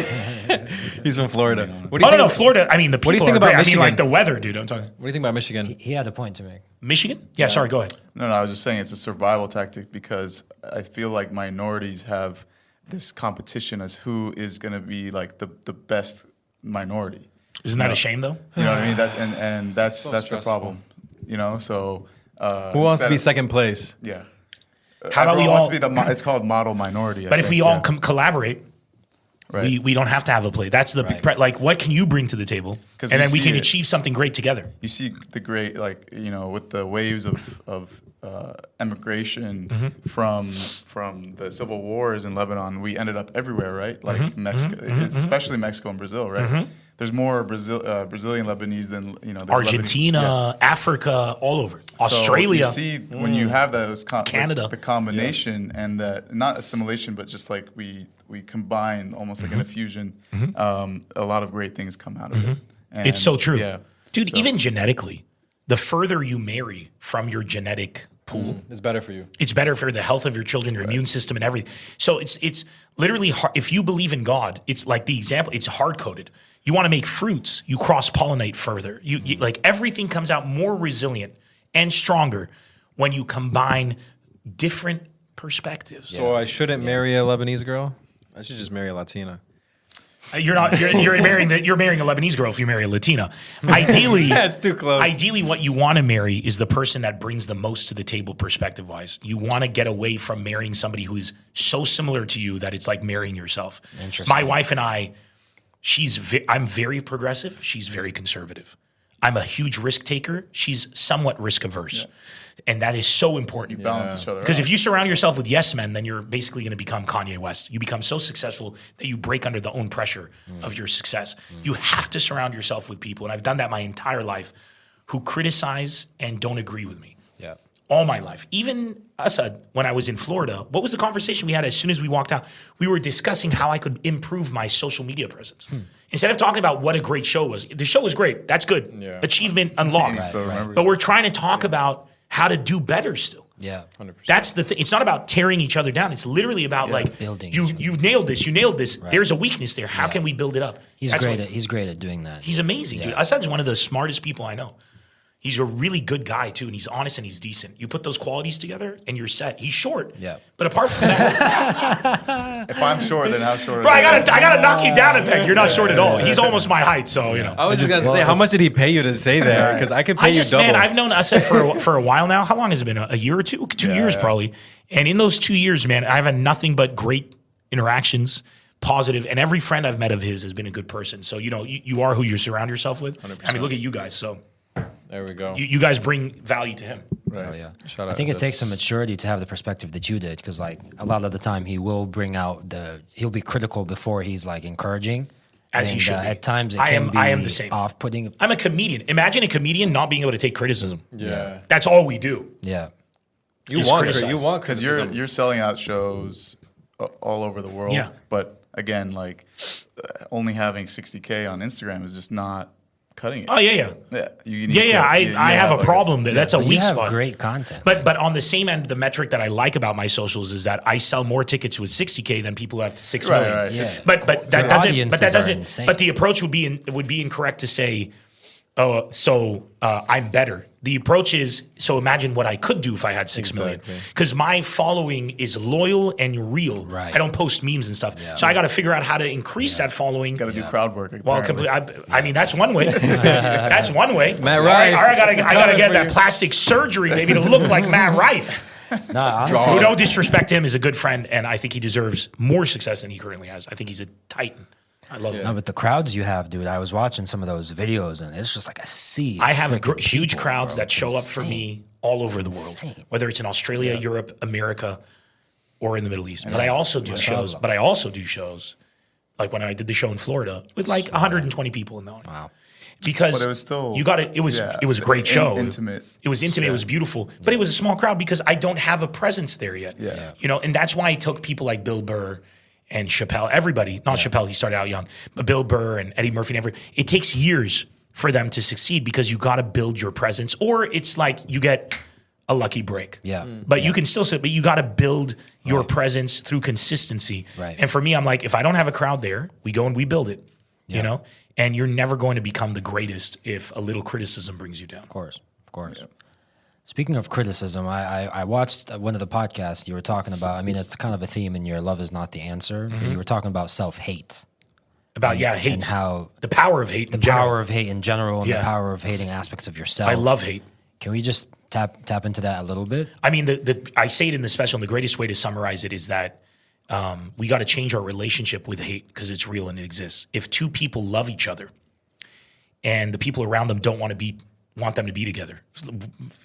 he's from Florida. What Oh, no, Florida. I mean, the people What do you think are about great. I mean, Michigan? like the weather, dude. I'm talking. What do you think about Michigan? He had a point to make. Michigan? Yeah, sorry, go ahead. No, I was just saying it's a survival tactic because I feel like minorities have this competition as who is going to be like the best minority. Isn't that a shame, though? You know what I mean? And that's the stressful. problem. You know, so Who wants to be instead second place? of- Yeah. How about we Everyone wants all? to be it's called model minority. I But if think, we all yeah. collaborate, Right. we don't have to have a play. That's the like. What can you bring to the table? 'Cause And we then we see can it. achieve something great together. You see the great, like, you know, with the waves of emigration from the civil wars in Lebanon, we ended up everywhere, right? Like Mexico, especially Mexico and Brazil, right? There's more Brazilian Lebanese than, you know, there's Argentina, Lebanese, Africa, all over. So Australia. you see, when you have those Canada. the combination and that not assimilation, but just like we combine almost like an fusion. A lot of great things come out of it. And It's so true. Yeah, Dude, even genetically, the further you marry from your genetic pool, It's better for you. it's better for the health of your children, your immune system, and everything. So it's literally hard. If you believe in God, it's like the example. It's hard coded. You want to make fruits, you cross pollinate further. You like everything comes out more resilient and stronger when you combine different perspectives. So I shouldn't marry a Lebanese girl. I should just marry a Latina. You're not. You're marrying a Lebanese girl if you marry a Latina. Ideally, That's too close. Ideally, what you want to marry is the person that brings the most to the table, perspective wise. You want to get away from marrying somebody who is so similar to you that it's like marrying yourself. Interesting. My wife and I, I'm very progressive. She's very conservative. I'm a huge risk taker. She's somewhat risk averse. And that is so important. you balance each other Because out. if you surround yourself with yes men, then you're basically going to become Kanye West. You become so successful that you break under the own pressure of your success. You have to surround yourself with people, and I've done that my entire life, who criticize and don't agree with me. Yeah. All my life. Even Asad, when I was in Florida, what was the conversation we had as soon as we walked out? We were discussing how I could improve my social media presence. Instead of talking about what a great show was. The show was great. That's good. Yeah. Achievement unlocked. You still remember But we're trying to talk about how to do better still. Yeah. 100%. That's the thing. It's not about tearing each other down. It's literally about like Building you each other. you nailed this. You nailed this. There's a weakness there. How can we build it up? He's That's great. what- He's great at doing that. He's amazing, dude. Asad's one of the smartest people I know. He's a really good guy too, and he's honest and he's decent. You put those qualities together, and you're set. He's short, Yeah. But apart from that, If I'm short, then how short? bro, I gotta knock you down a peg. You're not short at all. He's almost my height, so you know. I was just gonna say, how much did he pay you to say there? Because I could pay I you just, double. man, I've known Asad for a while now. How long has it been? A year or two? 2 years probably. And in those 2 years, man, I've had nothing but great interactions, positive, and every friend I've met of his has been a good person. So you know, you are who you surround yourself with. 100%. I mean, look at you guys. So there we go. you guys bring value to him. Oh, yeah. Shout I out think to it takes some maturity to have the perspective that you did, because like a lot of the time he will bring out he'll be critical before he's like encouraging. As he And, should be. At times it I can am- be I am the same. off-putting. I'm a comedian. Imagine a comedian not being able to take criticism. Yeah. That's all we do. Yeah. You Is want criticize. you want Because criticism. you're selling out shows all over the world. Yeah. But again, like only having 60K on Instagram is just not cutting it. Oh yeah. Yeah, you need Yeah. I have a like problem there. That's a But you weak have spot. great content. But on the same end, the metric that I like about my socials is that I sell more tickets with 60K than people who have 6 Right, million. right. Yeah. But that Your doesn't. audiences But that are doesn't. insane. But the approach would be incorrect to say, oh, so I'm better. The approach is, so imagine what I could do if I had 6 million. Exactly. Because my following is loyal and real. Right. I don't post memes and stuff. So I got to figure out how to increase that following. Got to do crowd work. Well, apparently. I mean, that's one way. That's one way. Matt All right, Rife. I gotta get for that you. plastic surgery maybe to look like Matt Rife. No, honestly, Who no disrespect to him is a good friend, and I think he deserves more success than he currently has. I think he's a titan. I love him. no, but the crowds you have, dude. I was watching some of those videos, and it's just like a sea. I have freaking huge people, crowds bro. that show up for Insane. me all over the world, Insane. whether it's in Australia, Europe, America, or in the Middle East. But I also do shows. Like when I did the show in Florida with like 120 people in the audience. Wow. Because But it was still- you got it. It was yeah, it was a great show. intimate. It was intimate. It was beautiful. But it was a small crowd because I don't have a presence there yet. Yeah. You know, and that's why I took people like Bill Burr and Chappelle. Everybody, not Chappelle. He started out young, but Bill Burr and Eddie Murphy and everybody. It takes years for them to succeed because you got to build your presence, or it's like you get a lucky break. Yeah. But you can still sit, but you got to build your presence through consistency. Right. And for me, I'm like, if I don't have a crowd there, we go and we build it, you know? And you're never going to become the greatest if a little criticism brings you down. Of course. Speaking of criticism, I watched one of the podcasts you were talking about. I mean, it's kind of a theme in your Love Is Not the Answer. But you were talking about self-hate. About, hate. And how the power of hate in general. power of hate in general and the power of hating aspects of yourself. I love hate. Can we just tap into that a little bit? I mean, I say it in the special, and the greatest way to summarize it is that we got to change our relationship with hate because it's real and it exists. If two people love each other and the people around them don't want them to be together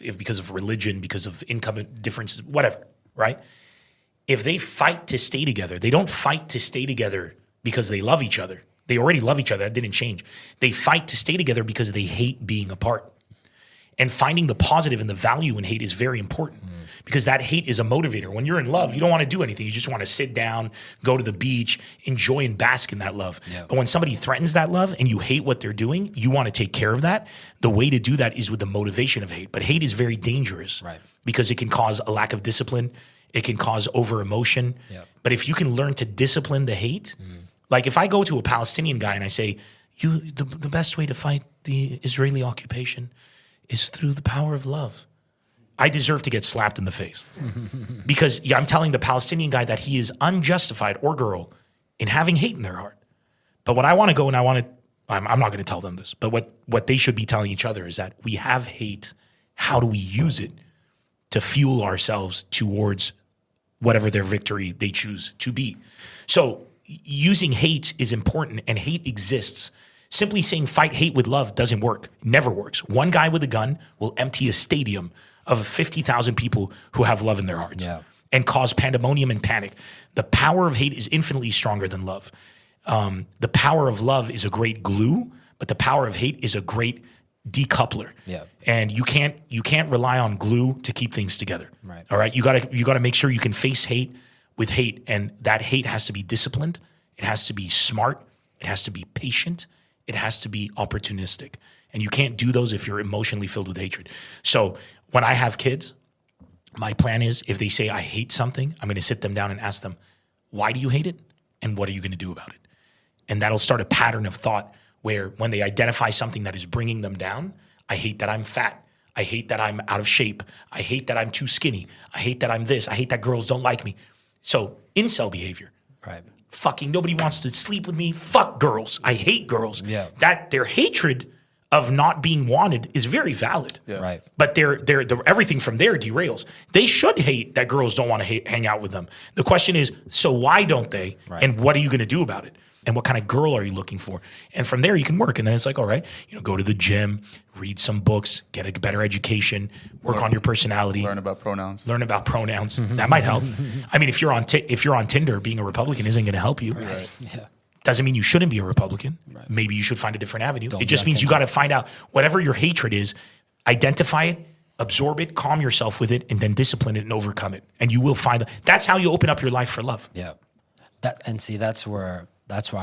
because of religion, because of income differences, whatever, right? If they fight to stay together, they don't fight to stay together because they love each other. They already love each other. That didn't change. They fight to stay together because they hate being apart. And finding the positive and the value in hate is very important because that hate is a motivator. When you're in love, you don't want to do anything. You just want to sit down, go to the beach, enjoy and bask in that love. Yeah. But when somebody threatens that love and you hate what they're doing, you want to take care of that. The way to do that is with the motivation of hate. But hate is very dangerous because it can cause a lack of discipline. It can cause over emotion. Yeah. But if you can learn to discipline the hate, like if I go to a Palestinian guy and I say, the best way to fight the Israeli occupation is through the power of love, I deserve to get slapped in the face because I'm telling the Palestinian guy that he is unjustified, or girl, in having hate in their heart. But what I want to go and I'm not going to tell them this, but what they should be telling each other is that we have hate. How do we use it to fuel ourselves towards whatever their victory they choose to be? So using hate is important, and hate exists. Simply saying fight hate with love doesn't work. Never works. One guy with a gun will empty a stadium of 50,000 people who have love in their hearts and cause pandemonium and panic. The power of hate is infinitely stronger than love. The power of love is a great glue, but the power of hate is a great decoupler. Yeah. And you can't rely on glue to keep things together. Right. All right. You gotta make sure you can face hate with hate, and that hate has to be disciplined. It has to be smart. It has to be patient. It has to be opportunistic. And you can't do those if you're emotionally filled with hatred. So when I have kids, my plan is if they say I hate something, I'm going to sit them down and ask them, why do you hate it? And what are you going to do about it? And that'll start a pattern of thought where when they identify something that is bringing them down, I hate that I'm fat. I hate that I'm out of shape. I hate that I'm too skinny. I hate that I'm this. I hate that girls don't like me. So incel behavior. Right. Fucking nobody wants to sleep with me. Fuck girls. I hate girls. Yeah. That their hatred of not being wanted is very valid. Yeah. Right. But they're everything from there derails. They should hate that girls don't want to hang out with them. The question is, so why don't they? Right. And what are you going to do about it? And what kind of girl are you looking for? And from there you can work. And then it's like, all right, go to the gym, read some books, get a better education, work on your personality. Learn about pronouns. That might help. I mean, if you're on Tinder, being a Republican isn't going to help you. Right. Yeah. Doesn't mean you shouldn't be a Republican. Right. Maybe you should find a different avenue. It just means you got to find out whatever your hatred is, identify it, absorb it, calm yourself with it, and then discipline it and overcome it. And you will find that's how you open up your life for love. Yeah. That's where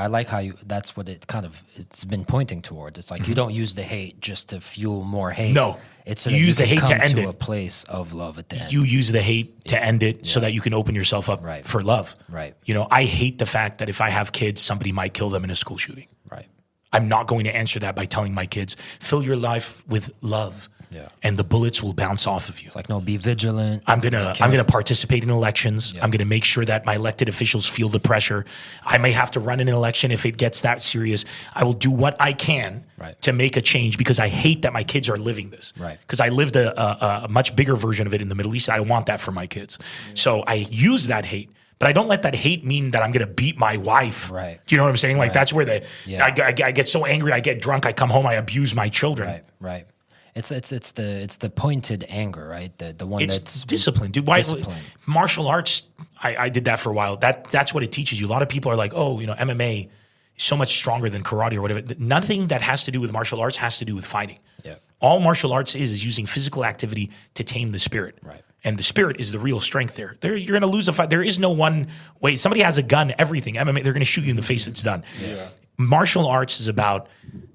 I like how that's what it's been pointing towards. It's like you don't use the hate just to fuel more hate. No. It's you use the hate to end it. A place of love at the end. You use the hate to end it so that you can open yourself up for love. Right. I hate the fact that if I have kids, somebody might kill them in a school shooting. Right. I'm not going to answer that by telling my kids, fill your life with love. Yeah. And the bullets will bounce off of you. It's like, no, be vigilant. I'm gonna participate in elections. Yeah. I'm gonna make sure that my elected officials feel the pressure. I may have to run in an election if it gets that serious. I will do what I can to make a change because I hate that my kids are living this. Right. Because I lived a much bigger version of it in the Middle East. I don't want that for my kids. Mm. So I use that hate. But I don't let that hate mean that I'm going to beat my wife. Right. Do you know what I'm saying? Like that's where I get so angry. I get drunk. I come home. I abuse my children. Right. Right. It's the pointed anger, right? The one that's discipline, dude. Discipline. Martial arts, I did that for a while. That's what it teaches you. A lot of people are like, oh, MMA is so much stronger than karate or whatever. Nothing that has to do with martial arts has to do with fighting. Yeah. All martial arts is using physical activity to tame the spirit. Right. And the spirit is the real strength there. You're going to lose a fight. There is no one way. Somebody has a gun, everything. MMA, they're going to shoot you in the face. It's done. Yeah. Martial arts is about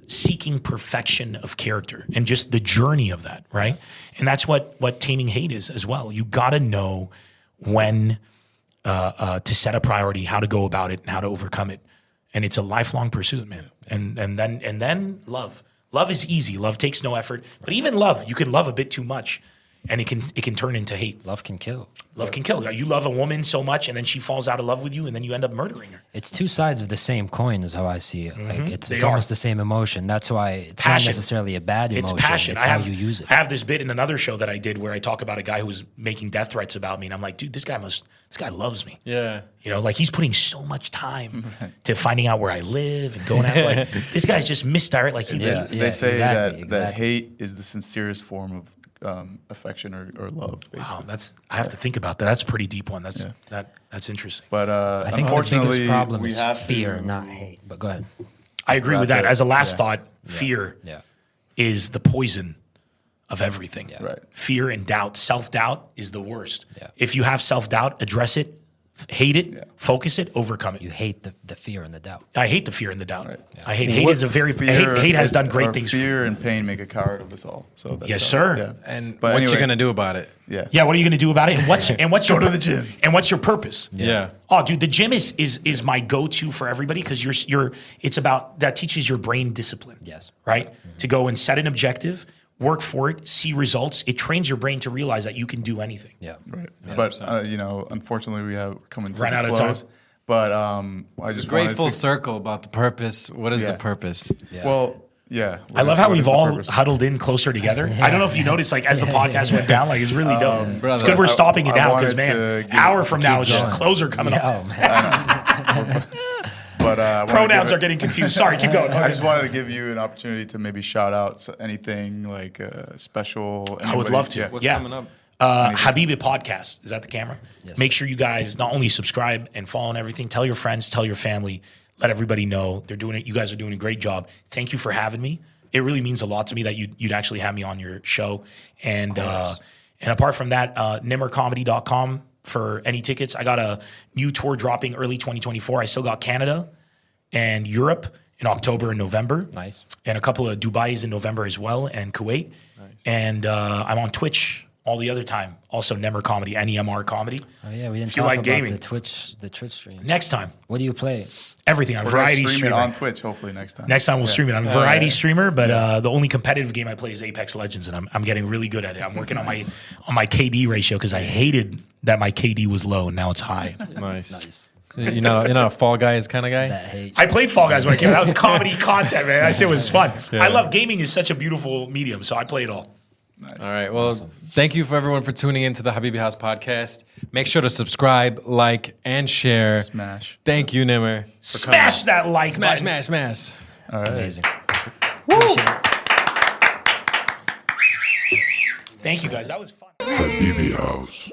seeking perfection of character and just the journey of that, right? And that's what taming hate is as well. You got to know when to set a priority, how to go about it, and how to overcome it. And it's a lifelong pursuit, man. And then love. Love is easy. Love takes no effort. But even love, you can love a bit too much, and it can turn into hate. Love can kill. Love can kill. You love a woman so much, and then she falls out of love with you, and then you end up murdering her. It's two sides of the same coin, is how I see it. Like it's They almost are. the same emotion. That's why it's Passion. not necessarily a bad emotion. It's passion. It's how you use it. I have this bit in another show that I did where I talk about a guy who was making death threats about me, and I'm like, dude, this guy loves me. Yeah. You know, like he's putting so much time to finding out where I live and going after like this guy's just misdirect. Like he, Yeah. They say that exactly. hate is the sincerest form of affection or love, basically. wow, I have to think about that. That's a pretty deep one. That's interesting. But I think the unfortunately, biggest problem we is have fear, to, not hate. But go ahead. I agree with Wrap that. it. As a last Yeah. thought, fear Yeah. is the poison of everything. Yeah. Right. Fear and doubt. Self-doubt is the worst. Yeah. If you have self-doubt, address it, hate it, focus it, overcome it. You hate the fear and the doubt. I hate the fear and the doubt. Right. I hate hate is a very hate has done great things for me. Fear and pain make a coward of us all. So that's Yes, how- sir. Yeah. And But what you anyway, gonna do about it? Yeah. Yeah, what are you going to do about it? And what's your to the gym. And what's your purpose? Yeah. Oh, dude, the gym is my go-to for everybody because it's about that teaches your brain discipline. Yes. Right? To go and set an objective, work for it, see results. It trains your brain to realize that you can do anything. Yeah. Right. But unfortunately, we're coming to Ran the out of close. time. But I just Great wanted full to, circle about the purpose. What is Yeah. the purpose? Yeah. Well, yeah. I love how what is we've the all purpose? huddled in closer together. I don't know if you noticed, like as the podcast went down, like it's really dope. It's brother, good we're stopping it I now because wanted to man, give- hour from now is just going. closer coming Yeah, up. oh, man. But I wanted to Pronouns give are getting confused. Sorry, keep going. I just wanted to give you an opportunity to maybe shout out anything like special. I would love to. Yeah. What's Yeah. coming up? Habibi podcast. Is that the camera? Yes. Make sure you guys not only subscribe and follow and everything, tell your friends, tell your family, let everybody know they're doing it. You guys are doing a great job. Thank you for having me. It really means a lot to me that you'd actually have me on your show. And apart from that, NEMRcomedy.com for any tickets. I got a new tour dropping early 2024. I still got Canada and Europe in October and November. Nice. And a couple of Dubai's in November as well, and Kuwait. Nice. And I'm on Twitch all the other time. Also NEMR Comedy, NEMR Comedy. Oh yeah, we didn't If you talk like about gaming. the Twitch stream. Next time, What do you play? everything on We're gonna Variety stream Streamer. it on Twitch, hopefully next time. Next time we'll Yeah. stream it on Variety Streamer, but the only competitive game I play is Apex Legends, and I'm getting really good at it. I'm working on my KD ratio because I hated that my KD was low and now it's high. Nice. Nice. You're not a Fall Guys kind of guy. That hate. I played Fall Guys when I came out. That was comedy content, man. That shit was fun. I love gaming is such a beautiful medium, so I play it all. All right. Well, thank you for everyone for tuning into the Habibi House podcast. Make sure to subscribe, like, and share. Smash. Thank you, NEMR. Smash that like Smash, button. smash, smash. All right. Amazing. Appreciate it. Thank you guys. That was fun. Habibi House.